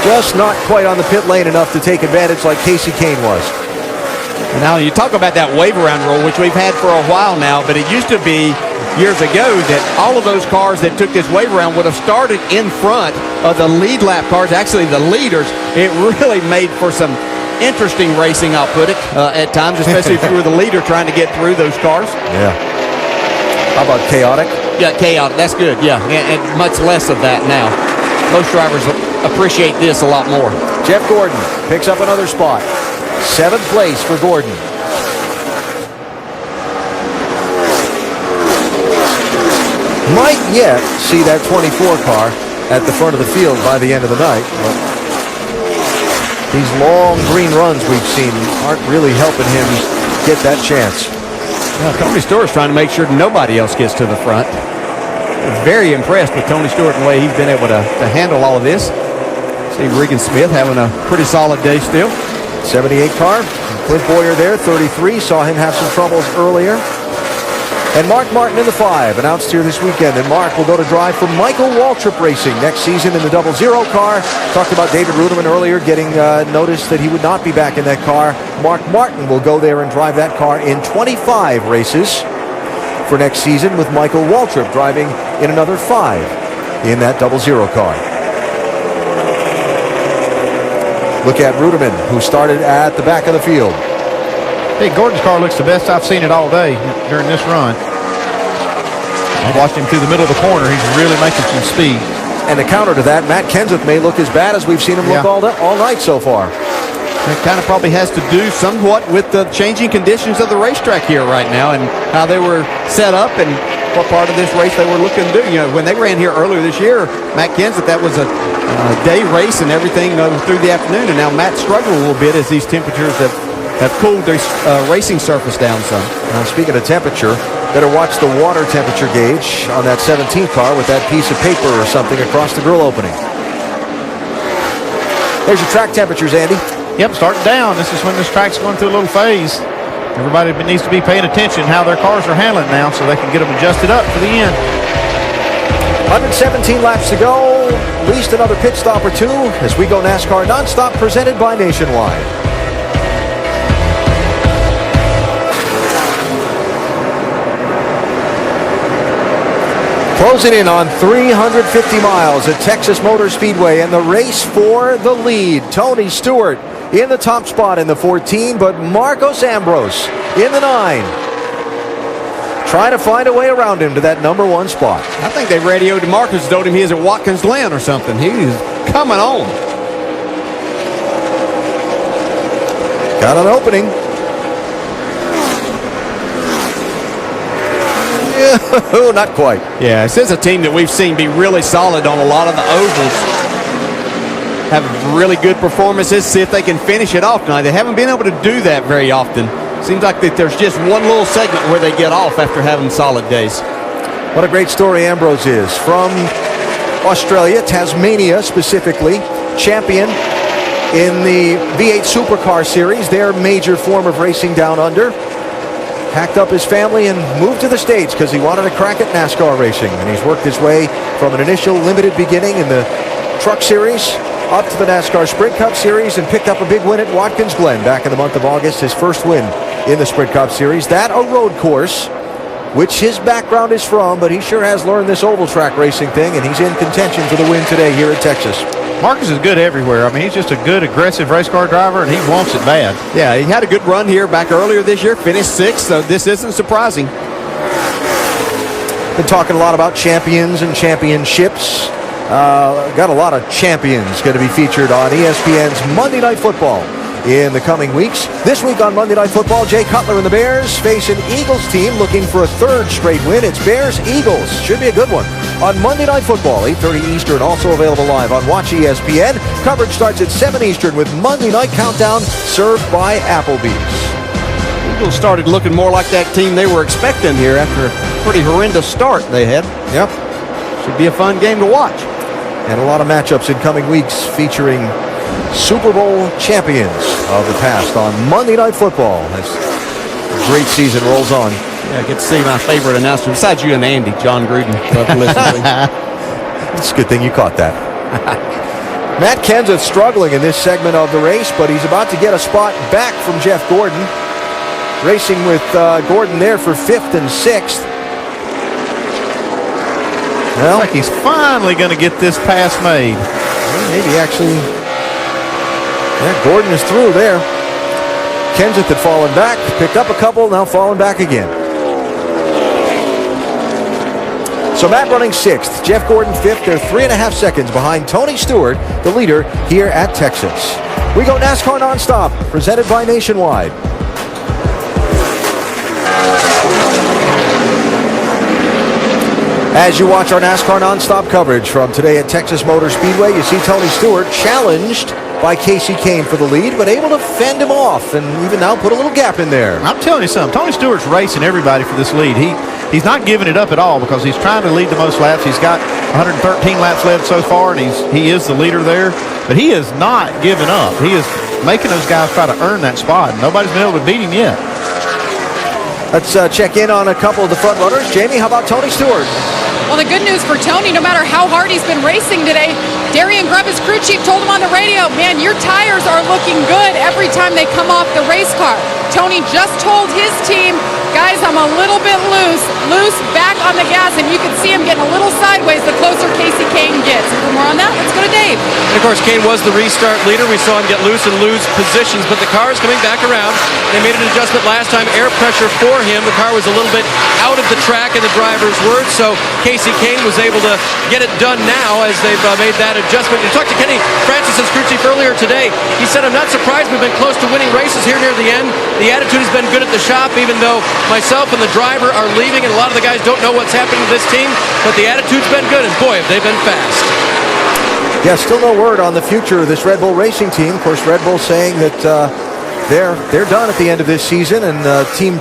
Just not quite on the pit lane enough to take advantage like Casey Kane was. Now, you talk about that wave around rule, which we've had for a while now, but it used to be years ago that all of those cars that took this wave around would have started in front of the lead lap cars, actually the leaders. It really made for some interesting racing, I'll put it, at times, especially if you were the leader trying to get through those cars. Yeah. How about chaotic? Yeah, chaotic. That's good, yeah. And much less of that now. Most drivers appreciate this a lot more. Jeff Gordon picks up another spot. 7th place for Gordon. Might yet see that 24 car at the front of the field by the end of the night. But these long green runs we've seen aren't really helping him get that chance. Well, Tony Stewart's trying to make sure nobody else gets to the front. Very impressed with Tony Stewart and the way he's been able to handle all of this. See Regan Smith having a pretty solid day still. 78 car. Clint Boyer there, 33. Saw him have some troubles earlier. And Mark Martin in the 5, announced here this weekend. And Mark will go to drive for Michael Waltrip Racing next season in the 00 car. Talked about David Ruderman earlier getting notice that he would not be back in that car. Mark Martin will go there and drive that car in 25 races for next season, with Michael Waltrip driving in another 5 in that 00 car. Look at Ruderman, who started at the back of the field. Hey, Gordon's car looks the best I've seen it all day during this run. I watched him through the middle of the corner. He's really making some speed. And the counter to that, Matt Kenseth may look as bad as we've seen him look all night so far. It kind of probably has to do somewhat with the changing conditions of the racetrack here right now and how they were set up and what part of this race they were looking to do. You know, when they ran here earlier this year, Matt Kenseth, that was a day race and everything through the afternoon, and now Matt struggled a little bit as these temperatures have cooled their racing surface down some. Speaking of temperature, better watch the water temperature gauge on that 17th car with that piece of paper or something across the grill opening. There's your track temperatures, Andy. Yep, starting down. This is when this track's going through a little phase. Everybody needs to be paying attention how their cars are handling now so they can get them adjusted up for the end. 117 laps to go. At least another pit stop or two as we go NASCAR Nonstop, presented by Nationwide. Closing in on 350 miles at Texas Motor Speedway, and the race for the lead. Tony Stewart in the top spot in the 14, but Marcos Ambrose in the 9. Trying to find a way around him to that number 1 spot. I think they radioed to Marcus, told him he is at Watkins Glen or something. He's coming on. Got an opening. Not quite. Yeah, this is a team that we've seen be really solid on a lot of the ovals. Have really good performances. See if they can finish it off tonight. They haven't been able to do that very often. Seems like that there's just one little segment where they get off after having solid days. What a great story Ambrose is. From Australia, Tasmania specifically, champion in the V8 Supercar Series, their major form of racing down under. Packed up his family and moved to the States because he wanted a crack at NASCAR racing. And he's worked his way from an initial limited beginning in the Truck Series up to the NASCAR Sprint Cup Series and picked up a big win at Watkins Glen back in the month of August, his first win in the Sprint Cup Series. That a road course, which his background is from, but he sure has learned this oval track racing thing, and he's in contention for the win today here at Texas. Marcus is good everywhere. I mean, he's just a good, aggressive race car driver, and he wants it bad. Yeah, he had a good run here back earlier this year, finished 6th, so this isn't surprising. Been talking a lot about champions and championships. Got a lot of champions going to be featured on ESPN's Monday Night Football in the coming weeks. This week on Monday Night Football, Jay Cutler and the Bears face an Eagles team looking for a 3rd straight win. It's Bears-Eagles. Should be a good one. On Monday Night Football, 8:30 Eastern, also available live on Watch ESPN. Coverage starts at 7 Eastern with Monday Night Countdown served by Applebee's. Eagles started looking more like that team they were expecting here after a pretty horrendous start they had. Yep. Should be a fun game to watch. And a lot of matchups in coming weeks featuring Super Bowl champions of the past on Monday Night Football as the great season rolls on. Yeah, I get to see my favorite announcer, besides you and Andy, John Gruden. Love to listen to. It's a good thing you caught that. Matt Kenseth struggling in this segment of the race, but he's about to get a spot back from Jeff Gordon. Racing with Gordon there for 5th and 6th. Well, like he's finally going to get this pass made. Maybe actually. Yeah, Gordon is through there. Kenseth had fallen back, picked up a couple, now falling back again. So Matt running 6th, Jeff Gordon 5th. They're 3.5 seconds behind Tony Stewart, the leader here at Texas. We go NASCAR Nonstop, presented by Nationwide. As you watch our NASCAR Nonstop coverage from today at Texas Motor Speedway, you see Tony Stewart challenged by Casey Kane for the lead, but able to fend him off and even now put a little gap in there. I'm telling you something. Tony Stewart's racing everybody for this lead. He's not giving it up at all because he's trying to lead the most laps. He's got 113 laps left so far, and he is the leader there. But he is not giving up. He is making those guys try to earn that spot. Nobody's been able to beat him yet. Let's check in on a couple of the front runners. Jamie, how about Tony Stewart? Well, the good news for Tony, no matter how hard he's been racing today, Darian Grubb, his crew chief, told him on the radio, man, your tires are looking good every time they come off the race car. Tony just told his team, guys, I'm a little bit loose, back on the gas, and you can see him getting a little sideways the closer Casey Kane gets. And for more on that, let's go to Dave. And of course, Kane was the restart leader. We saw him get loose and lose positions, but the car is coming back around. They made an adjustment last time, air pressure for him. The car was a little bit out of the track, in the driver's words. So Casey Kane was able to get it done now as they've made that adjustment. You talked to Kenny Francis's crew chief earlier today. He said, I'm not surprised we've been close to winning races here near the end. The attitude has been good at the shop, even though myself and the driver are leaving, and a lot of the guys don't know what's happening to this team, but the attitude's been good, and boy, have they been fast. Yeah, still no word on the future of this Red Bull racing team. Of course, Red Bull saying that they're done at the end of this season, and team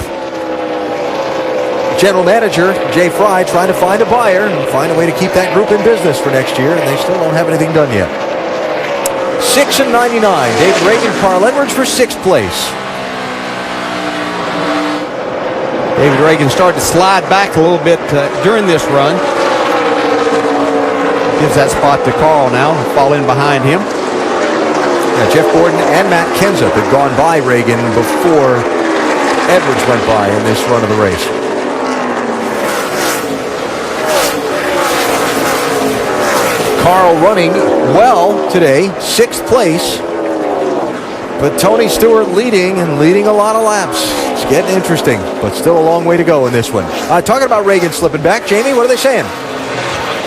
general manager Jay Fry trying to find a buyer and find a way to keep that group in business for next year, and they still don't have anything done yet. 6 and 99. David Reagan, Carl Edwards for 6th place. David Reagan started to slide back a little bit during this run. Gives that spot to Carl now, fall in behind him. Yeah, Jeff Gordon and Matt Kenseth had gone by Reagan before Edwards went by in this run of the race. Carl running well today, 6th place. But Tony Stewart leading a lot of laps. It's getting interesting, but still a long way to go in this one. Talking about Reagan slipping back, Jamie, what are they saying?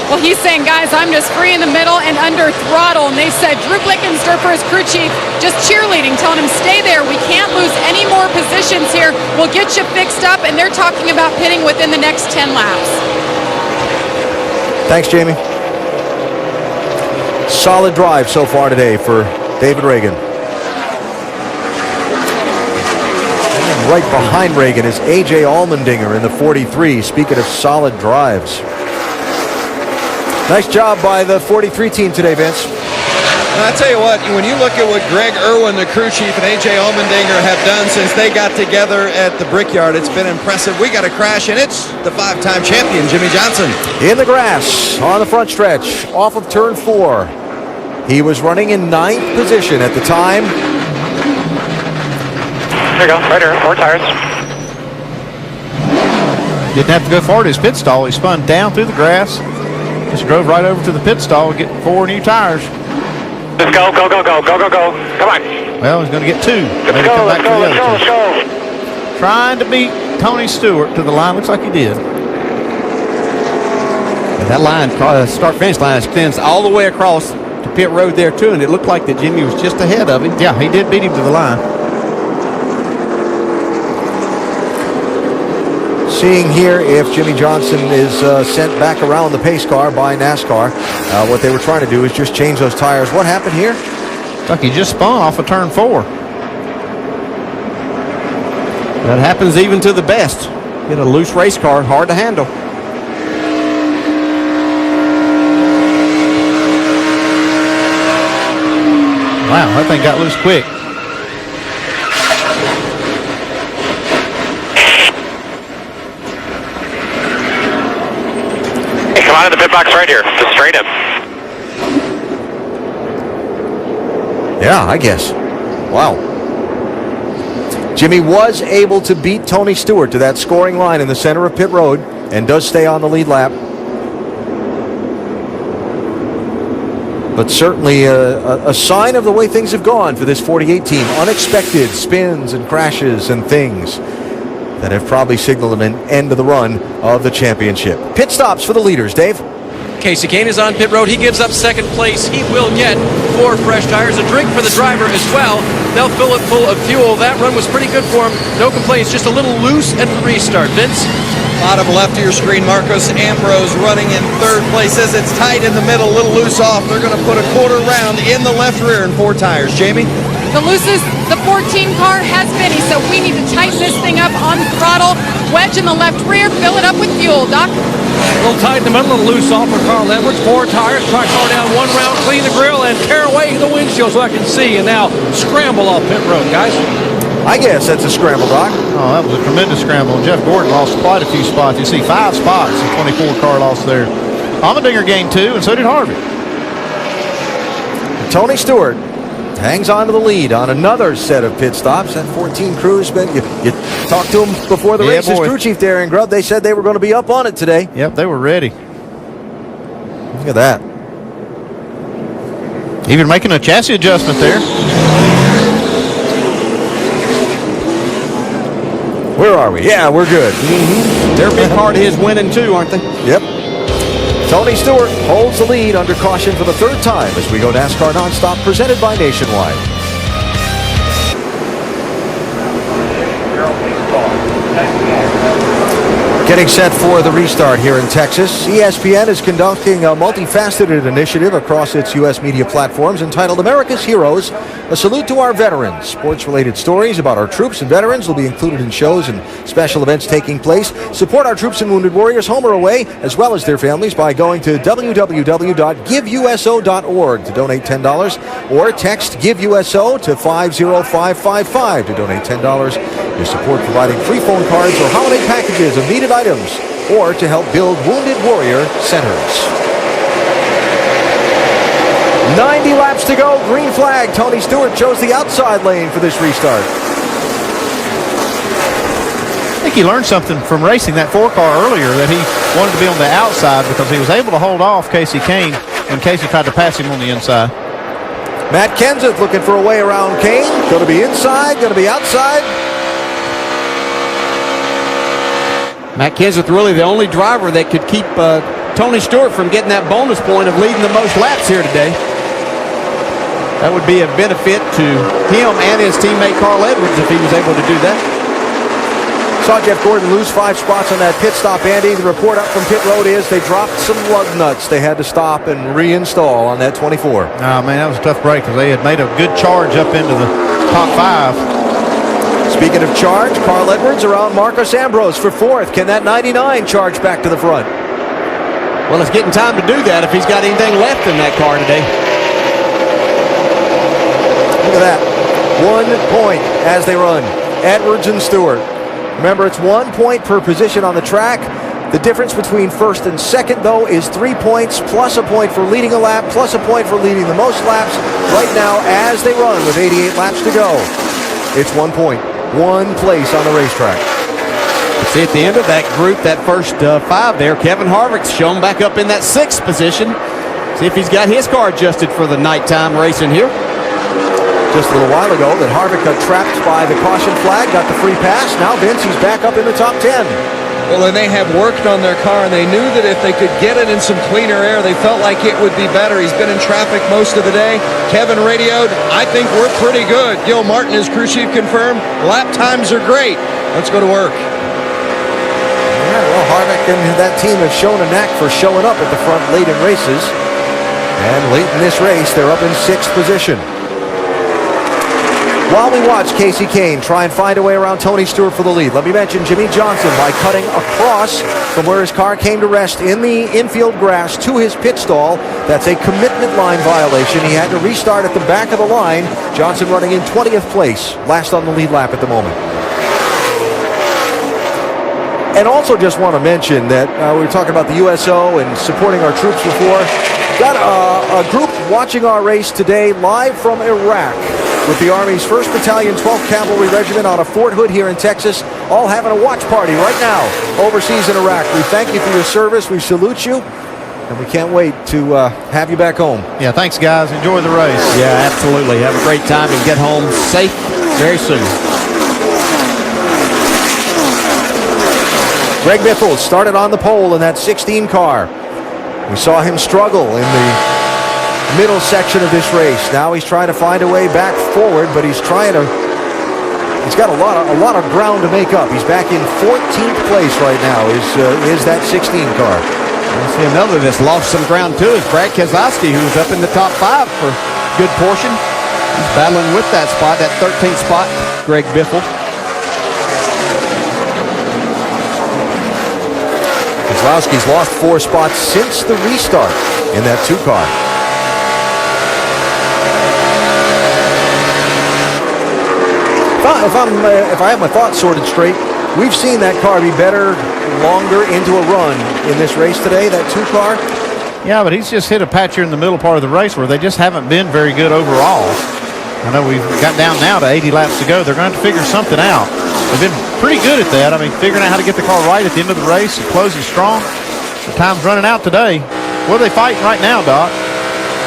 Well, he's saying, guys, I'm just free in the middle and under throttle. And they said, Drew Blickensderfer, his crew chief, just cheerleading, telling him, stay there. We can't lose any more positions here. We'll get you fixed up. And they're talking about pitting within the next 10 laps. Thanks, Jamie. Solid drive so far today for David Reagan. And right behind Reagan is A.J. Allmendinger in the 43. Speaking of solid drives. Nice job by the 43 team today, Vince. And I tell you what, when you look at what Greg Irwin, the crew chief, and A.J. Allmendinger have done since they got together at the Brickyard, it's been impressive. We got a crash, and it's the 5-time champion, Jimmy Johnson. In the grass, on the front stretch, off of turn 4. He was running in 9th position at the time. There you go, right here, 4 tires. Didn't have to go far to his pit stall. He spun down through the grass. Just drove right over to the pit stall to get 4 new tires. Let's go, go, go, go, go, go, go. Come on. Well, he's going to get 2. Let's go, let's go, let's go, let's go. Trying to beat Tony Stewart to the line. Looks like he did. And that line, start-finish line, extends all the way across to pit road there, too, and it looked like that Jimmy was just ahead of him. Yeah, he did beat him to the line. Seeing here if Jimmy Johnson is sent back around the pace car by NASCAR. What they were trying to do is just change those tires. What happened here? Looks like he just spun off of turn 4. That happens even to the best. Get a loose race car, hard to handle. Wow, that thing got loose quick. Hey, come on in the pit box right here. Just straight in. Yeah, I guess. Wow. Jimmy was able to beat Tony Stewart to that scoring line in the center of pit road and does stay on the lead lap. But certainly a sign of the way things have gone for this 48 team. Unexpected spins and crashes and things that have probably signaled an end to the run of the championship. Pit stops for the leaders, Dave. Casey Kane is on pit road. He gives up 2nd place. He will get 4 fresh tires. A drink for the driver as well. They'll fill it full of fuel. That run was pretty good for him. No complaints. Just a little loose at the restart. Vince? Bottom left of your screen, Marcos Ambrose running in 3rd place. As it's tight in the middle, a little loose off. They're going to put a quarter round in the left rear and 4 tires. Jamie? The loosest the 14 car has been. He said, we need to tighten this thing up on throttle. Wedge in the left rear, fill it up with fuel. Doc? A little tight in the middle, a little loose off for Carl Edwards. 4 tires, try to car down 1 round, clean the grill, and tear away the windshield so I can see. And now scramble off pit road, guys. I guess that's a scramble, Doc. Oh, that was a tremendous scramble. Jeff Gordon lost quite a few spots. You see 5 spots, a 24-car loss there. Allmendinger gained 2, and so did Harvey. Tony Stewart hangs on to the lead on another set of pit stops. That 14 crew's been, you talked to them before the race. His crew chief, Darren Grubb, they said they were going to be up on it today. Yep, they were ready. Look at that. Even making a chassis adjustment there. Where are we? Yeah, we're good. They're a big part of his winning, too, aren't they? Yep. Tony Stewart holds the lead under caution for the third time as we go NASCAR Nonstop, presented by Nationwide. Getting set for the restart here in Texas. ESPN is conducting a multifaceted initiative across its U.S. media platforms entitled America's Heroes, a salute to our veterans. Sports-related stories about our troops and veterans will be included in shows and special events taking place. Support our troops and wounded warriors, home or away, as well as their families by going to www.giveuso.org to donate $10 or text GiveUSO to 50555 to donate $10. Your support providing free phone cards or holiday packages of needed items or to help build Wounded Warrior Centers. 90 laps to go. Green flag. Tony Stewart chose the outside lane for this restart. I think he learned something from racing that 4-car earlier, that he wanted to be on the outside because he was able to hold off Casey Kane when Casey tried to pass him on the inside. Matt Kenseth looking for a way around Kane. Going to be inside, going to be outside. Matt Kenseth really the only driver that could keep Tony Stewart from getting that bonus point of leading the most laps here today. That would be a benefit to him and his teammate Carl Edwards if he was able to do that. Saw Jeff Gordon lose 5 spots on that pit stop, Andy. The report up from pit road is they dropped some lug nuts. They had to stop and reinstall on that 24. Oh, man, that was a tough break because they had made a good charge up into the top 5. Speaking of charge, Carl Edwards around Marcos Ambrose for 4th. Can that 99 charge back to the front? Well, it's getting time to do that if he's got anything left in that car today. Look at that. 1 point as they run. Edwards and Stewart. Remember, it's 1 point per position on the track. The difference between first and second, though, is 3 points, plus a point for leading a lap, plus a point for leading the most laps. Right now, as they run with 88 laps to go, it's 1 point. 1 place on the racetrack. See, at the end of that group, that first 5 there, Kevin Harvick's shown back up in that 6th position. See if he's got his car adjusted for the nighttime racing here. Just a little while ago that Harvick got trapped by the caution flag, got the free pass. Now Vince, he's back up in the top 10. Well, and they have worked on their car, and they knew that if they could get it in some cleaner air, they felt like it would be better. He's been in traffic most of the day. Kevin radioed, I think we're pretty good. Gil Martin, his crew chief, confirmed, lap times are great. Let's go to work. Yeah, well, Harvick and that team have shown a knack for showing up at the front late in races. And late in this race, they're up in 6th position. While we watch Casey Kane try and find a way around Tony Stewart for the lead, let me mention Jimmy Johnson by cutting across from where his car came to rest in the infield grass to his pit stall. That's a commitment line violation. He had to restart at the back of the line. Johnson running in 20th place, last on the lead lap at the moment. And also just want to mention that we were talking about the USO and supporting our troops before. Got a group watching our race today live from Iraq, with the Army's 1st Battalion, 12th Cavalry Regiment out of Fort Hood here in Texas, all having a watch party right now overseas in Iraq. We thank you for your service. We salute you, and we can't wait to have you back home. Yeah, thanks, guys. Enjoy the race. Yeah, absolutely. Have a great time and get home safe very soon. Greg Biffle started on the pole in that 16 car. We saw him struggle in the middle section of this race. Now he's trying to find a way back forward, but he's got a lot of ground to make up. He's back in 14th place right now, is that 16 car. I see another that's lost some ground too is Brad Keselowski, who's up in the top 5 for a good portion. He's battling with that spot, that 13th spot, Greg Biffle. Keselowski's lost 4 spots since the restart in that 2 car. If I have my thoughts sorted straight, we've seen that car be better longer into a run in this race today, that 2 car. Yeah, but he's just hit a patch here in the middle part of the race where they just haven't been very good overall. I know we've got down now to 80 laps to go. They're going to have to figure something out. They've been pretty good at that. I mean, figuring out how to get the car right at the end of the race and closing strong. The time's running out today. What are they fighting right now, Doc?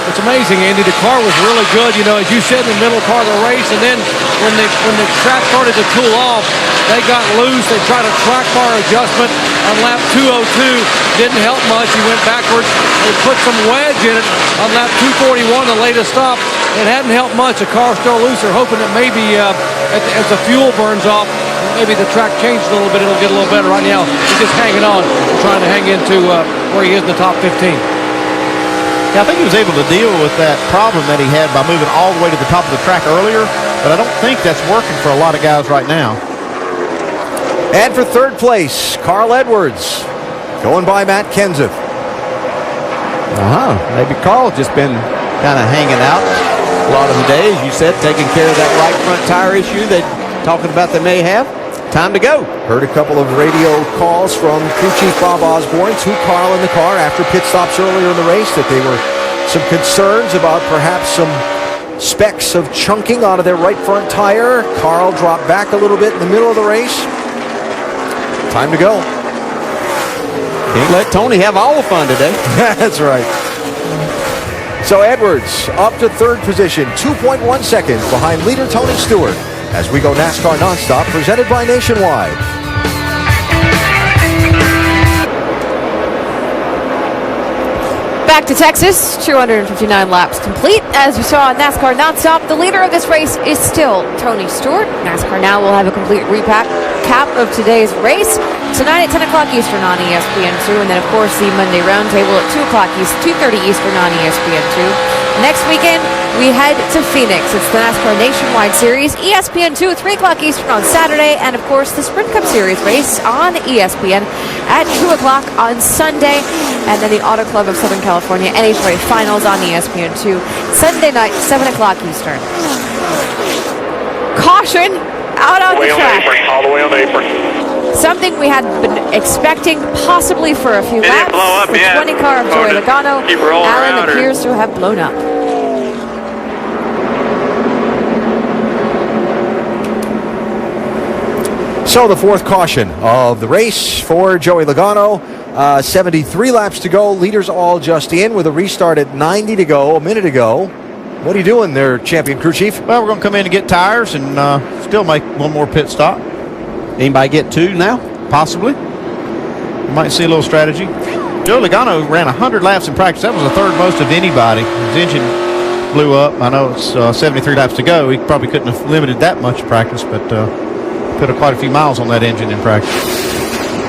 it's amazing, Andy. The car was really good, as you said, in the middle part of the race. And then when the track started to cool off, they got loose. They tried a track bar adjustment on lap 202. Didn't help much. He went backwards. They put some wedge in it on lap 241, the latest stop. It hadn't helped much. The car's still loose. They're hoping that maybe as the fuel burns off, maybe the track changed a little bit. It'll get a little better. Right now, he's just hanging on, trying to hang into where he is in the top 15. Yeah, I think he was able to deal with that problem that he had by moving all the way to the top of the track earlier, but I don't think that's working for a lot of guys right now. And for third place, Carl Edwards, going by Matt Kenseth. Maybe Carl's just been kind of hanging out a lot of the day, as you said, taking care of that right front tire issue that talking about they may have. Time to go. Heard a couple of radio calls from crew chief Bob Osborne to Carl in the car after pit stops earlier in the race that they were some concerns about perhaps some specks of chunking out of their right front tire. Carl dropped back a little bit in the middle of the race. Time to go. Can't let Tony have all the fun today. That's right. So Edwards up to third position, 2.1 seconds behind leader Tony Stewart. As we go NASCAR Nonstop, presented by Nationwide. Back to Texas, 259 laps complete. As we saw on NASCAR Nonstop, the leader of this race is still Tony Stewart. NASCAR Now will have a complete recap of today's race tonight at 10 o'clock Eastern on ESPN2, and then, of course, the Monday Roundtable at 2 o'clock 2:30 Eastern on ESPN2. Next weekend, we head to Phoenix. It's the NASCAR Nationwide Series, ESPN2 at 3 o'clock Eastern on Saturday, and, of course, the Sprint Cup Series race on ESPN at 2 o'clock on Sunday, and then the Auto Club of Southern California NHRA Finals on ESPN2 Sunday night, 7 o'clock Eastern. Caution out on the track. All the way on the apron. Something we had been expecting possibly for a few laps. The 20 car of Joey Logano. Allen appears to have blown up. So the fourth caution of the race for Joey Logano. 73 laps to go. Leaders all just in with a restart at 90 to go, a minute ago. What are you doing there, champion crew chief? Well, we're going to come in and get tires and still make one more pit stop. Anybody get two now? Possibly. You might see a little strategy. Joe Logano ran 100 laps in practice. That was the third most of anybody. His engine blew up. I know it's 73 laps to go. He probably couldn't have limited that much practice, but put quite a few miles on that engine in practice.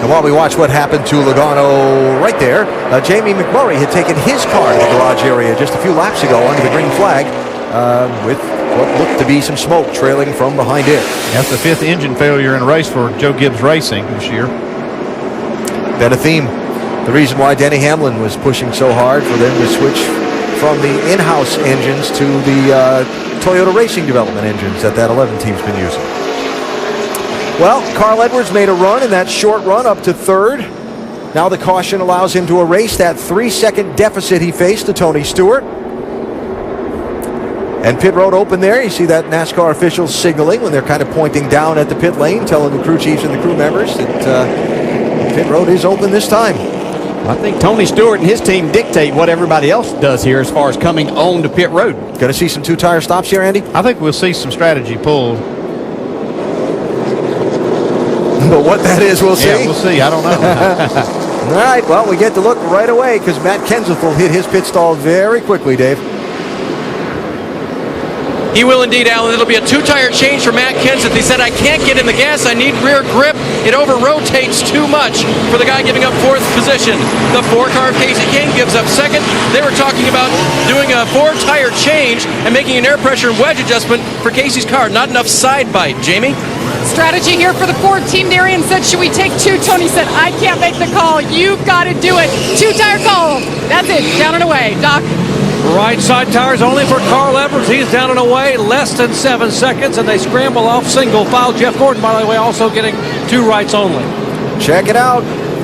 And while we watch what happened to Logano right there, Jamie McMurray had taken his car to the garage area just a few laps ago under the green flag with what looked to be some smoke trailing from behind it. That's the fifth engine failure in a race for Joe Gibbs Racing this year. Been a theme. The reason why Denny Hamlin was pushing so hard for them to switch from the in-house engines to the Toyota Racing Development engines that 11 team's been using. Well, Carl Edwards made a run in that short run up to third. Now the caution allows him to erase that 3-second deficit he faced to Tony Stewart. And pit road open there. You see that NASCAR officials signaling when they're kind of pointing down at the pit lane, telling the crew chiefs and the crew members that pit road is open this time. I think Tony Stewart and his team dictate what everybody else does here as far as coming on to pit road. Going to see some two-tire stops here, Andy? I think we'll see some strategy pulled. But what that is, we'll see. Yeah, we'll see. I don't know. All right, well, we get to look right away because Matt Kenseth will hit his pit stall very quickly, Dave. He will indeed, Alan. It'll be a two-tire change for Matt Kenseth. He said, I can't get in the gas. I need rear grip. It over-rotates too much for the guy giving up fourth position. The 4-car of Casey Kane gives up second. They were talking about doing a 4-tire change and making an air pressure and wedge adjustment for Casey's car. Not enough side bite. Jamie? Strategy here for the Ford team. Darian said, should we take two? Tony said, I can't make the call. You've got to do it. Two-tire call. That's it. Down and away. Doc? Right side tires only for Carl Edwards. He's down and away, less than 7 seconds, and they scramble off single file. Jeff Gordon, by the way, also getting two rights only. Check it out.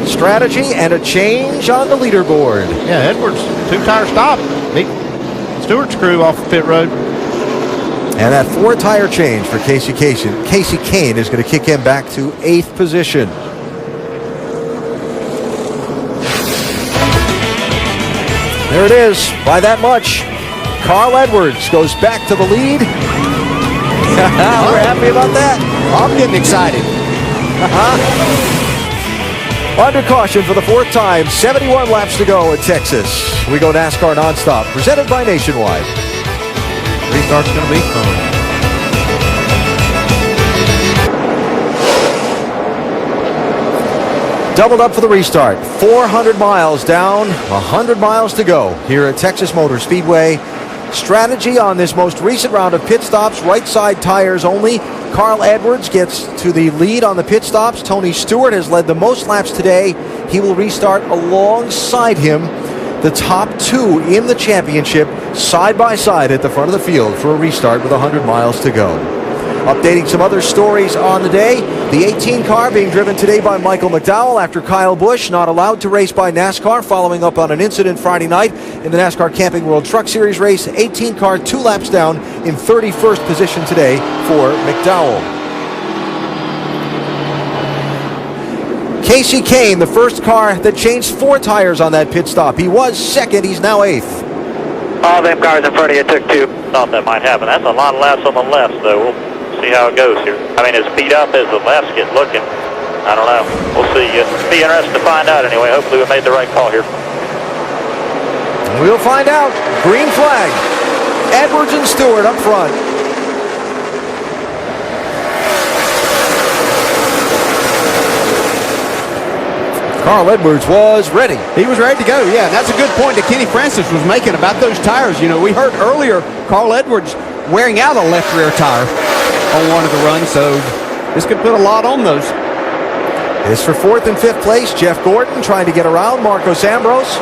Strategy and a change on the leaderboard. Yeah, Edwards, two-tire stop. Beat Stewart's crew off the pit road. And that 4-tire change for Casey Kane is going to kick him back to 8th position. There it is, by that much. Carl Edwards goes back to the lead. We're happy about that. I'm getting excited. Under caution for the fourth time, 71 laps to go at Texas. We go NASCAR nonstop, presented by Nationwide. Restart's going to be fun. Doubled up for the restart. 400 miles down, 100 miles to go here at Texas Motor Speedway. Strategy on this most recent round of pit stops, right side tires only. Carl Edwards gets to the lead on the pit stops. Tony Stewart has led the most laps today. He will restart alongside him. The top two in the championship side by side at the front of the field for a restart with 100 miles to go. Updating some other stories on the day. The 18 car being driven today by Michael McDowell after Kyle Busch not allowed to race by NASCAR following up on an incident Friday night in the NASCAR Camping World Truck Series race. 18 car 2 laps down in 31st position today for McDowell. Casey Kane, the first car that changed 4 tires on that pit stop. He was second. He's now 8th. All them cars in front of you took 2. Thought that might happen. That's a lot of laps on the left, though. We'll see how it goes here. I mean, as beat up as the lefts get looking, I don't know. We'll see. It'll be interesting to find out anyway. Hopefully we made the right call here. We'll find out. Green flag. Edwards and Stewart up front. Carl Edwards was ready. He was ready to go, yeah. And that's a good point that Kenny Francis was making about those tires. You know, we heard earlier Carl Edwards wearing out a left rear tire on one of the runs, so this could put a lot on those. It's for 4th and 5th place. Jeff Gordon trying to get around Marcos Ambrose.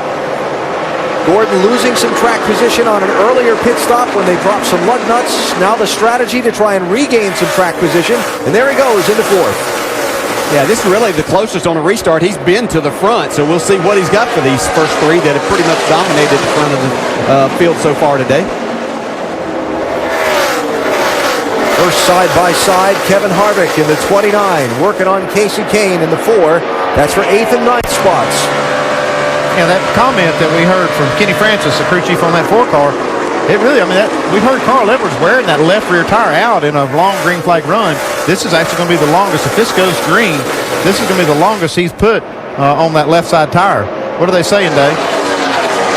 Gordon losing some track position on an earlier pit stop when they dropped some lug nuts. Now the strategy to try and regain some track position. And there he goes into 4th. Yeah, this is really the closest on a restart he's been to the front, so we'll see what he's got for these first 3 that have pretty much dominated the front of the field so far today. First side-by-side, Kevin Harvick in the 29, working on Casey Kane in the 4. That's for 8th and 9th spots. Yeah, that comment that we heard from Kenny Francis, the crew chief on that 4 car, it really, I mean, we heard Carl Edwards wearing that left rear tire out in a long green flag run. This is actually going to be the longest. If this goes green, this is going to be the longest he's put on that left side tire. What are they saying, Dave?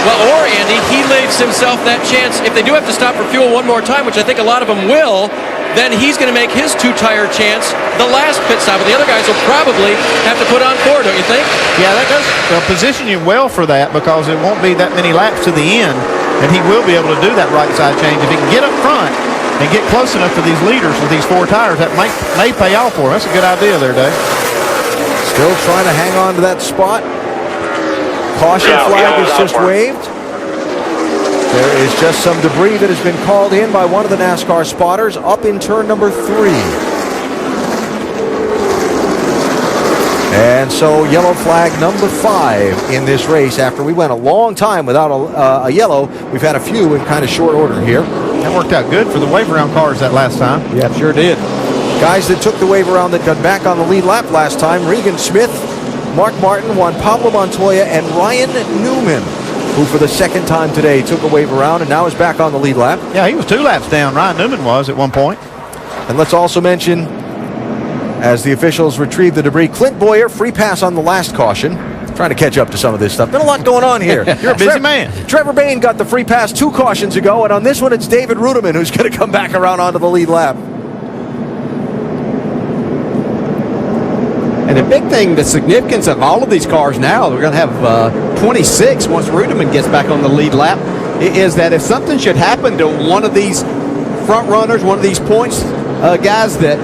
Well, or, Andy, he leaves himself that chance. If they do have to stop for fuel one more time, which I think a lot of them will, then he's going to make his 2-tire chance the last pit stop. And the other guys will probably have to put on 4, don't you think? Yeah, that does position you well for that because it won't be that many laps to the end. And he will be able to do that right side change. If he can get up front and get close enough to these leaders with these 4 tires, that may pay off for him. That's a good idea there, Dave. Still trying to hang on to that spot. Caution flag is just waved. There is just some debris that has been called in by one of the NASCAR spotters up in turn number 3. And so yellow flag number 5 in this race. After we went a long time without a yellow, we've had a few in kind of short order here. That worked out good for the wave around cars that last time. Yeah, sure did. Guys that took the wave around that got back on the lead lap last time, Regan Smith, Mark Martin, Juan Pablo Montoya, and Ryan Newman, who for the second time today took a wave around and now is back on the lead lap. Yeah, he was 2 laps down. Ryan Newman was at one point. And let's also mention, as the officials retrieve the debris, Clint Boyer, free pass on the last caution. Trying to catch up to some of this stuff. Been a lot going on here. You're a busy man. Trevor Bayne got the free pass 2 cautions ago, and on this one it's David Ruderman who's going to come back around onto the lead lap. And the big thing, the significance of all of these cars now, we're going to have 26 once Ruderman gets back on the lead lap, is that if something should happen to one of these front runners, one of these points guys that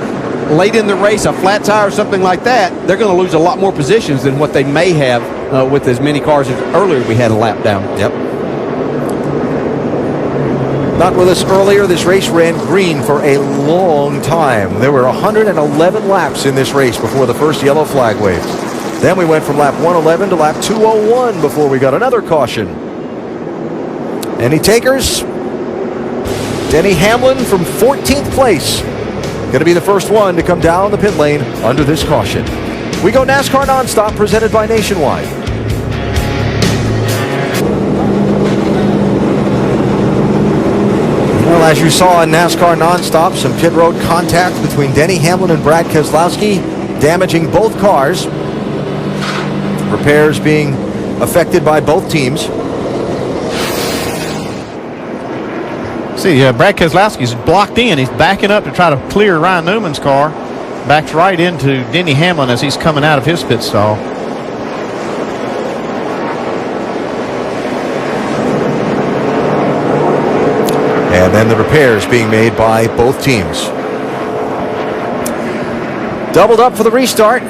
late in the race, a flat tire or something like that, they're going to lose a lot more positions than what they may have with as many cars as earlier we had a lap down. Yep. Not with us earlier. This race ran green for a long time. There were 111 laps in this race before the first yellow flag waved. Then we went from lap 111 to lap 201 before we got another caution. Any takers? Denny Hamlin from 14th place. Going to be the first one to come down the pit lane under this caution. We go NASCAR nonstop, presented by Nationwide. Well, as you saw in NASCAR Nonstop, some pit road contact between Denny Hamlin and Brad Keselowski, damaging both cars. Repairs being affected by both teams. See, Brad Keselowski's blocked in. He's backing up to try to clear Ryan Newman's car. Backs right into Denny Hamlin as he's coming out of his pit stall. And then the repairs being made by both teams. Doubled up for the restart.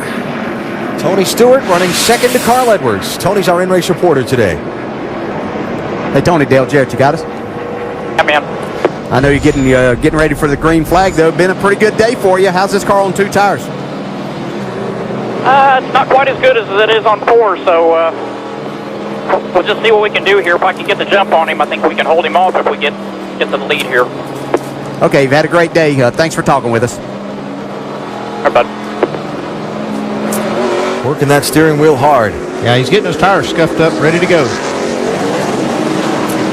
Tony Stewart running second to Carl Edwards. Tony's our in-race reporter today. Hey, Tony, Dale Jarrett, you got us? Yeah, man. I know you're getting ready for the green flag, though. Been a pretty good day for you. How's this car on 2 tires? It's not quite as good as it is on 4, so we'll just see what we can do here. If I can get the jump on him, I think we can hold him off if we get to the lead here. Okay, you've had a great day. Thanks for talking with us. All right, bud. Working that steering wheel hard. Yeah, he's getting his tires scuffed up, ready to go.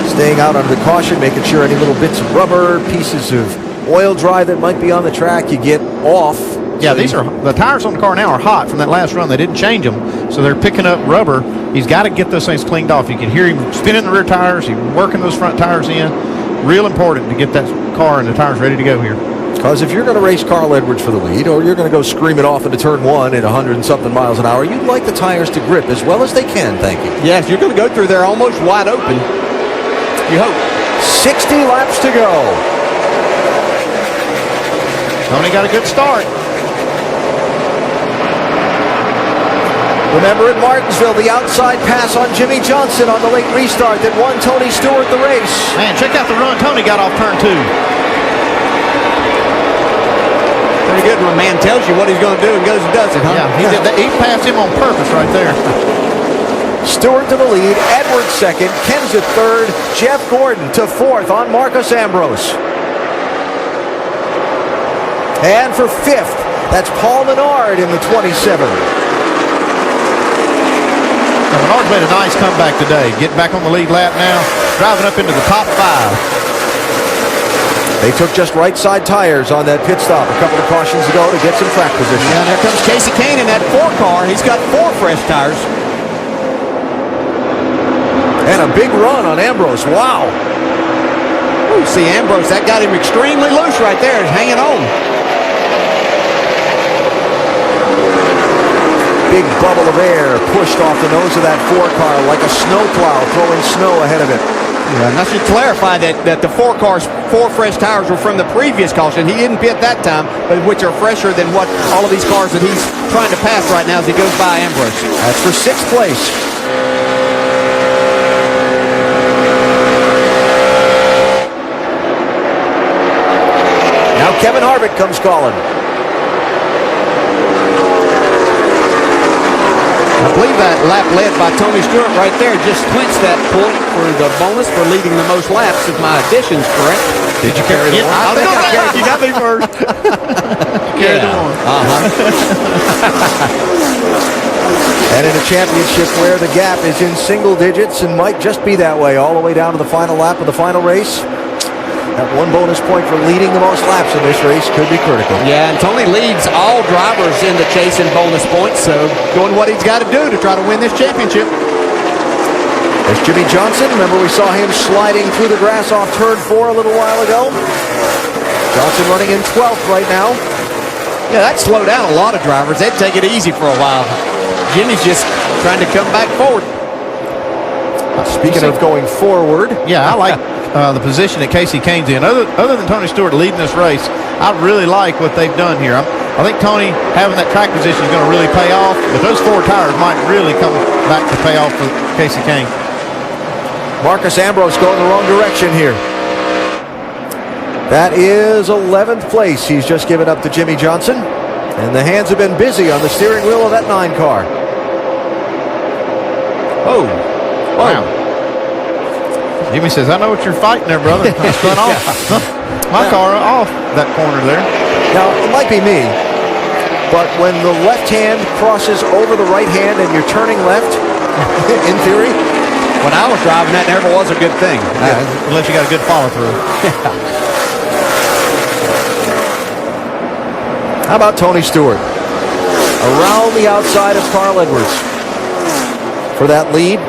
Staying out under the caution, making sure any little bits of rubber, pieces of oil dry that might be on the track, you get off. Yeah, the tires on the car now are hot from that last run. They didn't change them, so they're picking up rubber. He's got to get those things cleaned off. You can hear him spinning the rear tires. He's working those front tires in. Real important to get that car and the tires ready to go here. Because if you're going to race Carl Edwards for the lead, or you're going to go screaming off into turn 1 at 100 and something miles an hour, you'd like the tires to grip as well as they can, thank you. Yes, you're going to go through there almost wide open. You hope. 60 laps to go. Tony got a good start. Remember at Martinsville, the outside pass on Jimmy Johnson on the late restart that won Tony Stewart the race. Man, check out the run Tony got off turn 2. Pretty good when a man tells you what he's going to do and goes and does it, huh? Yeah, he passed him on purpose right there. Stewart to the lead, Edwards second, Kenseth third, Jeff Gordon to fourth on Marcos Ambrose. And for fifth, that's Paul Menard in the 27. Now, Menard's made a nice comeback today. Getting back on the lead lap now, driving up into the top 5. They took just right side tires on that pit stop a couple of cautions ago to get some track position. Yeah, and there comes Casey Kane in that 4 car. He's got 4 fresh tires. And a big run on Ambrose. Wow. Ooh, see Ambrose, that got him extremely loose right there. He's hanging on. Big bubble of air pushed off the nose of that 4 car like a snowplow throwing snow ahead of it. Yeah, and I should clarify that the 4 cars, 4 fresh tires were from the previous caution. He didn't pit that time, but which are fresher than what all of these cars that he's trying to pass right now as he goes by Ambrose. That's for 6th place. Now Kevin Harvick comes calling. I believe that lap led by Tony Stewart right there just clinched that point for the bonus for leading the most laps, if my addition's correct. Did you carry the one? I think I carried. You got me first. Carry the one. And in a championship where the gap is in single digits and might just be that way all the way down to the final lap of the final race, that 1 bonus point for leading the most laps in this race could be critical. Yeah, and Tony leads all drivers in the chase in bonus points, so doing what he's got to do to try to win this championship. There's Jimmy Johnson. Remember we saw him sliding through the grass off turn 4 a little while ago. Johnson running in 12th right now. Yeah, that slowed down a lot of drivers. They'd take it easy for a while. Jimmy's just trying to come back forward. Speaking of going forward. Yeah, I like the position that Casey Kane's in. Other than Tony Stewart leading this race, I really like what they've done here. I think Tony having that track position is going to really pay off, but those 4 tires might really come back to pay off for Casey Kane. Marcos Ambrose going the wrong direction here. That is 11th place he's just given up to Jimmy Johnson. And the hands have been busy on the steering wheel of that 9 car. Oh, wow. Jimmy says, I know what you're fighting there, brother. I spun off my car off that corner there. Now, it might be me, but when the left hand crosses over the right hand and you're turning left, in theory, when I was driving, that never was a good thing. Unless you got a good follow-through. How about Tony Stewart? Around the outside of Carl Edwards for that lead.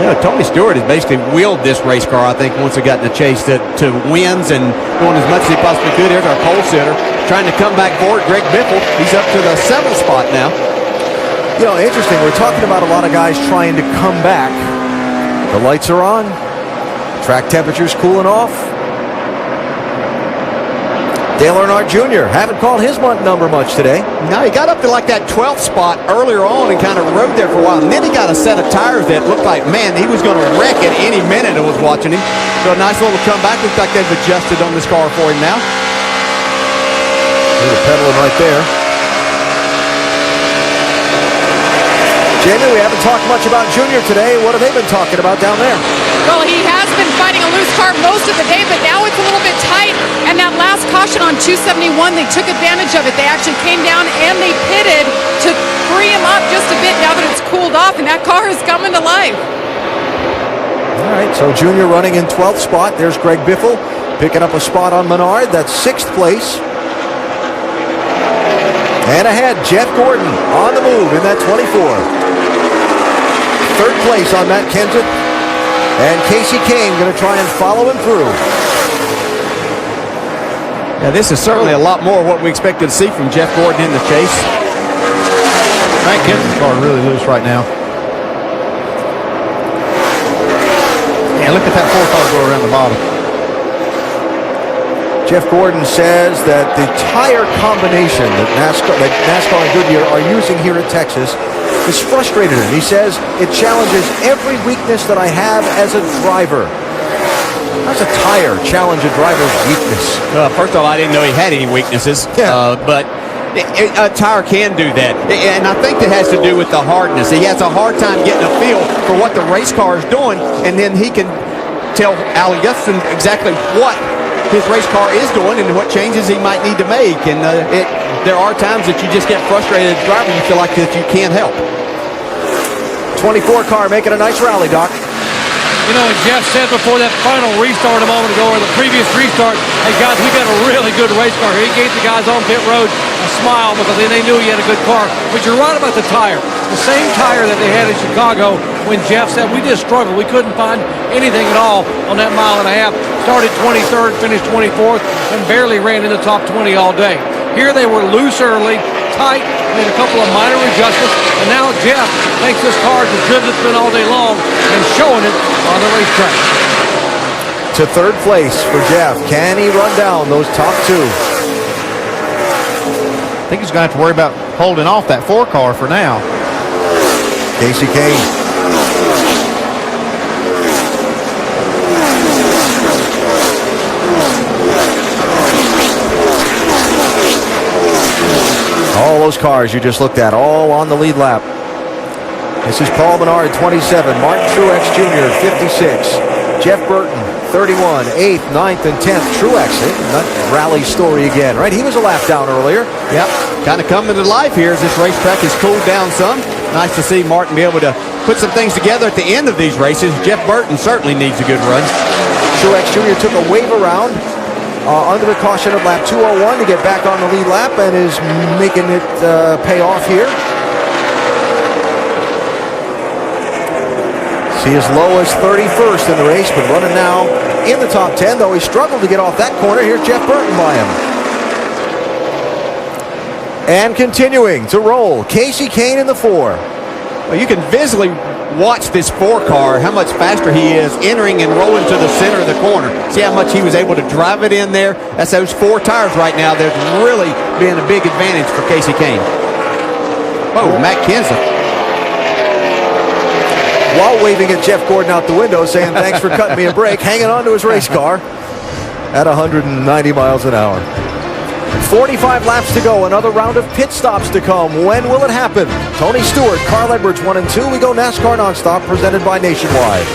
Yeah, Tony Stewart has basically wheeled this race car, I think, once it got in the chase to wins and doing as much as he possibly could. There's our pole sitter trying to come back forward. Greg Biffle, he's up to the 7th spot now. You know, interesting. We're talking about a lot of guys trying to come back. The lights are on. Track temperature's cooling off. Dale Earnhardt Jr. haven't called his number much today. No, he got up to like that 12th spot earlier on and kind of rode there for a while. And then he got a set of tires that looked like, man, he was going to wreck it any minute I was watching him. So a nice little comeback. Looks like they've adjusted on this car for him now. They're pedaling right there. Jamie, we haven't talked much about Junior today. What have they been talking about down there? Well, he has been fighting a loose car most of the day, but now it's a little bit tight. And that last caution on 271, they took advantage of it. They actually came down and they pitted to free him up just a bit now that it's cooled off, and that car is coming to life. All right, so Junior running in 12th spot. There's Greg Biffle picking up a spot on Menard. That's 6th place. And ahead, Jeff Gordon on the move in that 24. 3rd place on Matt Kenseth. And Casey Kane going to try and follow him through. Yeah, this is certainly a lot more of what we expected to see from Jeff Gordon in the chase. Matt Kenseth's car really loose right now. Yeah, look at that 4 car go around the bottom. Jeff Gordon says that the tire combination that NASCAR and Goodyear are using here at Texas has frustrated him. He says it challenges every weakness that I have as a driver. How does a tire challenge a driver's weakness? First of all, I didn't know he had any weaknesses. Yeah. But a tire can do that. And I think that has to do with the hardness. He has a hard time getting a feel for what the race car is doing, and then he can tell Allie Gustafson exactly what his race car is doing and what changes he might need to make. And there are times that you just get frustrated as a driver. You feel like that you can't help. 24 car making a nice rally, Doc. You know, Jeff said before that final restart a moment ago, or the previous restart, hey guys, we got a really good race car here. He gave the guys on pit road a smile because they knew he had a good car. But you're right about the tire. The same tire that they had in Chicago when Jeff said we just struggled. We couldn't find anything at all on that mile and a half. Started 23rd, finished 24th, and barely ran in the top 20 all day. Here they were loose early, tight, made a couple of minor adjustments, and now Jeff thinks this car is as good as it's been all day long and showing it on the racetrack. To 3rd place for Jeff. Can he run down those top 2? I think he's going to have to worry about holding off that 4 car for now. Casey Kane. All those cars you just looked at, all on the lead lap. This is Paul Menard, 27. Martin Truex Jr., 56. Jeff Burton, 31. 8th, 9th, and 10th. Truex, that rally story again, right? He was a lap down earlier. Yep, kind of coming to life here as this racetrack has cooled down some. Nice to see Martin be able to put some things together at the end of these races. Jeff Burton certainly needs a good run. Truex Jr. took a wave around under the caution of lap 201 to get back on the lead lap and is making it pay off here. See as low as 31st in the race, but running now in the top 10, though he struggled to get off that corner. Here's Jeff Burton by him. And continuing to roll, Casey Kane in the 4. Well, you can visually watch this 4 car, how much faster he is entering and rolling to the center of the corner. See how much he was able to drive it in there? That's those 4 tires right now. There's really been a big advantage for Casey Kane. Oh, Matt Kenseth. While waving at Jeff Gordon out the window, saying thanks for cutting me a break, hanging on to his race car at 190 miles an hour. 45 laps to go, another round of pit stops to come. When will it happen? Tony Stewart, Carl Edwards, 1 and 2. We go NASCAR Nonstop, presented by Nationwide.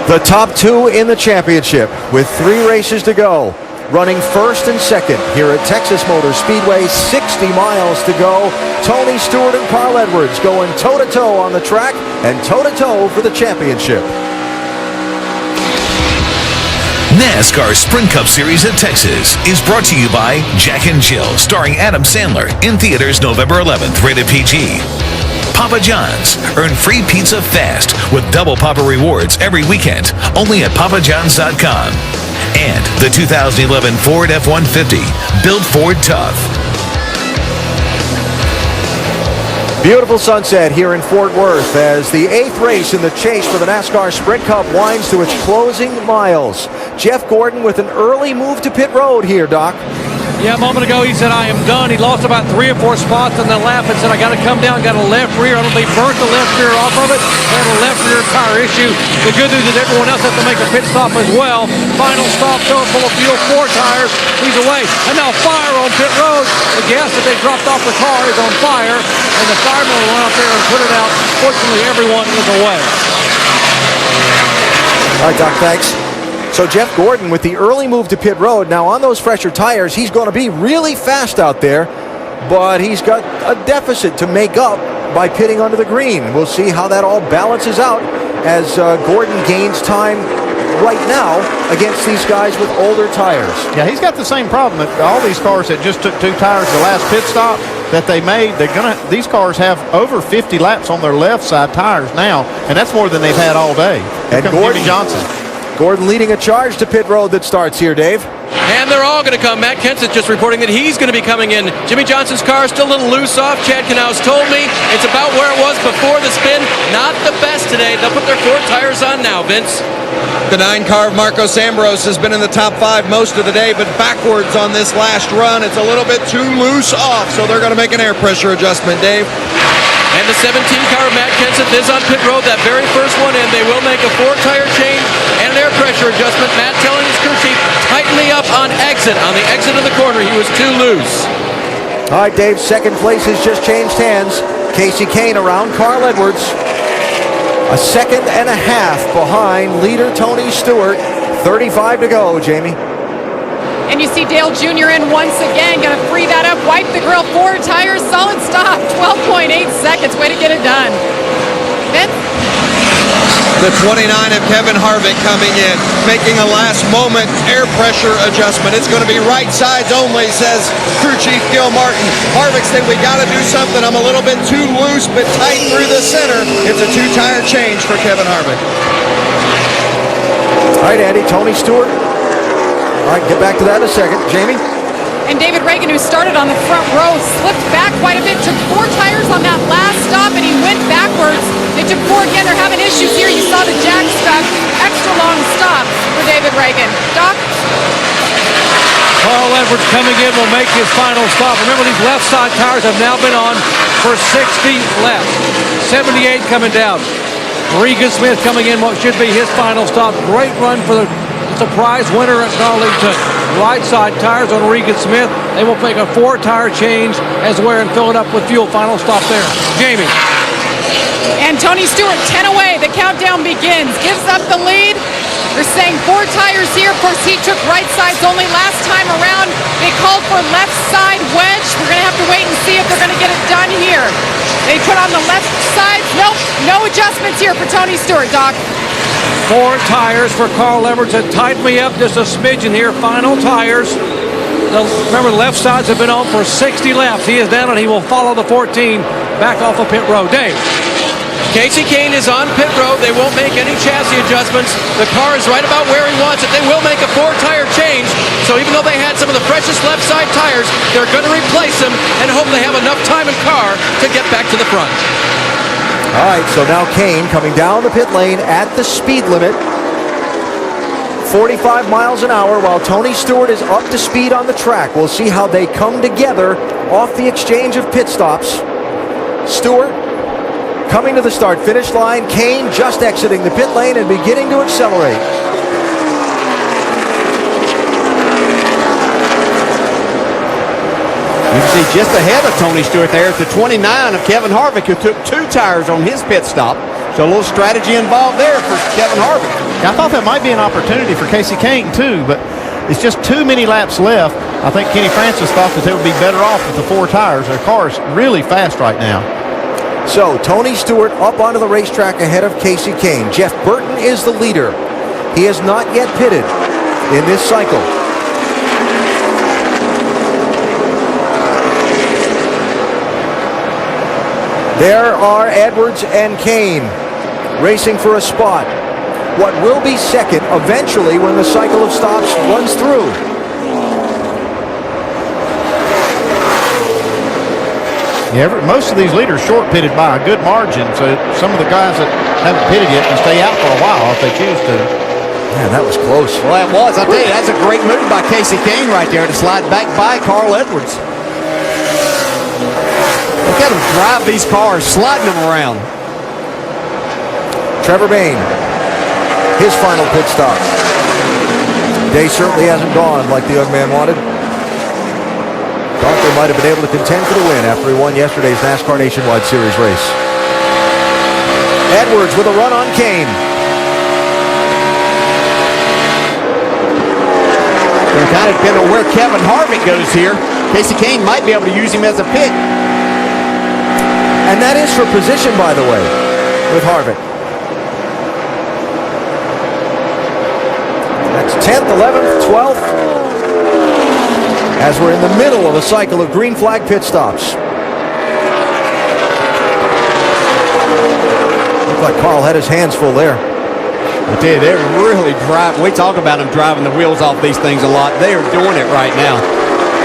The top 2 in the championship with 3 races to go. Running 1st and 2nd here at Texas Motor Speedway, 60 miles to go. Tony Stewart and Carl Edwards going toe-to-toe on the track and toe-to-toe for the championship. NASCAR Sprint Cup Series at Texas is brought to you by Jack and Jill, starring Adam Sandler, in theaters November 11th, rated PG. Papa John's. Earn free pizza fast with double Papa rewards every weekend, only at papajohns.com. And the 2011 Ford F-150, built Ford tough. Beautiful sunset here in Fort Worth as the 8th race in the chase for the NASCAR Sprint Cup winds to its closing miles. Jeff Gordon with an early move to pit road here, Doc. Yeah, a moment ago he said, I am done. He lost about 3 or 4 spots on the lap and said, I got to come down, got a left rear. I don't think burnt the left rear off of it. Had a left rear tire issue. The good news is everyone else has to make a pit stop as well. Final stop, filling full of fuel, 4 tires. He's away. And now fire on pit road. The gas that they dropped off the car is on fire. And the fireman went out there and put it out. Fortunately, everyone is away. All right, Doc, thanks. So Jeff Gordon with the early move to pit road. Now on those fresher tires, he's going to be really fast out there, but he's got a deficit to make up by pitting under the green. We'll see how that all balances out as Gordon gains time right now against these guys with older tires. Yeah, he's got the same problem that all these cars that just took 2 tires the last pit stop that they made. These cars have over 50 laps on their left side tires now, and that's more than they've had all day. And Gordon leading a charge to pit road that starts here, Dave. And they're all going to come. Matt Kenseth just reporting that he's going to be coming in. Jimmy Johnson's car is still a little loose off. Chad Knaus told me it's about where it was before the spin. Not the best today. They'll put their 4 tires on now, Vince. The 9 car of Marcos Ambrose has been in the top 5 most of the day, but backwards on this last run. It's a little bit too loose off, so they're going to make an air pressure adjustment, Dave. And the 17 car of Matt Kenseth is on pit road, that very first one in. They will make a 4-tire change and an air pressure adjustment. Matt telling his crew chief, tighten me up on exit. On the exit of the corner, he was too loose. All right, Dave, second place has just changed hands. Casey Kane around Carl Edwards. A second and a half behind leader Tony Stewart. 35 to go, Jamie. And you see Dale Jr. in once again, going to free that up, wipe the grill, 4 tires, solid stop, 12.8 seconds, way to get it done. Vince? The 29 of Kevin Harvick coming in, making a last-moment air pressure adjustment. It's going to be right sides only, says crew chief Gil Martin. Harvick said, we got to do something. I'm a little bit too loose, but tight through the center. It's a 2-tire change for Kevin Harvick. All right, Andy, Tony Stewart. All right, get back to that in a second. Jamie? And David Reagan, who started on the front row, slipped back quite a bit, took 4 tires on that last stop, and he went backwards. They took 4 again. They're having issues here. You saw the jack stuck. Extra long stop for David Reagan. Doc? Carl Edwards coming in will make his final stop. Remember, these left side tires have now been on for 60 laps. 78 coming down. Regan Smith coming in what should be his final stop. Great run for the surprise winner at Carly to right side tires on Regan Smith. They will make a 4-tire change as wear and fill it up with fuel. Final stop there. Jamie. And Tony Stewart, 10 away. The countdown begins. Gives up the lead. They're saying 4 tires here. Of course, he took right sides only last time around. They called for left side wedge. We're going to have to wait and see if they're going to get it done here. They put on the left side. Nope, no adjustments here for Tony Stewart, Doc. 4 tires for Carl Edwards. That tightened me up just a smidgen here. Final tires. Remember, the left sides have been on for 60 laps. He is down and he will follow the 14 back off of pit road. Dave. Casey Kane is on pit road. They won't make any chassis adjustments. The car is right about where he wants it. They will make a 4-tire change. So even though they had some of the freshest left side tires, they're going to replace them and hope they have enough time in car to get back to the front. All right, so now Kane coming down the pit lane at the speed limit. 45 miles an hour while Tony Stewart is up to speed on the track. We'll see how they come together off the exchange of pit stops. Stewart coming to the start-finish line. Kane just exiting the pit lane and beginning to accelerate. You can see just ahead of Tony Stewart there is the 29 of Kevin Harvick, who took 2 tires on his pit stop. So a little strategy involved there for Kevin Harvick. I thought that might be an opportunity for Casey Kane, too, but it's just too many laps left. I think Kenny Francis thought that they would be better off with the 4 tires. Their car is really fast right now. So Tony Stewart up onto the racetrack ahead of Casey Kane. Jeff Burton is the leader. He has not yet pitted. in this cycle. There are Edwards and Kane racing for a spot. What will be second eventually when the cycle of stops runs through. Yeah, most of these leaders short pitted by a good margin, so some of the guys that haven't pitted yet can stay out for a while if they choose to. Man, that was close. Well, that was. I'll tell you, that's a great move by Casey Kane right there to slide back by Carl Edwards. Look at him drive these cars, sliding them around. Trevor Bayne, his final pit stop. Day certainly hasn't gone like the young man wanted. Thought they might have been able to contend for the win after he won yesterday's NASCAR Nationwide Series race. Edwards with a run on Kane. It'll kind of depend on where Kevin Harvick goes here. Casey Kane might be able to use him as a pit. And that is for position, by the way, with Harvick. That's 10th, 11th, 12th. As we're in the middle of a cycle of green flag pit stops. Looked like Carl had his hands full there. I tell you, they're really driving. We talk about them driving the wheels off these things a lot. They are doing it right now.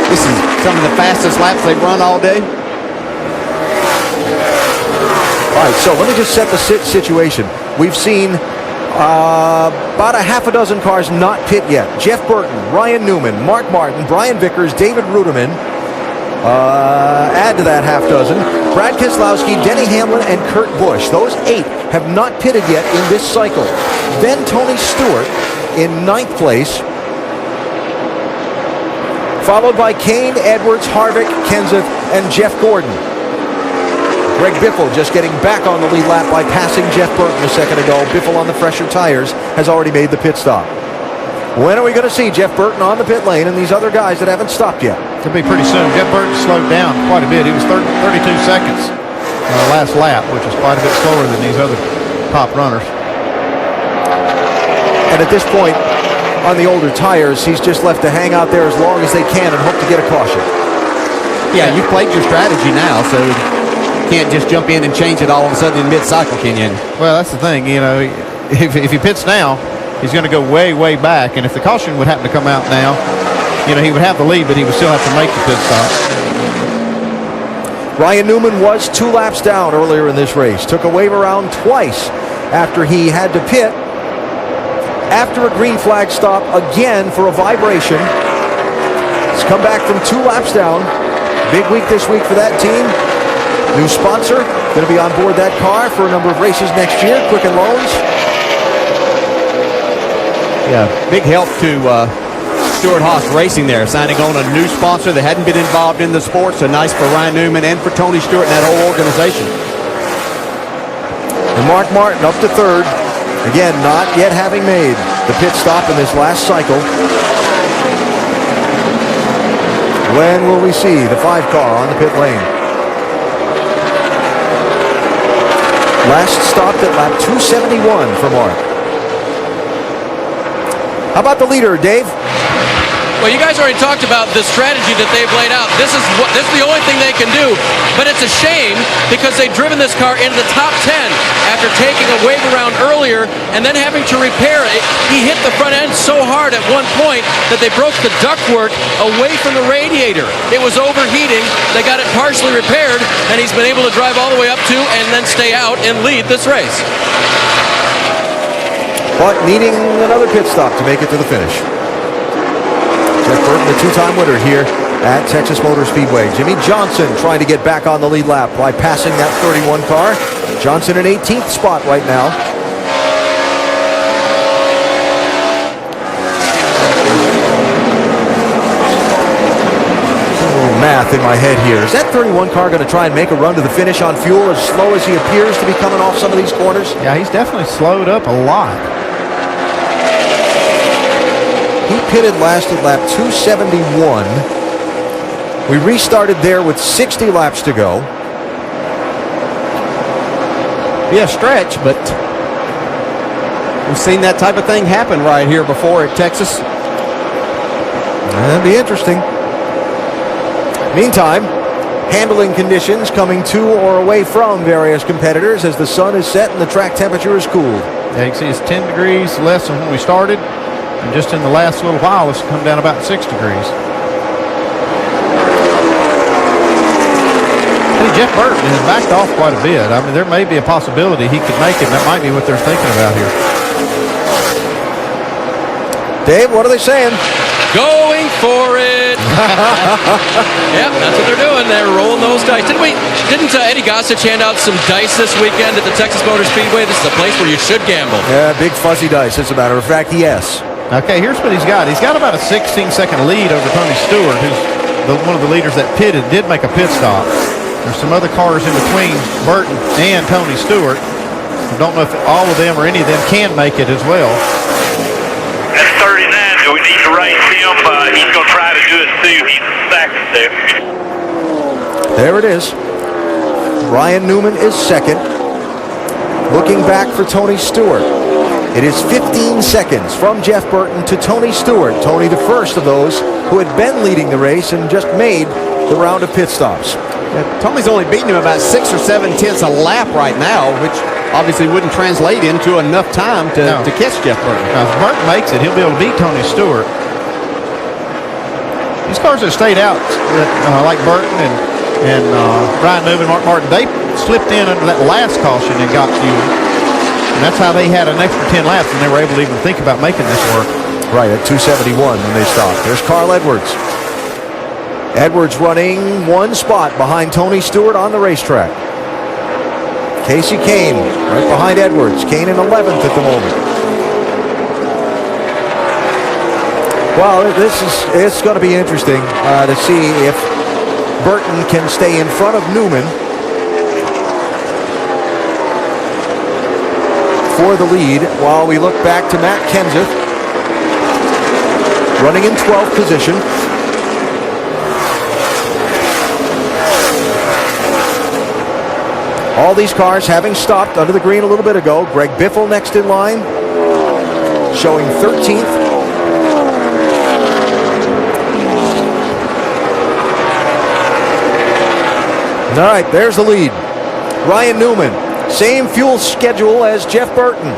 This is some of the fastest laps they've run all day. All right, so let me just set the situation. We've seen about a half a dozen cars not pit yet. Jeff Burton, Ryan Newman, Mark Martin, Brian Vickers, David Ruderman. Add to that half dozen. Brad Keselowski, Denny Hamlin, and Kurt Busch. Those 8 have not pitted yet in this cycle. Then Tony Stewart in 9th place. Followed by Kane, Edwards, Harvick, Kenseth, and Jeff Gordon. Greg Biffle just getting back on the lead lap by passing Jeff Burton a second ago. Biffle on the fresher tires has already made the pit stop. When are we going to see Jeff Burton on the pit lane and these other guys that haven't stopped yet? Could be pretty soon. Jeff Burton slowed down quite a bit. He was 32 seconds last lap, which is quite a bit slower than these other top runners. And at this point, on the older tires, he's just left to hang out there as long as they can and hope to get a caution. Yeah, you played your strategy now, so can't just jump in and change it all of a sudden in mid-cycle, can you? Well, that's the thing. You know, if he pits now, he's going to go way, way back. And if the caution would happen to come out now, you know, he would have the lead, but he would still have to make the pit stop. Ryan Newman was 2 laps down earlier in this race. Took a wave around twice after he had to pit. After a green flag stop again for a vibration. He's come back from 2 laps down. Big week this week for that team. New sponsor, going to be on board that car for a number of races next year, Quicken Loans. Yeah, big help to Stuart Haas Racing there, signing on a new sponsor that hadn't been involved in the sport, so nice for Ryan Newman and for Tony Stewart and that whole organization. And Mark Martin up to 3rd, again, not yet having made the pit stop in this last cycle. When will we see the 5 car on the pit lane? Last stopped at lap 271 for Mark. How about the leader, Dave? Well, you guys already talked about the strategy that they've laid out. This is the only thing they can do. But it's a shame because they've driven this car into the top 10 after taking a wave around earlier and then having to repair it. He hit the front end so hard at one point that they broke the ductwork away from the radiator. It was overheating. They got it partially repaired, and he's been able to drive all the way up to and then stay out and lead this race. But needing another pit stop to make it to the finish. Jeff Burton, the 2-time winner here at Texas Motor Speedway. Jimmy Johnson trying to get back on the lead lap by passing that 31 car. Johnson in 18th spot right now. Math in my head here. Is that 31 car going to try and make a run to the finish on fuel as slow as he appears to be coming off some of these corners? Yeah, he's definitely slowed up a lot. He pitted last at lap 271. We restarted there with 60 laps to go. Be a stretch, but we've seen that type of thing happen right here before at Texas. That'd be interesting. Meantime, handling conditions coming to or away from various competitors as the sun is set and the track temperature is cooled. Yeah, you can see it's 10 degrees less than when we started, and just in the last little while, it's come down about 6 degrees. Hey, Jeff Burton has backed off quite a bit. I mean, there may be a possibility he could make it. That might be what they're thinking about here. Dave, what are they saying? Going for it. Yep, that's what they're doing. They're rolling those dice. Didn't Eddie Gossage hand out some dice this weekend at the Texas Motor Speedway? This is a place where you should gamble. Yeah, big fuzzy dice, as a matter of fact, yes. Okay, here's what he's got. He's got about a 16-second lead over Tony Stewart, who's one of the leaders that did make a pit stop. There's some other cars in between Burton and Tony Stewart. I don't know if all of them or any of them can make it as well. That's 39. Do we need to race him? He's going to try to do it too. He's second there. There it is. Ryan Newman is second. Looking back for Tony Stewart. It is 15 seconds from Jeff Burton to Tony Stewart. Tony, the first of those who had been leading the race and just made the round of pit stops. Yeah, Tony's only beating him about 6 or 7 tenths a lap right now, which obviously wouldn't translate into enough time to catch Jeff Burton. Now, if Burton makes it, he'll be able to beat Tony Stewart. These cars have stayed out, like Burton and Ryan Newman, Mark Martin, they slipped in under that last caution and got fuel. And that's how they had an extra 10 laps and they were able to even think about making this work. Right, at 271 when they stopped. There's Carl Edwards. Edwards running one spot behind Tony Stewart on the racetrack. Casey Kane right behind Edwards. Kane in 11th at the moment. Well, it's going to be interesting to see if Burton can stay in front of Newman for the lead while we look back to Matt Kenseth running in 12th position. All these cars having stopped under the green a little bit ago. Greg Biffle next in line, showing 13th. All right, there's the lead. Ryan Newman, same fuel schedule as Jeff Burton.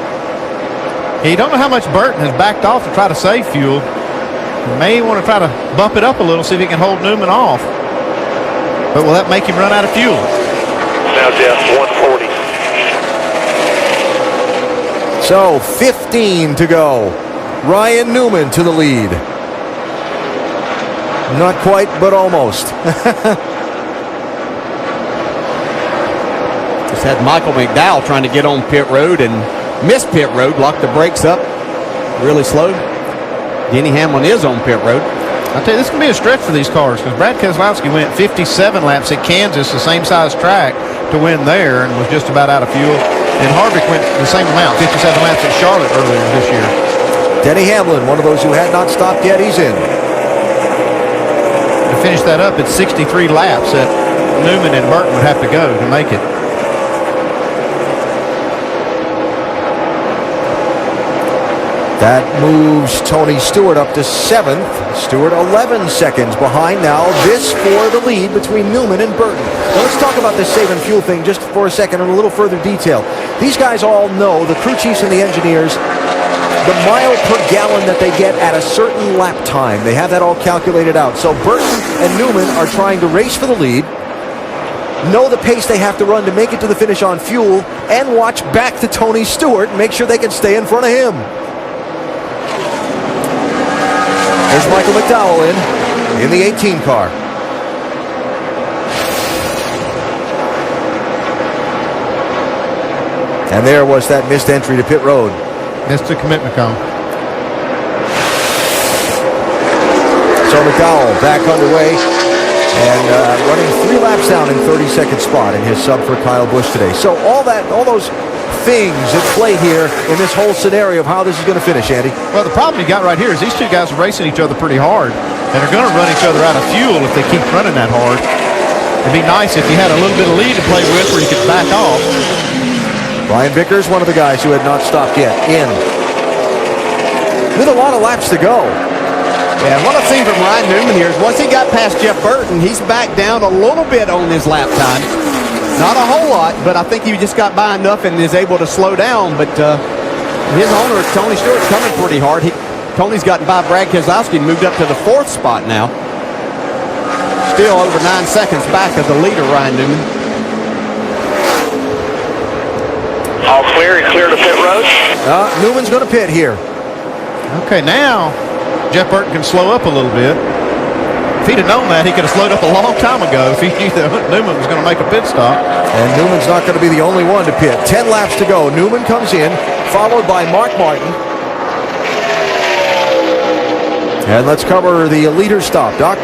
You don't know how much Burton has backed off to try to save fuel. You may want to try to bump it up a little, see if he can hold Newman off. But will that make him run out of fuel? Now, Jeff, 140. So 15 to go. Ryan Newman to the lead. Not quite, but almost. Just had Michael McDowell trying to get on pit road and miss pit road, locked the brakes up really slow. Denny Hamlin is on pit road. I'll tell you, this can be a stretch for these cars because Brad Keselowski went 57 laps at Kansas, the same size track, to win there and was just about out of fuel. And Harvick went the same amount, 57 laps at Charlotte earlier this year. Denny Hamlin, one of those who had not stopped yet, he's in. To finish that up, it's 63 laps that Newman and Burton would have to go to make it. That moves Tony Stewart up to 7th. Stewart 11 seconds behind now. This for the lead between Newman and Burton. Now let's talk about this saving fuel thing just for a second in a little further detail. These guys all know, the crew chiefs and the engineers, the mile per gallon that they get at a certain lap time. They have that all calculated out. So Burton and Newman are trying to race for the lead, know the pace they have to run to make it to the finish on fuel, and watch back to Tony Stewart and make sure they can stay in front of him. There's Michael McDowell in the 18 car. And there was that missed entry to pit road. Missed the commitment cone. So McDowell back underway and running 3 laps down in 32nd spot in his sub for Kyle Busch today. So all those things at play here in this whole scenario of how this is going to finish, Andy. Well, the problem you got right here is these two guys are racing each other pretty hard, and they're going to run each other out of fuel if they keep running that hard. It'd be nice if you had a little bit of lead to play with where you could back off. Brian Vickers, one of the guys who had not stopped yet, in. With a lot of laps to go. Yeah, what I've seen from Ryan Newman here is once he got past Jeff Burton, he's back down a little bit on his lap time. Not a whole lot, but I think he just got by enough and is able to slow down. But his owner, Tony Stewart's coming pretty hard. Tony's gotten by Brad Keselowski and moved up to the 4th spot now. Still over 9 seconds back of the leader, Ryan Newman. All clear. Clear to pit road. Newman's going to pit here. Okay, now Jeff Burton can slow up a little bit. If he'd have known that, he could have slowed up a long time ago if he knew that Newman was going to make a pit stop. And Newman's not going to be the only one to pit. 10 laps to go. Newman comes in, followed by Mark Martin. And let's cover the leader stop, Doc.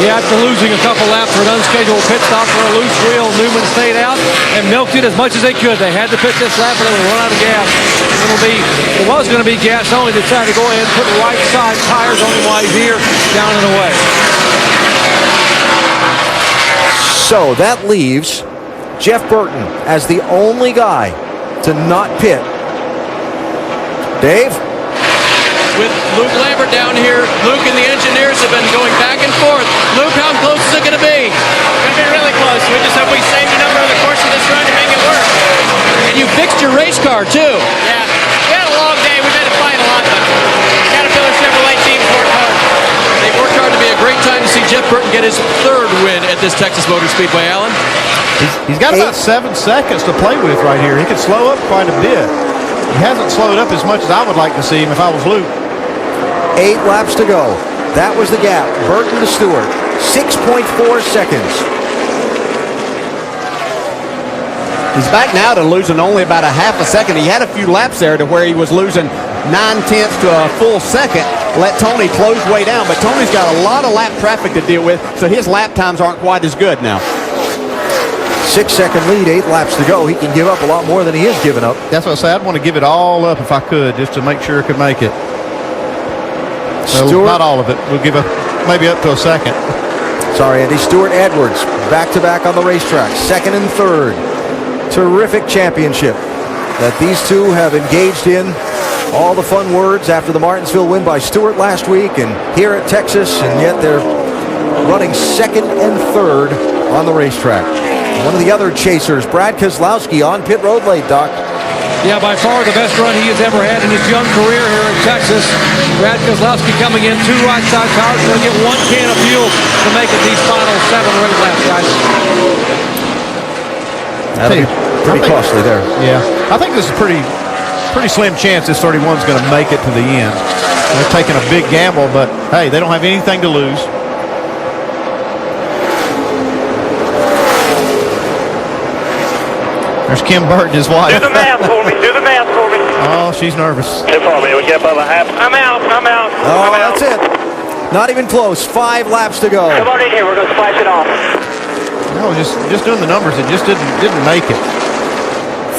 Yeah, after losing a couple laps for an unscheduled pit stop for a loose wheel, Newman stayed out and milked it as much as they could. They had to pit this lap or they would run out of gas. It was going to be gas only. They decided to go ahead and put right side tires on him while he's here, down and away. So that leaves Jeff Burton as the only guy to not pit. Dave? With Luke Lambert down here, Luke and the engineers have been going back and forth. Luke, how close is it going to be? It's going to be really close. We just hope we save the number over the course of this run to make it work. And you fixed your race car, too. Yeah. We had a long day. We've had to fight a lot, but Caterpillar Chevrolet team's worked hard. They've worked hard to be a great time to see Jeff Burton get his 3rd win at this Texas Motor Speedway, Alan. He's got about 7 seconds to play with right here. He could slow up quite a bit. He hasn't slowed up as much as I would like to see him if I was Luke. 8 laps to go. That was the gap. Burton to Stewart. 6.4 seconds. He's back now to losing only about a half a second. He had a few laps there to where he was losing 9/10 to a full second. Let Tony close way down, but Tony's got a lot of lap traffic to deal with, so his lap times aren't quite as good now. 6-second lead, 8 laps to go. He can give up a lot more than he is giving up. That's what I say. I'd want to give it all up if I could, just to make sure I could make it. Well, not all of it. We'll give maybe up to a second. Sorry, Andy. Stewart Edwards back-to-back on the racetrack. 2nd and 3rd. Terrific championship that these two have engaged in. All the fun words after the Martinsville win by Stewart last week and here at Texas, and yet they're running 2nd and 3rd on the racetrack. One of the other chasers, Brad Keselowski, on pit road late, Doc. Yeah, by far the best run he has ever had in his young career here in Texas. Brad Keselowski coming in 2 right side tires, going to get 1 can of fuel to make it these final 7 or 8 laps, guys. That'll be pretty costly there. Yeah, I think this is pretty slim chance this 31's going to make it to the end. They're taking a big gamble, but hey, they don't have anything to lose. There's Kim Burton, his wife. Do the math for me. Do the math for me. Oh, she's nervous. Too far, man. We get above a half. I'm out. Oh, that's it. Not even close. 5 laps to go. Come on in here. We're going to splash it off. No, just doing the numbers. It just didn't make it.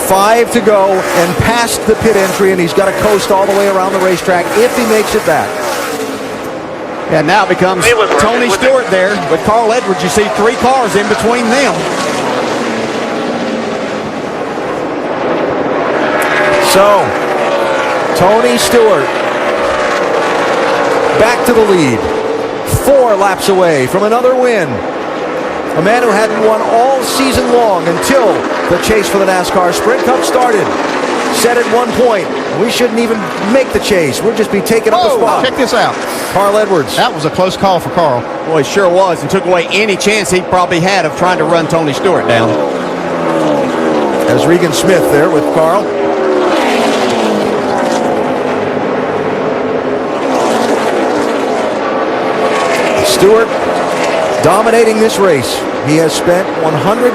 5 to go and past the pit entry, and he's got to coast all the way around the racetrack if he makes it back. Yeah, now it becomes Tony Stewart there. With Carl Edwards, you see 3 cars in between them. So, Tony Stewart back to the lead. 4 laps away from another win. A man who hadn't won all season long until the chase for the NASCAR Sprint Cup started. Said at one point, we shouldn't even make the chase. We'll just be taking up a spot. Check this out. Carl Edwards. That was a close call for Carl. Boy, it sure was, and took away any chance he probably had of trying to run Tony Stewart down. As Regan Smith there with Carl. Stewart dominating this race. He has spent 170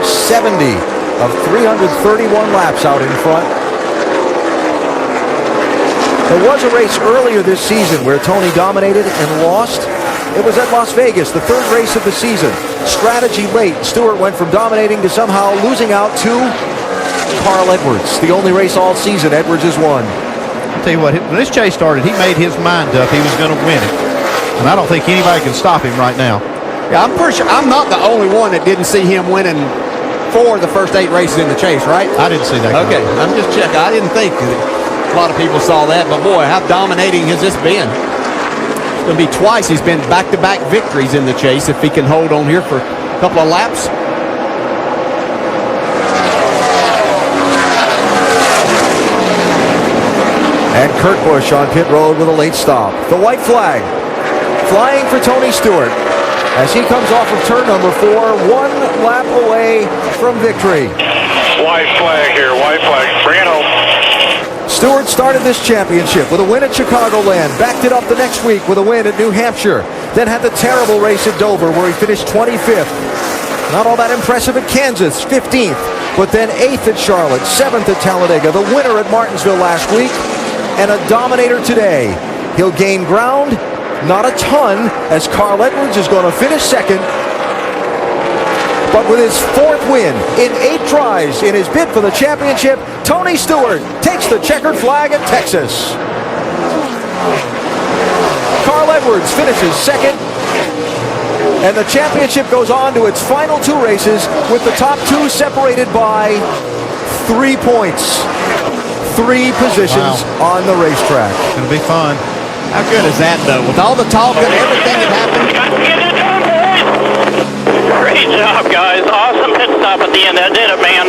of 331 laps out in front. There was a race earlier this season where Tony dominated and lost. It was at Las Vegas, the 3rd race of the season. Strategy late. Stewart went from dominating to somehow losing out to Carl Edwards. The only race all season Edwards has won. I'll tell you what, when this chase started, he made his mind up he was going to win it. And I don't think anybody can stop him right now. Yeah, I'm pretty sure I'm not the only one that didn't see him winning 4 of the first 8 races in the chase, right? I didn't see that. Okay, I'm just checking. I didn't think a lot of people saw that, but boy, how dominating has this been? going to be twice. He's been back-to-back victories in the chase if he can hold on here for a couple of laps. And Kurt Busch on pit road with a late stop. The white flag flying for Tony Stewart as he comes off of turn number 4, 1 lap away from victory. White flag here, white flag. Bring it home. Stewart started this championship with a win at Chicagoland, backed it up the next week with a win at New Hampshire, then had the terrible race at Dover where he finished 25th. Not all that impressive at Kansas, 15th, but then 8th at Charlotte, 7th at Talladega, the winner at Martinsville last week, and a dominator today. He'll gain ground, not a ton, as Carl Edwards is going to finish second. But with his 4th win in 8 tries in his bid for the championship, Tony Stewart takes the checkered flag at Texas. Carl Edwards finishes second, and the championship goes on to its final 2 races with the top 2 separated by 3 points. 3 positions on the racetrack. It's going to be fun. How good is that, though? With all the talk and everything that happened. Great job, guys. Awesome pit stop at the end. That did it, man.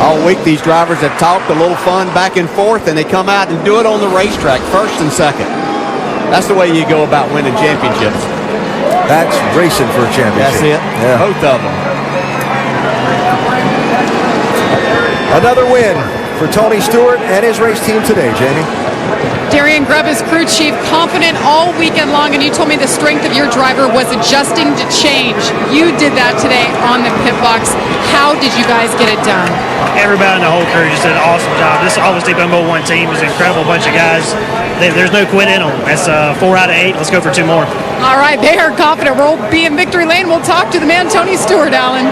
All week, these drivers have talked a little fun back and forth, and they come out and do it on the racetrack, first and second. That's the way you go about winning championships. That's racing for a championship. That's it. Yeah. Both of them. Another win for Tony Stewart and his race team today, Jamie. Darian Grubb is crew chief, confident all weekend long, and you told me the strength of your driver was adjusting to change. You did that today on the pit box. How did you guys get it done? Everybody in the whole crew just did an awesome job. This obviously Bumbo 1 team is an incredible bunch of guys. There's no quit in them. That's 4 out of 8. Let's go for 2 more. All right, they are confident. We'll be in victory lane. We'll talk to the man, Tony Stewart, Alan.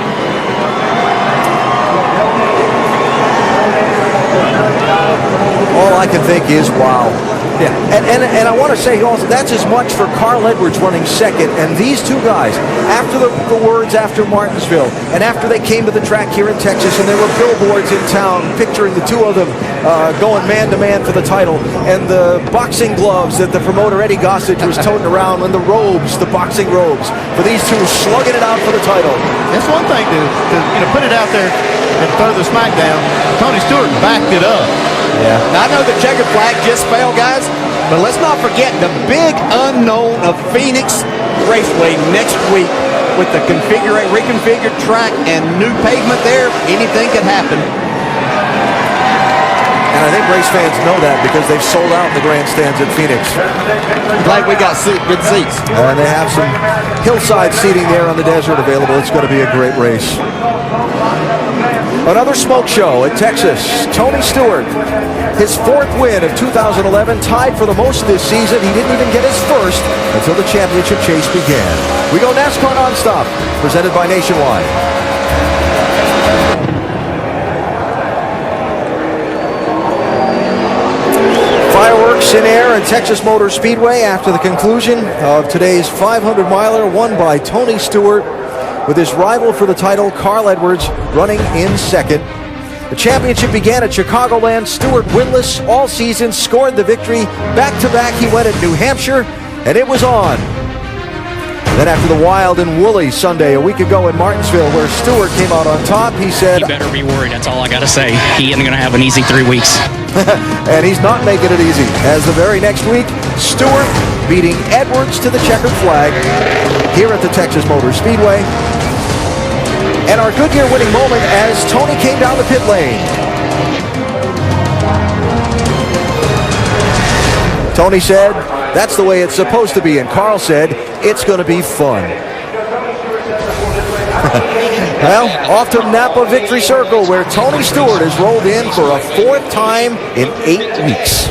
All I can think is, wow. Yeah. And I want to say also, that's as much for Carl Edwards running second, and these 2 guys, after the words after Martinsville, and after they came to the track here in Texas, and there were billboards in town picturing the 2 of them going man-to-man for the title, and the boxing gloves that the promoter Eddie Gossage was toting around, and the robes, the boxing robes, for these 2 slugging it out for the title. That's one thing to put it out there and throw the smack down. Tony Stewart backed it up. Yeah. Now, I know the checkered flag just fell, guys, but let's not forget the big unknown of Phoenix Raceway next week with the reconfigured track and new pavement there. Anything could happen. And I think race fans know that because they've sold out the grandstands at Phoenix. Glad we got good seats. And they have some hillside seating there on the desert available. It's going to be a great race. Another smoke show at Texas. Tony Stewart, his 4th win of 2011, tied for the most this season. He didn't even get his first until the championship chase began. We go NASCAR nonstop, presented by Nationwide. Fireworks in air at Texas Motor Speedway after the conclusion of today's 500-miler won by Tony Stewart, with his rival for the title, Carl Edwards, running in second. The championship began at Chicagoland. Stewart, winless all season, scored the victory. Back-to-back, he went at New Hampshire, and it was on. Then after the wild and woolly Sunday a week ago in Martinsville, where Stewart came out on top, he said, "You better be worried, that's all I got to say. He isn't going to have an easy 3 weeks." And he's not making it easy, as the very next week, Stewart beating Edwards to the checkered flag here at the Texas Motor Speedway. And our Goodyear winning moment as Tony came down the pit lane. Tony said, that's the way it's supposed to be. And Carl said, it's going to be fun. Well, off to Napa Victory Circle, where Tony Stewart has rolled in for a 4th time in 8 weeks.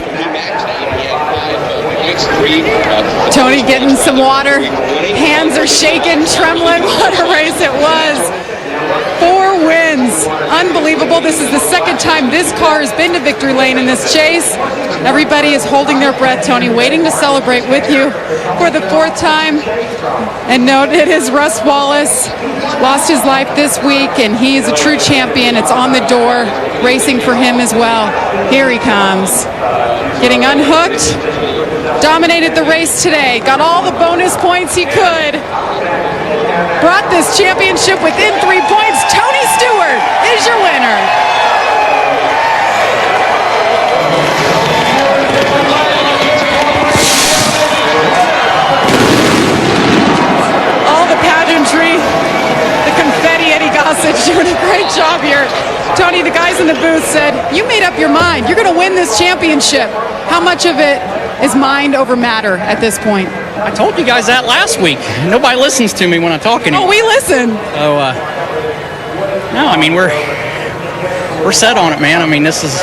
Tony getting some water. Hands are shaking, trembling. What a race it was. 4 wins. Unbelievable. This is the 2nd time this car has been to victory lane in this chase. Everybody is holding their breath, Tony, waiting to celebrate with you for the 4th time. And note, it is Russ Wallace. Lost his life this week, and he is a true champion. It's on the door, racing for him as well. Here he comes. getting unhooked. Dominated the race today. Got all the bonus points he could. Brought this championship within 3 points. Tony Stewart is your winner. All the pageantry, the confetti, Eddie Gossage doing a great job here. Tony, the guys in the booth said, you made up your mind. You're going to win this championship. How much of it is mind over matter at this point? I told you guys that last week. Nobody listens to me when I talk anymore. Oh, we listen. So, no, I mean, we're set on it, man. I mean, this is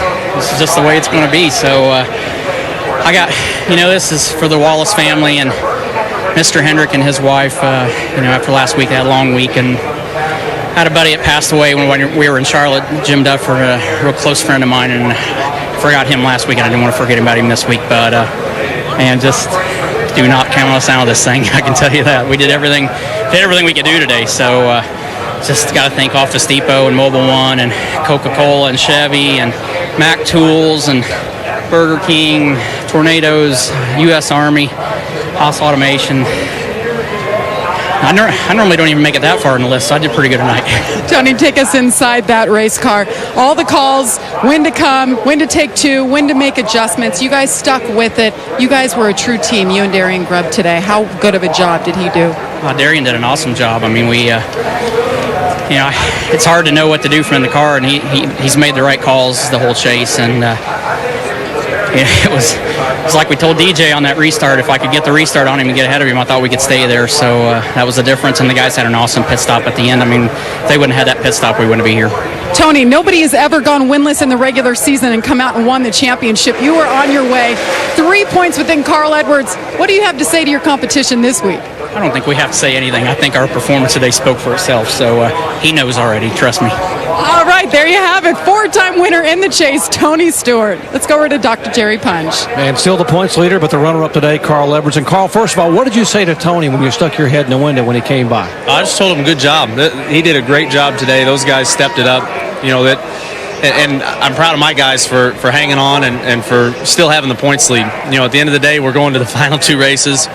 just the way it's going to be. So, I got, this is for the Wallace family and Mr. Hendrick and his wife. After last week, they had a long week, and I had a buddy that passed away when we were in Charlotte, Jim Duffer, a real close friend of mine, and I forgot him last week, and I didn't want to forget about him this week. But, man, just do not count us out of this thing. I can tell you that. We did everything we could do today. So just got to thank Office Depot and Mobile One and Coca-Cola and Chevy and Mac Tools and Burger King, Tornadoes, U.S. Army, House Automation. I normally don't even make it that far in the list, so I did pretty good tonight. Tony, take us inside that race car. All the calls, when to come, when to take two, when to make adjustments. You guys stuck with it. You guys were a true team, you and Darian Grubb today. How good of a job did he do? Darian did an awesome job. I mean, it's hard to know what to do from the car, and he's made the right calls the whole chase, and it was like we told DJ on that restart, if I could get the restart on him and get ahead of him, I thought we could stay there. So that was the difference, and the guys had an awesome pit stop at the end. I mean, if they wouldn't have had that pit stop, we wouldn't be here. Tony, nobody has ever gone winless in the regular season and come out and won the championship. You were on your way. 3 points within Carl Edwards. What do you have to say to your competition this week? I don't think we have to say anything. I think our performance today spoke for itself, so he knows already, trust me. All right, there you have it. 4-time winner in the chase, Tony Stewart. Let's go over to Dr. Jerry Punch. Man, still the points leader, but the runner-up today, Carl Edwards. And Carl, first of all, what did you say to Tony when you stuck your head in the window when he came by? I just told him good job. He did a great job today. Those guys stepped it up. And I'm proud of my guys for hanging on and for still having the points lead. At the end of the day, we're going to the final two races.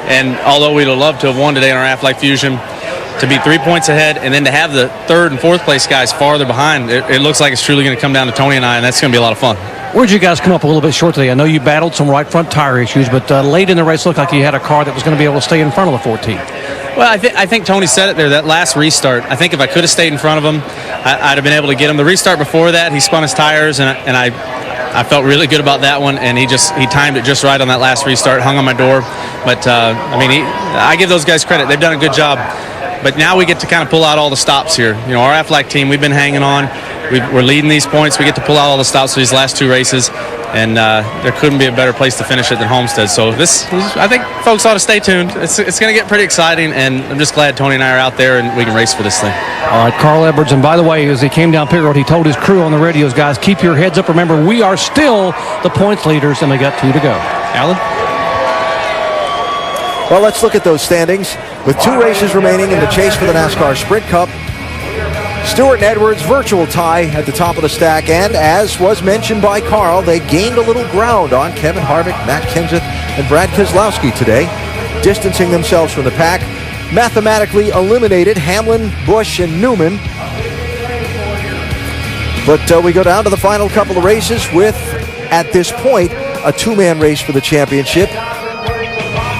And although we'd have loved to have won today in our Aflac Fusion, to be 3 points ahead and then to have the third and fourth place guys farther behind, it looks like it's truly going to come down to Tony and I, and that's going to be a lot of fun. Where'd you guys come up a little bit short today? I know you battled some right front tire issues, but late in the race looked like you had a car that was going to be able to stay in front of the 14. Well, I think Tony said it there, that last restart. I think if I could have stayed in front of him, I'd have been able to get him. The restart before that, he spun his tires, and I felt really good about that one, and he timed it just right on that last restart, hung on my door. But, I give those guys credit. They've done a good job. But now we get to kind of pull out all the stops here. Our Aflac team, we've been hanging on. We're leading these points. We get to pull out all the stops for these last two races, and there couldn't be a better place to finish it than Homestead. So I think folks ought to stay tuned. It's going to get pretty exciting, and I'm just glad Tony and I are out there and we can race for this thing. All right, Carl Edwards. And by the way, as he came down pit road, he told his crew on the radios, guys, keep your heads up. Remember, we are still the points leaders, and we got 2 to go. Alan? Well, let's look at those standings. With 2 races remaining in the chase for the NASCAR Sprint Cup, Stewart and Edwards, virtual tie at the top of the stack, and as was mentioned by Carl, they gained a little ground on Kevin Harvick, Matt Kenseth, and Brad Keselowski today, distancing themselves from the pack, mathematically eliminated Hamlin, Busch, and Newman. But we go down to the final couple of races with, at this point, a 2-man race for the championship.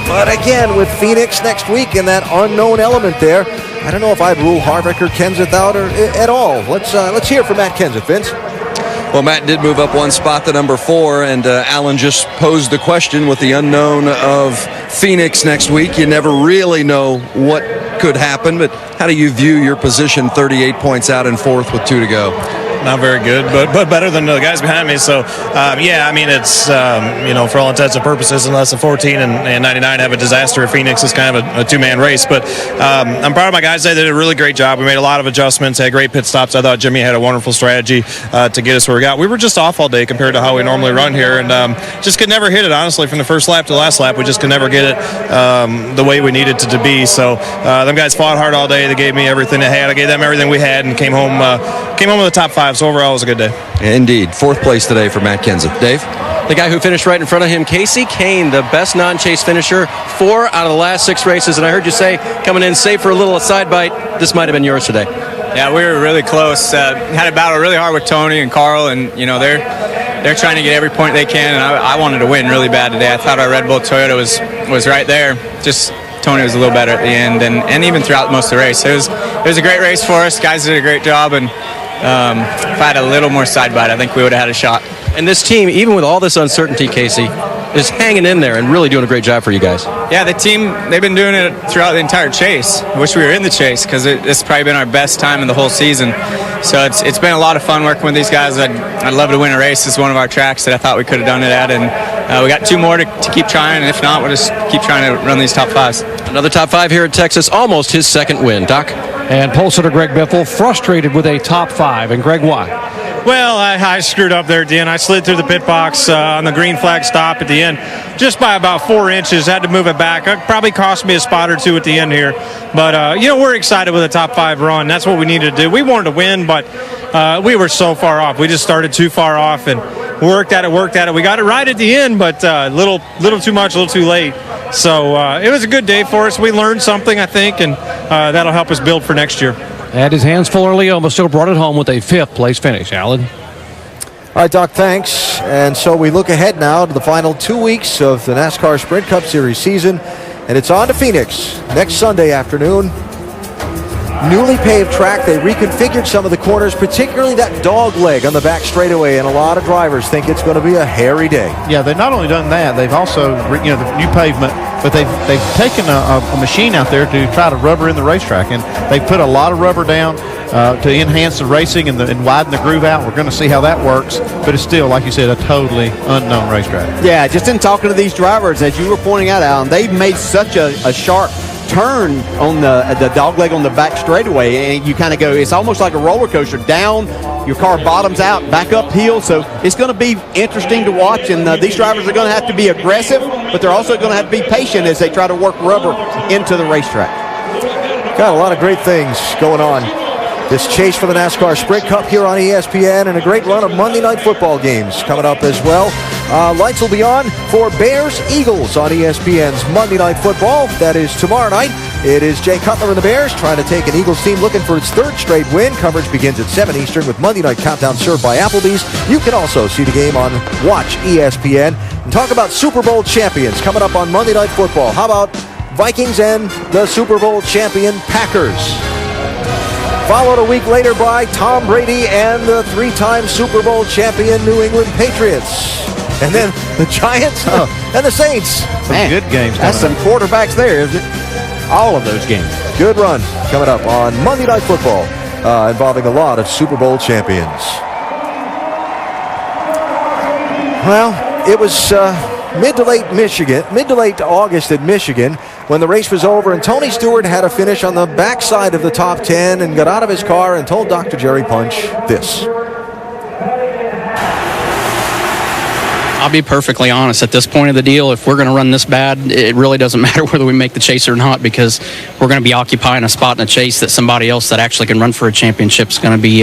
But again, with Phoenix next week and that unknown element there, I don't know if I'd rule Harvick or Kenseth out or at all. Let's hear from Matt Kenseth, Vince. Well, Matt did move up one spot to number 4, and Alan just posed the question with the unknown of Phoenix next week. You never really know what could happen, but how do you view your position 38 points out in 4th with 2 to go? Not very good, but better than the guys behind me. So, it's, for all intents and purposes, unless the 14 and 99 have a disaster, Phoenix is kind of a 2-man race. But I'm proud of my guys. They did a really great job. We made a lot of adjustments, had great pit stops. I thought Jimmy had a wonderful strategy to get us where we got. We were just off all day compared to how we normally run here, and just could never hit it, honestly, from the first lap to the last lap. We just could never get it the way we needed it to be. So them guys fought hard all day. They gave me everything they had. I gave them everything we had and came home with the top 5. So overall, it was a good day. Indeed. 4th place today for Matt Kenseth. Dave? The guy who finished right in front of him, Casey Kane, the best non-chase finisher, 4 out of the last 6 races. And I heard you say, coming in safe for a little side bite, this might have been yours today. Yeah, we were really close. Had a battle really hard with Tony and Carl, and you know they're trying to get every point they can. And I wanted to win really bad today. I thought our Red Bull Toyota was right there. Just Tony was a little better at the end, and even throughout most of the race. It was a great race for us. Guys did a great job, and if I had a little more side bite, I think we would have had a shot. And this team, even with all this uncertainty, Casey, is hanging in there and really doing a great job for you guys. Yeah, the team, they've been doing it throughout the entire chase. I wish we were in the chase because it's probably been our best time in the whole season. So it's been a lot of fun working with these guys. I'd love to win a race. It's one of our tracks that I thought we could have done it at, and we got 2 more to keep trying, and if not, we'll just keep trying to run these top 5s. Another top 5 here at Texas, almost his 2nd win. Doc? And pole sitter Greg Biffle frustrated with a top 5. And Greg, why? Well, I screwed up there at the end. I slid through the pit box on the green flag stop at the end just by about 4 inches. Had to move it back. It probably cost me a spot or 2 at the end here. But, we're excited with a top 5 run. That's what we needed to do. We wanted to win, but we were so far off. We just started too far off and worked at it. We got it right at the end, but a little too much, a little too late. So it was a good day for us. We learned something, I think, and that'll help us build for next year. Had his hands full early on, but still brought it home with a 5th place finish. Alan? All right, Doc, thanks. And so we look ahead now to the final 2 weeks of the NASCAR Sprint Cup Series season, and it's on to Phoenix next Sunday afternoon. Newly paved track. They reconfigured some of the corners, particularly that dog leg on the back straightaway, and a lot of drivers think it's going to be a hairy day. Yeah, they've not only done that, they've also, the new pavement, but they've taken a machine out there to try to rubber in the racetrack, and they've put a lot of rubber down to enhance the racing and widen the groove out. We're going to see how that works, but it's still, like you said, a totally unknown racetrack. Yeah, just in talking to these drivers, as you were pointing out, Alan, they've made such a sharp turn on the dog leg on the back straightaway, and you kind of go, it's almost like a roller coaster. Down, your car bottoms out, back uphill, so it's going to be interesting to watch, and these drivers are going to have to be aggressive, but they're also going to have to be patient as they try to work rubber into the racetrack. Got a lot of great things going on. This chase for the NASCAR Sprint Cup here on ESPN, and a great run of Monday Night Football games coming up as well. Lights will be on for Bears-Eagles on ESPN's Monday Night Football. That is tomorrow night. It is Jay Cutler and the Bears trying to take an Eagles team looking for its 3rd straight win. Coverage begins at 7 Eastern with Monday Night Countdown served by Applebee's. You can also see the game on Watch ESPN. And talk about Super Bowl champions coming up on Monday Night Football. How about Vikings and the Super Bowl champion Packers? Followed a week later by Tom Brady and the 3-time Super Bowl champion New England Patriots. And then the Giants and the Saints. Some good games. That's some quarterbacks there, isn't it? All of those games. Good run coming up on Monday Night Football involving a lot of Super Bowl champions. Well, it was mid to late August in Michigan when the race was over, and Tony Stewart had a finish on the backside of the top 10 and got out of his car and told Dr. Jerry Punch this. I'll be perfectly honest. At this point of the deal, if we're going to run this bad, it really doesn't matter whether we make the chase or not, because we're going to be occupying a spot in the chase that somebody else that actually can run for a championship is going to be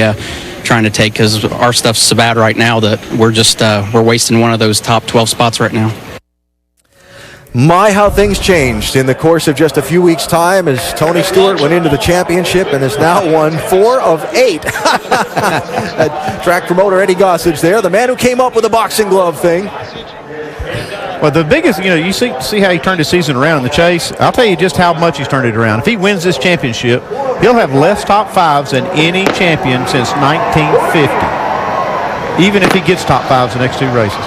trying to take, because our stuff's so bad right now that we're just we're wasting one of those top 12 spots right now. My, how things changed in the course of just a few weeks' time as Tony Stewart went into the championship and has now won 4 of 8. Track promoter Eddie Gossage there, the man who came up with the boxing glove thing. Well, the biggest, you see how he turned his season around in the chase. I'll tell you just how much he's turned it around. If he wins this championship, he'll have less top 5s than any champion since 1950, even if he gets top 5s the next 2 races.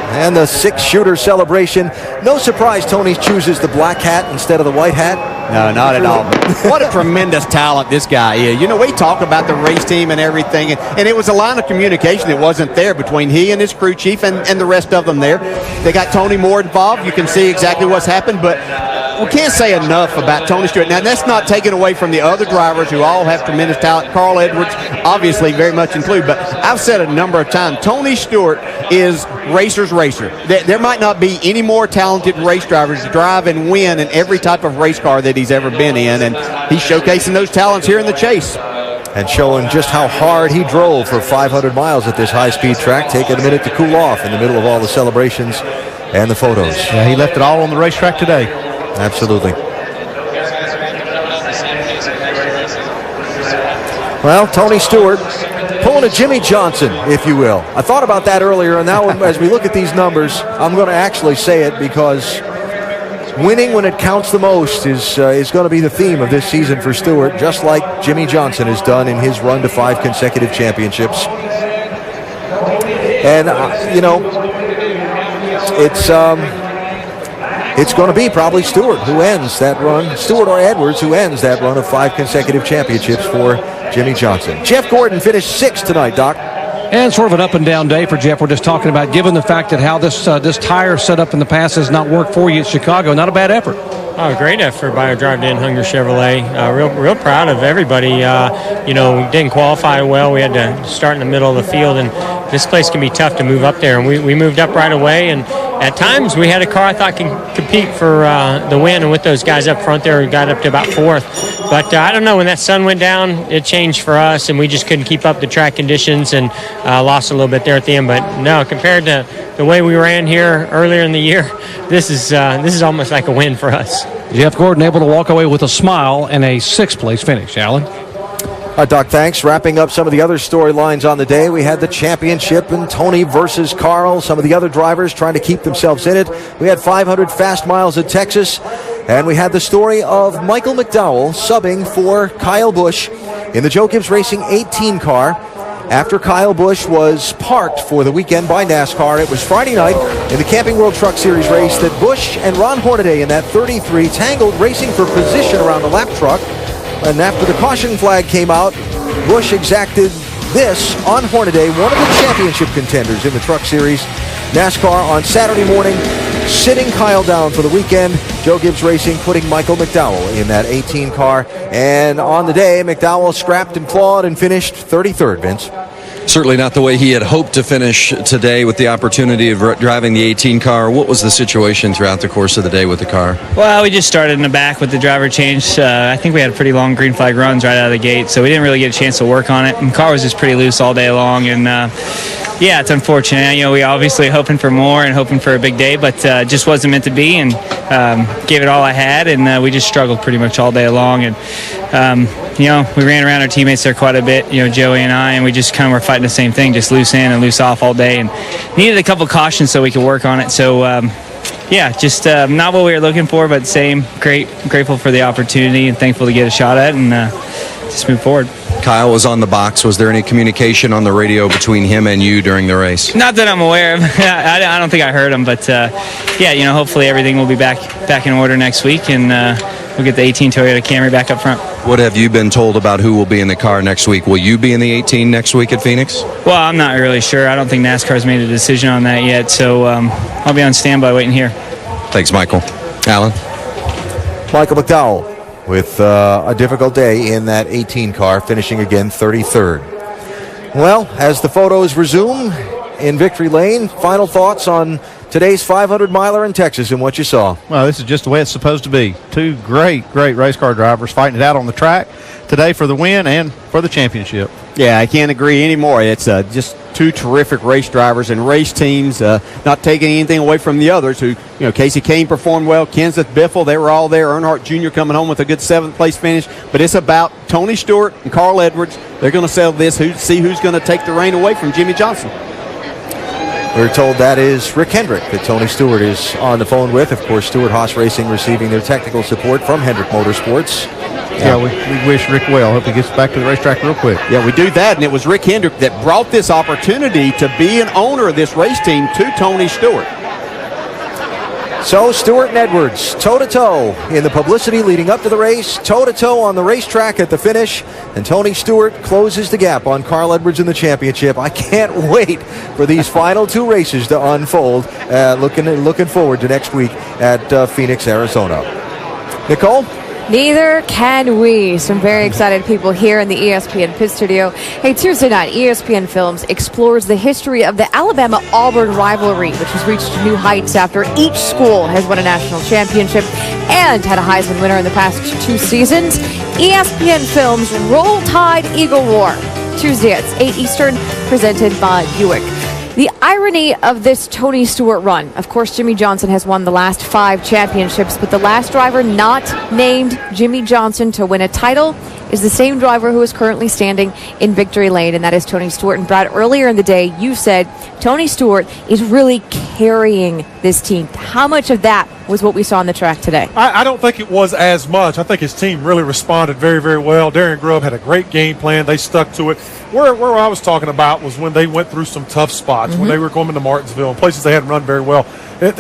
And the 6-shooter celebration. No surprise Tony chooses the black hat instead of the white hat. No, not at all. What a tremendous talent this guy is. We talk about the race team and everything, and it was a line of communication that wasn't there between he and his crew chief and the rest of them there. They got Tony more involved. You can see exactly what's happened, but we can't say enough about Tony Stewart. Now, that's not taken away from the other drivers who all have tremendous talent. Carl Edwards, obviously, very much included. But I've said a number of times, Tony Stewart is racer's racer. There might not be any more talented race drivers to drive and win in every type of race car that he's ever been in. And he's showcasing those talents here in the chase. and showing just how hard he drove for 500 miles at this high-speed track, taking a minute to cool off in the middle of all the celebrations and the photos. Yeah, he left it all on the racetrack today. Absolutely. Well, Tony Stewart pulling a Jimmy Johnson, if you will. I thought about that earlier, and now as we look at these numbers, I'm going to actually say it because winning when it counts the most is going to be the theme of this season for Stewart, just like Jimmy Johnson has done in his run to 5 consecutive championships. And, it's going to be probably Stewart who ends that run, Stewart or Edwards who ends that run of 5 consecutive championships for Jimmy Johnson. Jeff Gordon finished 6th tonight, Doc. And sort of an up and down day for Jeff. We're just talking about, given the fact that how this tire setup in the past has not worked for you at Chicago, not a bad effort. Oh, great effort by our drive to Hunger Chevrolet. Real proud of everybody. We didn't qualify well. We had to start in the middle of the field, and this place can be tough to move up there. And we moved up right away, and at times we had a car I thought can compete for the win. And with those guys up front there, we got up to about 4th. But I don't know, when that sun went down, it changed for us, and we just couldn't keep up the track conditions and lost a little bit there at the end. But no, compared to the way we ran here earlier in the year, this is almost like a win for us. Jeff Gordon able to walk away with a smile and a 6th place finish. Alan? Doc, thanks. Wrapping up some of the other storylines on the day, we had the championship and Tony versus Carl. Some of the other drivers trying to keep themselves in it. We had 500 fast miles at Texas, and we had the story of Michael McDowell subbing for Kyle Busch in the Joe Gibbs Racing 18 car. After Kyle Busch was parked for the weekend by NASCAR, it was Friday night in the Camping World Truck Series race that Busch and Ron Hornaday in that 33 tangled, racing for position around the lap truck. And after the caution flag came out, Busch exacted this on Hornaday, one of the championship contenders in the Truck Series. NASCAR on Saturday morning, sitting Kyle down for the weekend. Joe Gibbs Racing putting Michael McDowell in that 18 car. And on the day, McDowell scrapped and clawed and finished 33rd, Vince. Certainly not the way he had hoped to finish today with the opportunity of driving the 18 car. What was the situation throughout the course of the day with the car? Well, we just started in the back with the driver change. I think we had pretty long green flag runs right out of the gate, so we didn't really get a chance to work on it. And the car was just pretty loose all day long, and yeah, it's unfortunate. We obviously hoping for more and hoping for a big day, but just wasn't meant to be, and gave it all I had, and we just struggled pretty much all day long. And we ran around our teammates there quite a bit, Joey and I, and we just kind of were fighting the same thing, just loose in and loose off all day, and needed a couple cautions so we could work on it. So just not what we were looking for, but grateful for the opportunity and thankful to get a shot at, and just move forward. Kyle was on the box. Was there any communication on the radio between him and you during the race? Not that I'm aware of. I don't think I heard him, but hopefully everything will be back in order next week, and we'll get the 18 Toyota Camry back up front. What have you been told about who will be in the car next week? Will you be in the 18 next week at Phoenix? Well, I'm not really sure. I don't think NASCAR's made a decision on that yet, so I'll be on standby waiting here. Thanks, Michael. Alan? Michael McDowell with a difficult day in that 18 car, finishing again 33rd. Well, as the photos resume in Victory Lane, final thoughts on today's 500-miler in Texas and what you saw. Well, this is just the way it's supposed to be. Two great race car drivers fighting it out on the track today for the win and for the championship. Yeah, I can't agree anymore. It's just two terrific race drivers and race teams, not taking anything away from the others who, Casey Kane performed well, Kenseth Biffle, they were all there, Earnhardt Jr. coming home with a good 7th-place finish. But it's about Tony Stewart and Carl Edwards. They're going to settle this, see who's going to take the reign away from Jimmy Johnson. We're told that is Rick Hendrick that Tony Stewart is on the phone with. Of course, Stewart Haas Racing receiving their technical support from Hendrick Motorsports. Yeah, we wish Rick well. Hope he gets back to the racetrack real quick. Yeah, we do that, and it was Rick Hendrick that brought this opportunity to be an owner of this race team to Tony Stewart. So Stewart and Edwards toe-to-toe in the publicity leading up to the race, toe-to-toe on the racetrack at the finish, and Tony Stewart closes the gap on Carl Edwards in the championship. I can't wait for these final two races to unfold. Looking forward to next week at Phoenix, Arizona. Nicole? Neither can we. Some very excited people here in the ESPN Pit Studio. Hey, Tuesday night, ESPN Films explores the history of the Alabama-Auburn rivalry, which has reached new heights after each school has won a national championship and had a Heisman winner in the past 2 seasons. ESPN Films Roll Tide Eagle Roar. Tuesday at 8 Eastern, presented by Buick. The irony of this Tony Stewart run, of course, Jimmy Johnson has won the last 5 championships, but the last driver not named Jimmy Johnson to win a title is the same driver who is currently standing in victory lane, and that is Tony Stewart. And Brad, earlier in the day, you said Tony Stewart is really carrying this team. How much of that was what we saw on the track today? I don't think it was as much. I think his team really responded very, very well. Darren Grubb had a great game plan. They stuck to it. Where I was talking about was when they went through some tough spots, when they were going to Martinsville, places they hadn't run very well.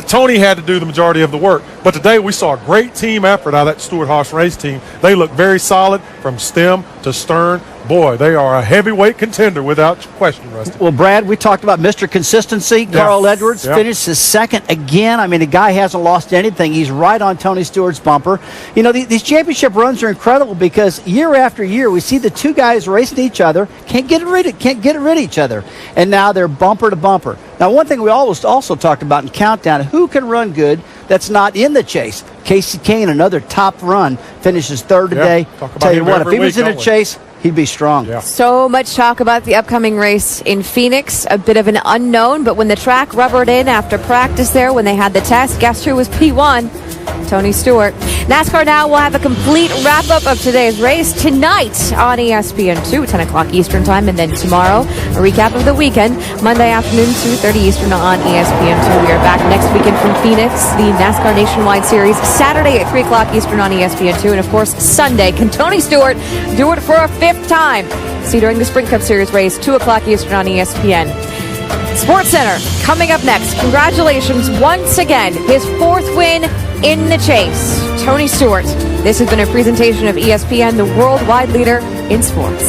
Tony had to do the majority of the work. But today we saw a great team effort out of that Stewart-Haas race team. They look very solid from stem to stern. Boy, they are a heavyweight contender without question, Rusty. Well, Brad, we talked about Mr. Consistency. Carl Edwards finished his second again. I mean, the guy hasn't lost anything. He's right on Tony Stewart's bumper. You know, these championship runs are incredible because year after year we see the two guys racing each other, can't get rid of each other, and now they're bumper to bumper. Now, one thing we always also talked about in Countdown, who can run good that's not in the chase? Casey Kane, another top run, finishes third today. Tell you what, if he was in a chase, he'd be strong. So much talk about the upcoming race in Phoenix, a bit of an unknown, but when the track rubbered in after practice there, when they had the test, guess who was P1? Tony Stewart. NASCAR Now will have a complete wrap-up of today's race tonight on ESPN2, 10 o'clock Eastern Time, and then tomorrow, a recap of the weekend, Monday afternoon, 2:30 Eastern on ESPN2. We are back next weekend from Phoenix, the NASCAR Nationwide Series, Saturday at 3 o'clock Eastern on ESPN2, and of course, Sunday, can Tony Stewart do it for a 5th time? See during the Sprint Cup Series race, 2 o'clock Eastern on ESPN. Sports Center coming up next. Congratulations once again, his 4th win in the chase. Tony Stewart. This has been a presentation of ESPN, the worldwide leader in sports.